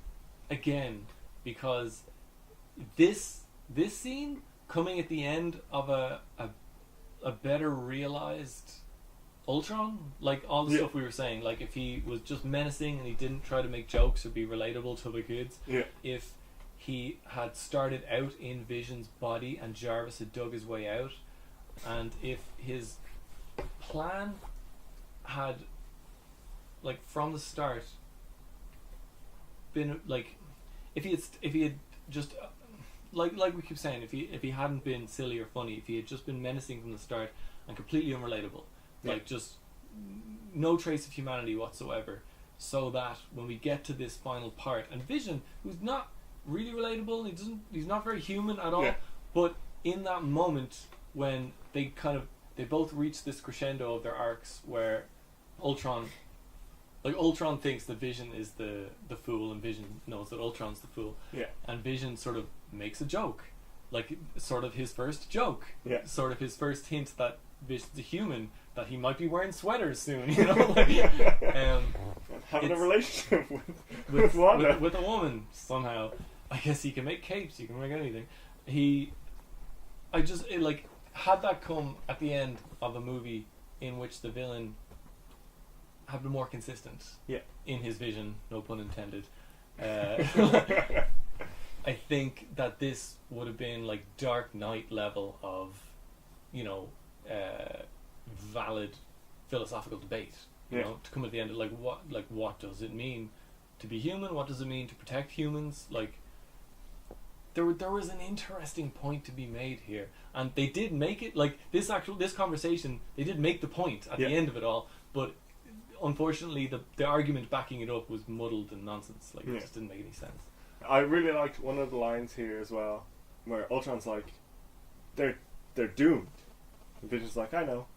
again, because this scene coming at the end of a better realized Ultron, like all the stuff we were saying, like if he was just menacing and he didn't try to make jokes or be relatable to the kids, if he had started out in Vision's body and Jarvis had dug his way out, and if his plan had, like from the start, been like, if he had just like we keep saying, if he hadn't been silly or funny, if he had just been menacing from the start and completely unrelatable, like just no trace of humanity whatsoever, so that when we get to this final part, and Vision, who's not really relatable, he's not very human at all, but in that moment when they both reach this crescendo of their arcs, where Ultron thinks that Vision is the fool, and Vision knows that Ultron's the fool. Yeah. And Vision sort of makes a joke, like sort of his first joke. Yeah. Sort of his first hint that Vision's a human, that he might be wearing sweaters soon, you know? Like, having a relationship with Wanda. With a woman, somehow. I guess he can make capes, he can make anything. Had that come at the end of a movie in which the villain had been more consistent in his vision, no pun intended, I think that this would have been like Dark Knight level of, valid philosophical debate. You know, to come at the end of what does it mean to be human? What does it mean to protect humans? Like, there was an interesting point to be made here, and they did make it. Like this conversation, they did make the point at the end of it all, but unfortunately the argument backing it up was muddled and nonsense. Like it just didn't make any sense. I really liked one of the lines here as well, where Ultron's like, they're doomed. And Vision's like, I know.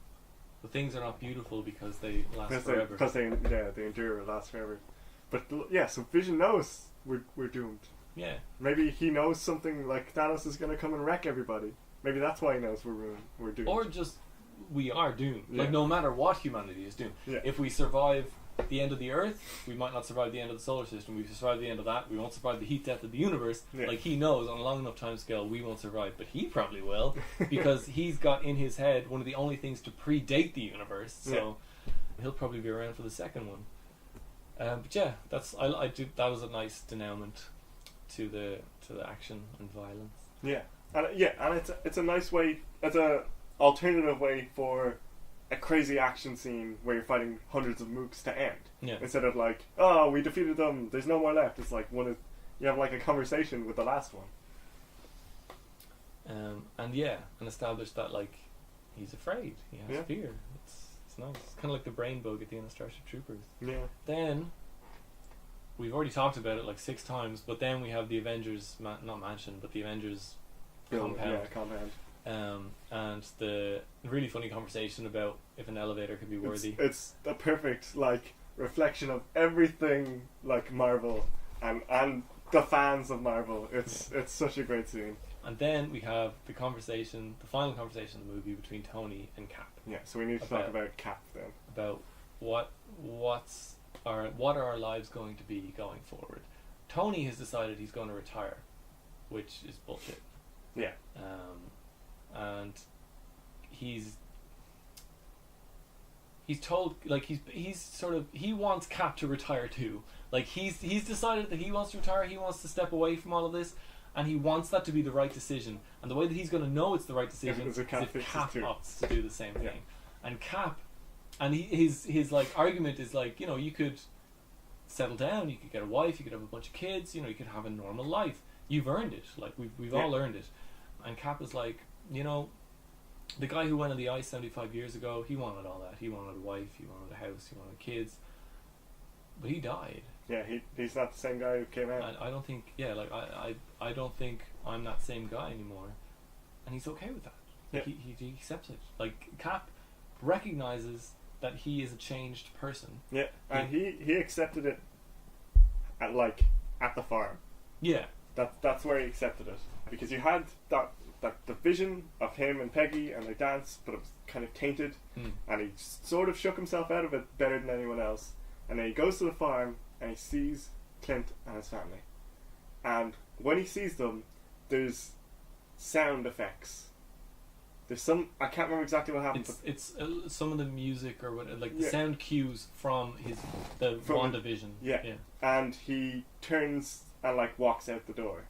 But things are not beautiful because they last forever. Because they endure, last forever. But so Vision knows we're doomed. Yeah. Maybe he knows something like Thanos is going to come and wreck everybody. Maybe that's why he knows we're doomed. Or just we are doomed. Yeah. Like no matter what, humanity is doomed. Yeah. If we survive the end of the Earth, we might not survive the end of the solar system. If we survive the end of that, we won't survive the heat death of the universe. Yeah. Like he knows on a long enough time scale we won't survive, but he probably will because he's got in his head one of the only things to predate the universe. So he'll probably be around for the second one. But yeah, that was a nice denouement to the action and violence. Yeah, and it's a nice way. It's a alternative way for a crazy action scene where you're fighting hundreds of mooks to end. Yeah. Instead of like, oh, we defeated them, there's no more left. It's like you have like a conversation with the last one. And establish that like he's afraid, he has fear. It's nice. It's kind of like the brain bug at the end of Starship Troopers. Yeah. Then we've already talked about it like 6 times, but then we have the Avengers not mansion, but the Avengers compound. Yeah, compound. And the really funny conversation about if an elevator could be worthy. It's the perfect like reflection of everything like Marvel and the fans of Marvel. It's such a great scene. And then we have the final conversation of the movie between Tony and Cap. Yeah, so we need to talk about Cap then. About what are our lives going to be going forward. Tony has decided he's going to retire, which is bullshit. Yeah. And he's told, like, he wants Cap to retire too. Like he's decided that he wants to retire, he wants to step away from all of this, and he wants that to be the right decision. And the way that he's going to know it's the right decision is if Cap opts to do the same thing. And Cap, and his like argument is like, you know, you could settle down, you could get a wife, you could have a bunch of kids, you know, you could have a normal life. You've earned it. Like we've all earned it. And Cap is like, you know, the guy who went on the ice 75 years ago, he wanted all that. He wanted a wife, he wanted a house, he wanted kids. But he died. Yeah, he's not the same guy who came out. I don't think, I don't think I'm that same guy anymore. And he's okay with that. Like, he accepts it. Like, Cap recognizes that he is a changed person. Yeah, and he accepted it at the farm. Yeah. That's where he accepted it. Because you had that the vision of him and Peggy and they danced, but it was kind of tainted, and he sort of shook himself out of it better than anyone else. And then he goes to the farm and he sees Clint and his family. And when he sees them, there's sound effects. There's some, I can't remember exactly what happened. It's some of the music or what, like the sound cues from the WandaVision. Yeah. And he turns and like walks out the door.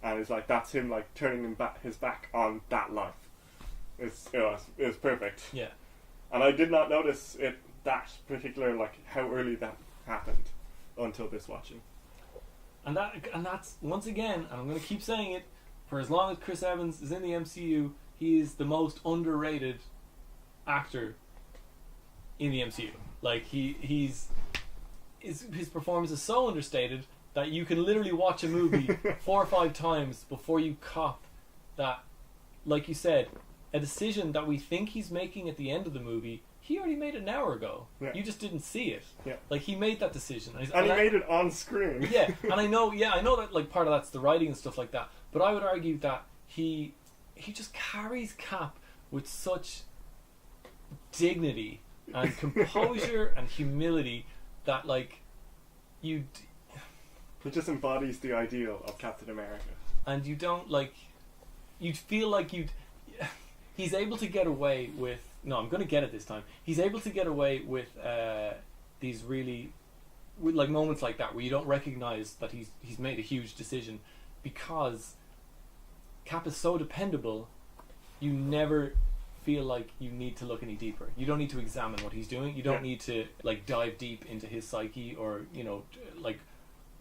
And it's like, that's him like turning his back on that life. It's perfect. Yeah. And I did not notice it, that particular, like how early that happened until this watching. And that's once again, and I'm going to keep saying it, for as long as Chris Evans is in the MCU, he is the most underrated actor in the MCU. Like his performance is so understated that you can literally watch a movie 4 or 5 times before you cop that, like you said, a decision that we think he's making at the end of the movie, he already made it an hour ago. Yeah. You just didn't see it. Yeah. Like, he made that decision. And he made it on screen. Yeah, and I know that, like, part of that's the writing and stuff like that, but I would argue that he just carries Cap with such dignity and composure and humility that, like, he just embodies the ideal of Captain America. And you don't, like, you'd feel like he's able to get away with, no, I'm going to get it this time. He's able to get away with these really, with like moments like that where you don't recognize that he's made a huge decision, because Cap is so dependable. You never feel like you need to look any deeper. You don't need to examine what he's doing. You don't need to like dive deep into his psyche or, you know, like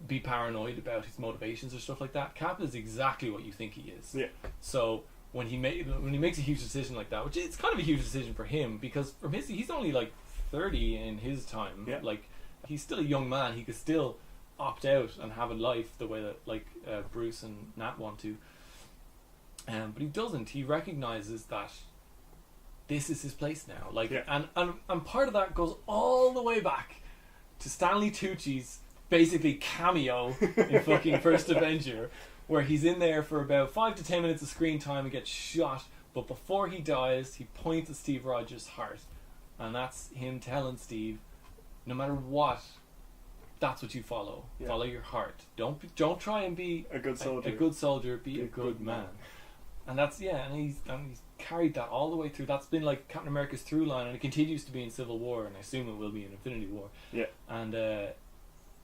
be paranoid about his motivations or stuff like that. Cap is exactly what you think he is. Yeah. So when he makes a huge decision like that, which it's kind of a huge decision for him, because from he's only like 30 in his time. Yeah. Like, he's still a young man. He could still opt out and have a life the way that like Bruce and Nat want to. But he doesn't. He recognizes that this is his place now. Like, and part of that goes all the way back to Stanley Tucci's basically cameo in fucking First Avenger, where he's in there for about 5 to 10 minutes of screen time and gets shot, but before he dies, he points at Steve Rogers' heart, and that's him telling Steve, no matter what, that's what you follow. Yeah. Follow your heart. Don't try and be a good soldier. A good soldier. Be a good man. And that's and he's carried that all the way through. That's been like Captain America's through line, and it continues to be in Civil War, and I assume it will be in Infinity War. Yeah. And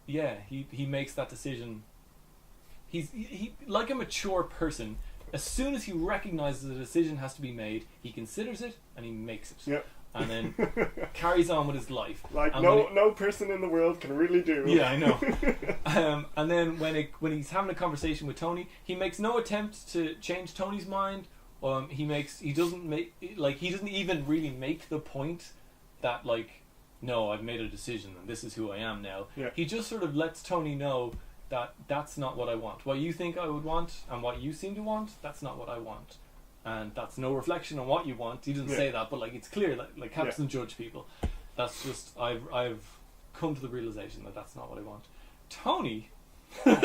he makes that decision. He like a mature person. As soon as he recognizes a decision has to be made, he considers it and he makes it. Yep. And then carries on with his life. Like, and no person in the world can really do. Yeah, I know. And then when he's having a conversation with Tony, he makes no attempt to change Tony's mind. He doesn't even really make the point that, like, no, I've made a decision and this is who I am now. Yeah. He just sort of lets Tony know that that's not what I want. What you think I would want and what you seem to want, that's not what I want. And that's no reflection on what you want. He doesn't say that, but like, it's clear that like Cap doesn't judge people. That's just I've come to the realization that that's not what I want. Tony on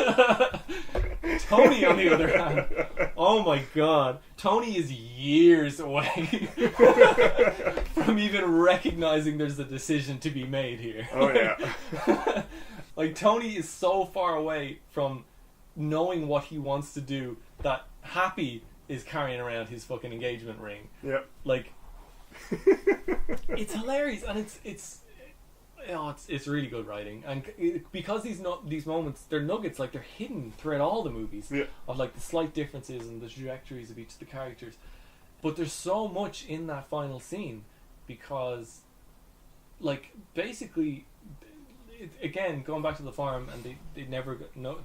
the other hand, oh my god, Tony is years away from even recognizing there's a decision to be made here. Oh yeah. Like, Tony is so far away from knowing what he wants to do that Happy is carrying around his fucking engagement ring. Yep. Like, it's hilarious, and it's really good writing, and because these moments, they're nuggets, like they're hidden throughout all the movies of like the slight differences and the trajectories of each of the characters, but there's so much in that final scene because, like, basically, again, going back to the farm, and they never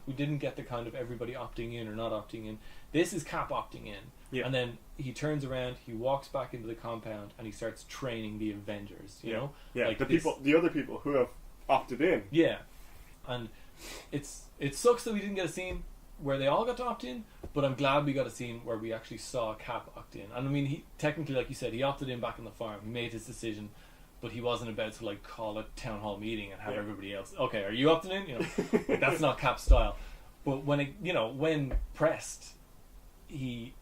we didn't get the kind of everybody opting in or not opting in. This is Cap opting in, and then he turns around, he walks back into the compound, and he starts training the Avengers. You know, like the other people who have opted in. Yeah, and it sucks that we didn't get a scene where they all got to opt in, but I'm glad we got a scene where we actually saw Cap opt in. And I mean, he technically, like you said, he opted in back in the farm. He made his decision. But he wasn't about to like call a town hall meeting and have everybody else. Okay, are you opting in? You know, like, that's not Cap's style. But when pressed, he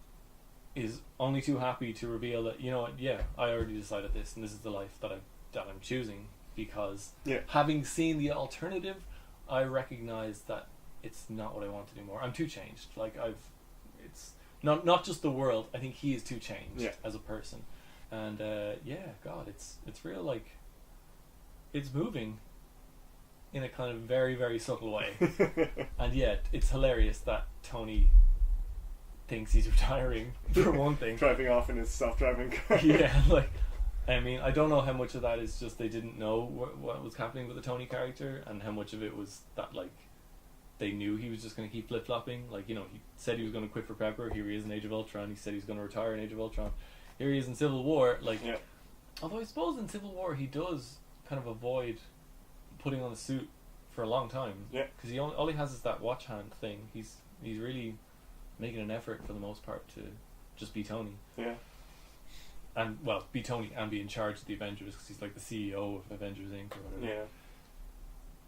is only too happy to reveal that, you know what, I already decided this, and this is the life that I'm choosing, because having seen the alternative, I recognize that it's not what I want anymore. I'm too changed. Like it's not just the world. I think he is too changed as a person. And God, it's real, like, it's moving in a kind of very, very subtle way. And yet it's hilarious that Tony thinks he's retiring, for one thing. Driving off in his self-driving car. Like, I mean, I don't know how much of that is just they didn't know what was happening with the Tony character, and how much of it was that, like, they knew he was just going to keep flip-flopping. Like, you know, he said he was going to quit for Pepper. Here he is in Age of Ultron. He said he was going to retire in Age of Ultron. Here he is in Civil War, like, although I suppose in Civil War he does kind of avoid putting on a suit for a long time. Yeah. Because all he has is that watch hand thing. He's really making an effort for the most part to just be Tony. Yeah. And, well, be Tony and be in charge of the Avengers, because he's like the CEO of Avengers Inc. or whatever.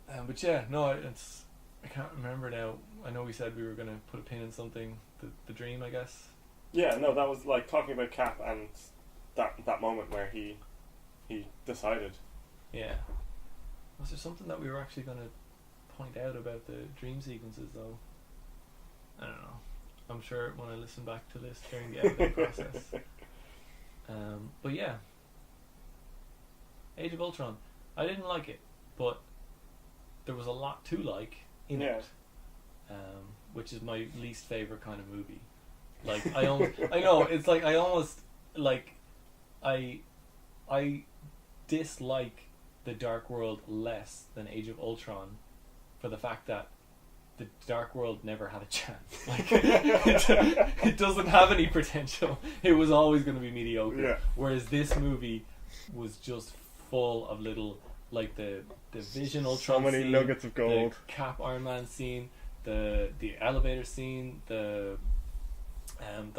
Yeah. But yeah, no, I can't remember now. I know we said we were going to put a pin in something, the dream, I guess. Yeah, no, that was like talking about Cap and that moment where he decided. Yeah. Was there something that we were actually going to point out about the dream sequences, though? I don't know. I'm sure when I listen back to this during the editing process. But yeah. Age of Ultron. I didn't like it, but there was a lot to like in it. Which is my least favourite kind of movie. Like, I know, it's like, I dislike The Dark World less than Age of Ultron for the fact that The Dark World never had a chance. Like, it doesn't have any potential. It was always going to be mediocre. Yeah. Whereas this movie was just full of little, like, the Vision Ultron so many scene, nuggets of gold. the Cap Iron Man scene, the elevator scene, the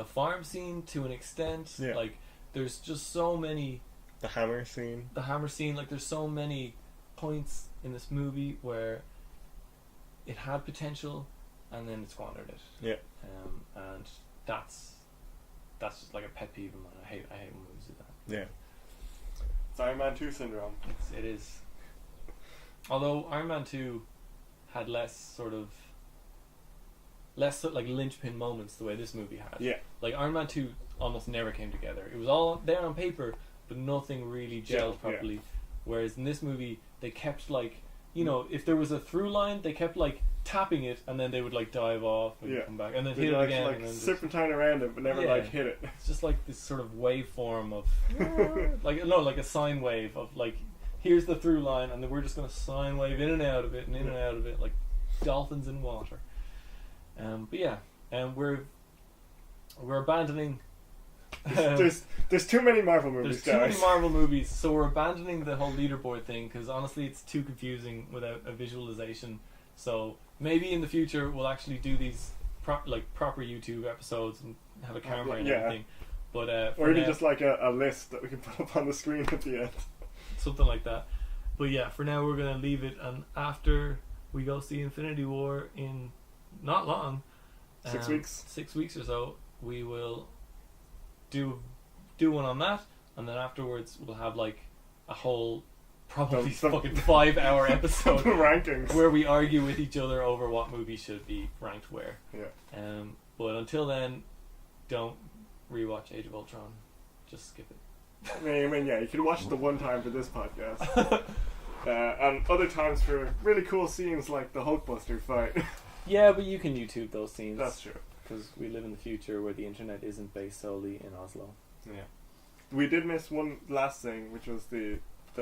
farm scene to an extent. Like, there's just so many. The hammer scene. Like, there's so many points in this movie where it had potential and then it squandered it. Yeah. And that's just like a pet peeve of mine. I hate when movies do that. Yeah. It's Iron Man 2 syndrome. It is. Although Iron Man 2 had less like linchpin moments the way this movie had. Yeah. Like, Iron Man 2 almost never came together. It was all there on paper, but nothing really gelled properly. Yeah. Whereas in this movie, they kept, like, you know, if there was a through line, they kept, like, tapping it, and then they would, like, dive off and come back, and then hit it again. Like, and then serpentine around it, but never like hit it. It's just like this sort of waveform of like a sine wave of, like, here's the through line, and then we're just going to sine wave in and out of it, and in and out of it, like dolphins in water. But yeah, we're abandoning. There's too many Marvel movies. There's too many Marvel movies, so we're abandoning the whole leaderboard thing because honestly, it's too confusing without a visualization. So maybe in the future we'll actually do these proper YouTube episodes and have a camera and everything. But or even just like a list that we can put up on the screen at the end. Something like that. But yeah, for now we're gonna leave it, and after we go see Infinity War in not long, 6 weeks. 6 weeks or so, we will do one on that, and then afterwards we'll have like a whole probably fucking 5-hour episode rankings where we argue with each other over what movie should be ranked where. Yeah. But until then, don't rewatch Age of Ultron. Just skip it. I mean, yeah, you can watch it the one time for this podcast. And other times for really cool scenes like the Hulkbuster fight. Yeah, but you can YouTube those scenes. That's true. Because we live in the future where the internet isn't based solely in Oslo. Yeah. We did miss one last thing, which was the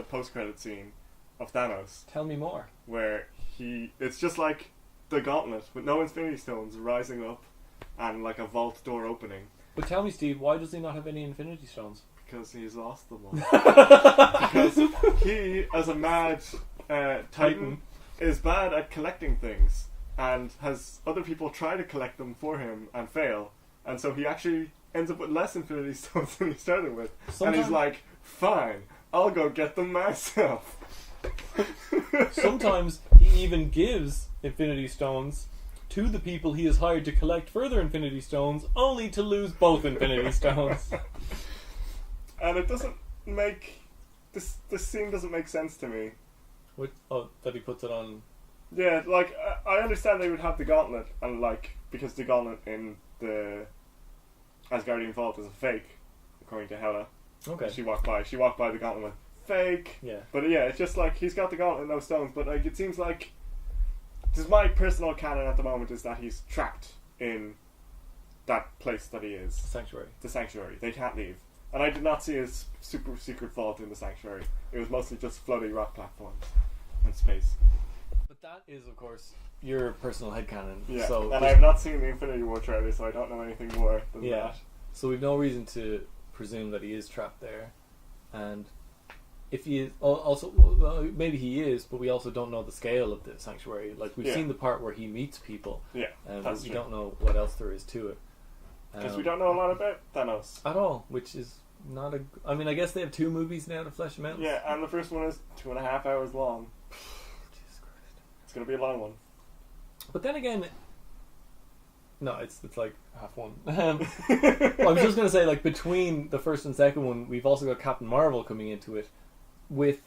post-credit scene of Thanos, Tell me more. where it's just like the gauntlet with no Infinity Stones rising up and like a vault door opening. But tell me, Steve, why does he not have any Infinity Stones? Because he's lost them all. Because he, as a mad Titan, is bad at collecting things and has other people try to collect them for him and fail. And so he actually ends up with less Infinity Stones than he started with. And he's like, fine, I'll go get them myself. Sometimes he even gives Infinity Stones to the people he has hired to collect further Infinity Stones, only to lose both Infinity Stones. And it doesn't make... This scene doesn't make sense to me. That he puts it on... Yeah, like, I understand they would have the gauntlet, and like, because the gauntlet in the Asgardian Vault is a fake, according to Hela. Okay. She walked by the gauntlet with fake. Yeah. But yeah, it's just like, he's got the gauntlet and no stones, but like, it seems like... This is my personal canon at the moment, is that he's trapped in that place that he is. Sanctuary. The Sanctuary. They can't leave. And I did not see a super secret vault in the Sanctuary. It was mostly just floating rock platforms and space. But that is, of course, your personal headcanon. Yeah, So and I have not seen the Infinity War trailer, so I don't know anything more than that. So we've no reason to presume that he is trapped there. And if he is... Also, well, maybe he is, but we also don't know the scale of the Sanctuary. Like, we've seen the part where he meets people. Yeah, and we don't know what else there is to it. Because we don't know a lot about Thanos. At all, which is not a... I mean, I guess they have 2 movies now to flesh him out. Yeah, and the first one is 2.5 hours long. Jesus Christ. It's going to be a long one. But then again... No, it's like half one. I was just going to say, like, between the first and second one, we've also got Captain Marvel coming into it with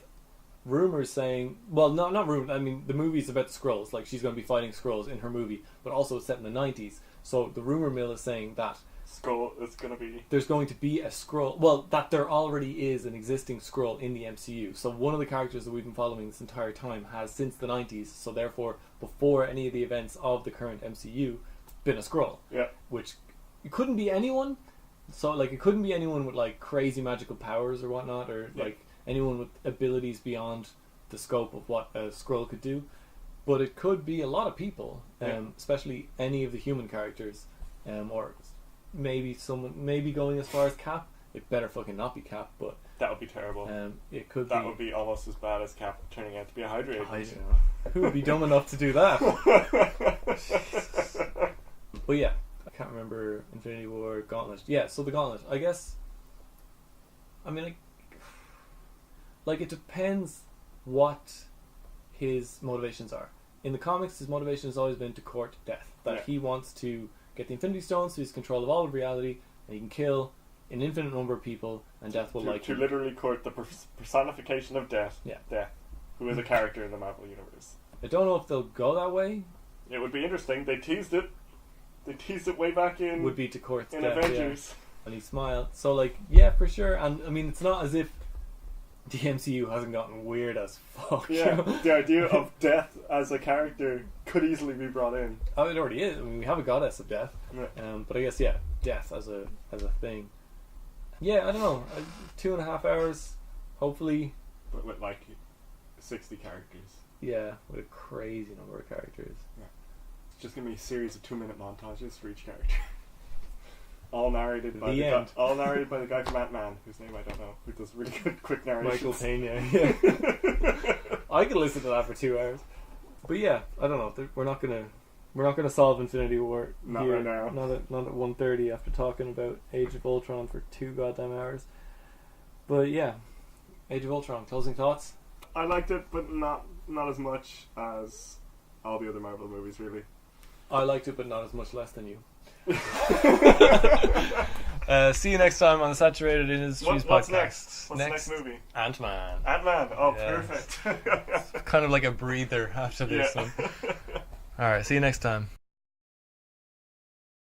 rumours saying... Well, not rumours. I mean, the movie's about the Skrulls. Like, she's going to be fighting Skrulls in her movie, but also it's set in the 90s. So the rumour mill is saying that Skrull is going to be... There's going to be a Skrull... Well, that there already is an existing Skrull in the MCU. So one of the characters that we've been following this entire time has, since the 90s, so therefore, before any of the events of the current MCU, been a Skrull. Yeah. Which, it couldn't be anyone. So, like, it couldn't be anyone with, like, crazy magical powers or whatnot, or, like, anyone with abilities beyond the scope of what a Skrull could do. But it could be a lot of people, especially any of the human characters, or maybe going as far as Cap. It better fucking not be Cap, but that would be terrible. It could. That would be almost as bad as Cap turning out to be a Hydra agent. I don't know. Who would be dumb enough to do that? But yeah, I can't remember Infinity War, Gauntlet. Yeah, so the Gauntlet. I guess. I mean, like it depends what his motivations are. In the comics, his motivation has always been to court death. That he wants to get the Infinity Stones, so he's control of all of reality, and he can kill an infinite number of people, and death will like to him. literally court the personification of death. Yeah. Death, who is a character in the Marvel universe. I don't know if they'll go that way. It would be interesting. They teased it. They teased it way back in. Would be to court in death, Avengers. yeah. And he smiled. So, like, yeah, for sure. And I mean, it's not as if the MCU hasn't gotten weird as fuck. Yeah, the idea of death as a character could easily be brought in. Oh, it already is. I mean, we have a goddess of death. Yeah. But I guess, yeah, death as a thing. Yeah, I don't know. 2.5 hours, hopefully. But with like 60 characters. Yeah, with a crazy number of characters. Yeah. It's just gonna be a series of 2-minute montages for each character. All narrated by the guy from Ant-Man, whose name I don't know, who does really good quick narrations. Michael Pena, yeah. I could listen to that for 2 hours. But yeah, I don't know. We're not gonna solve Infinity War Not here. right now. Not at 1:30 after talking about Age of Ultron for 2 goddamn hours. But yeah, Age of Ultron. Closing thoughts? I liked it, but not as much as all the other Marvel movies, really. I liked it, but not as much less than you. See you next time on the Saturated Industries podcast. What's next? What's the next movie? Ant-Man. Ant-Man. Oh, Yeah. perfect. Kind of like a breather after this one. Alright, see you next time.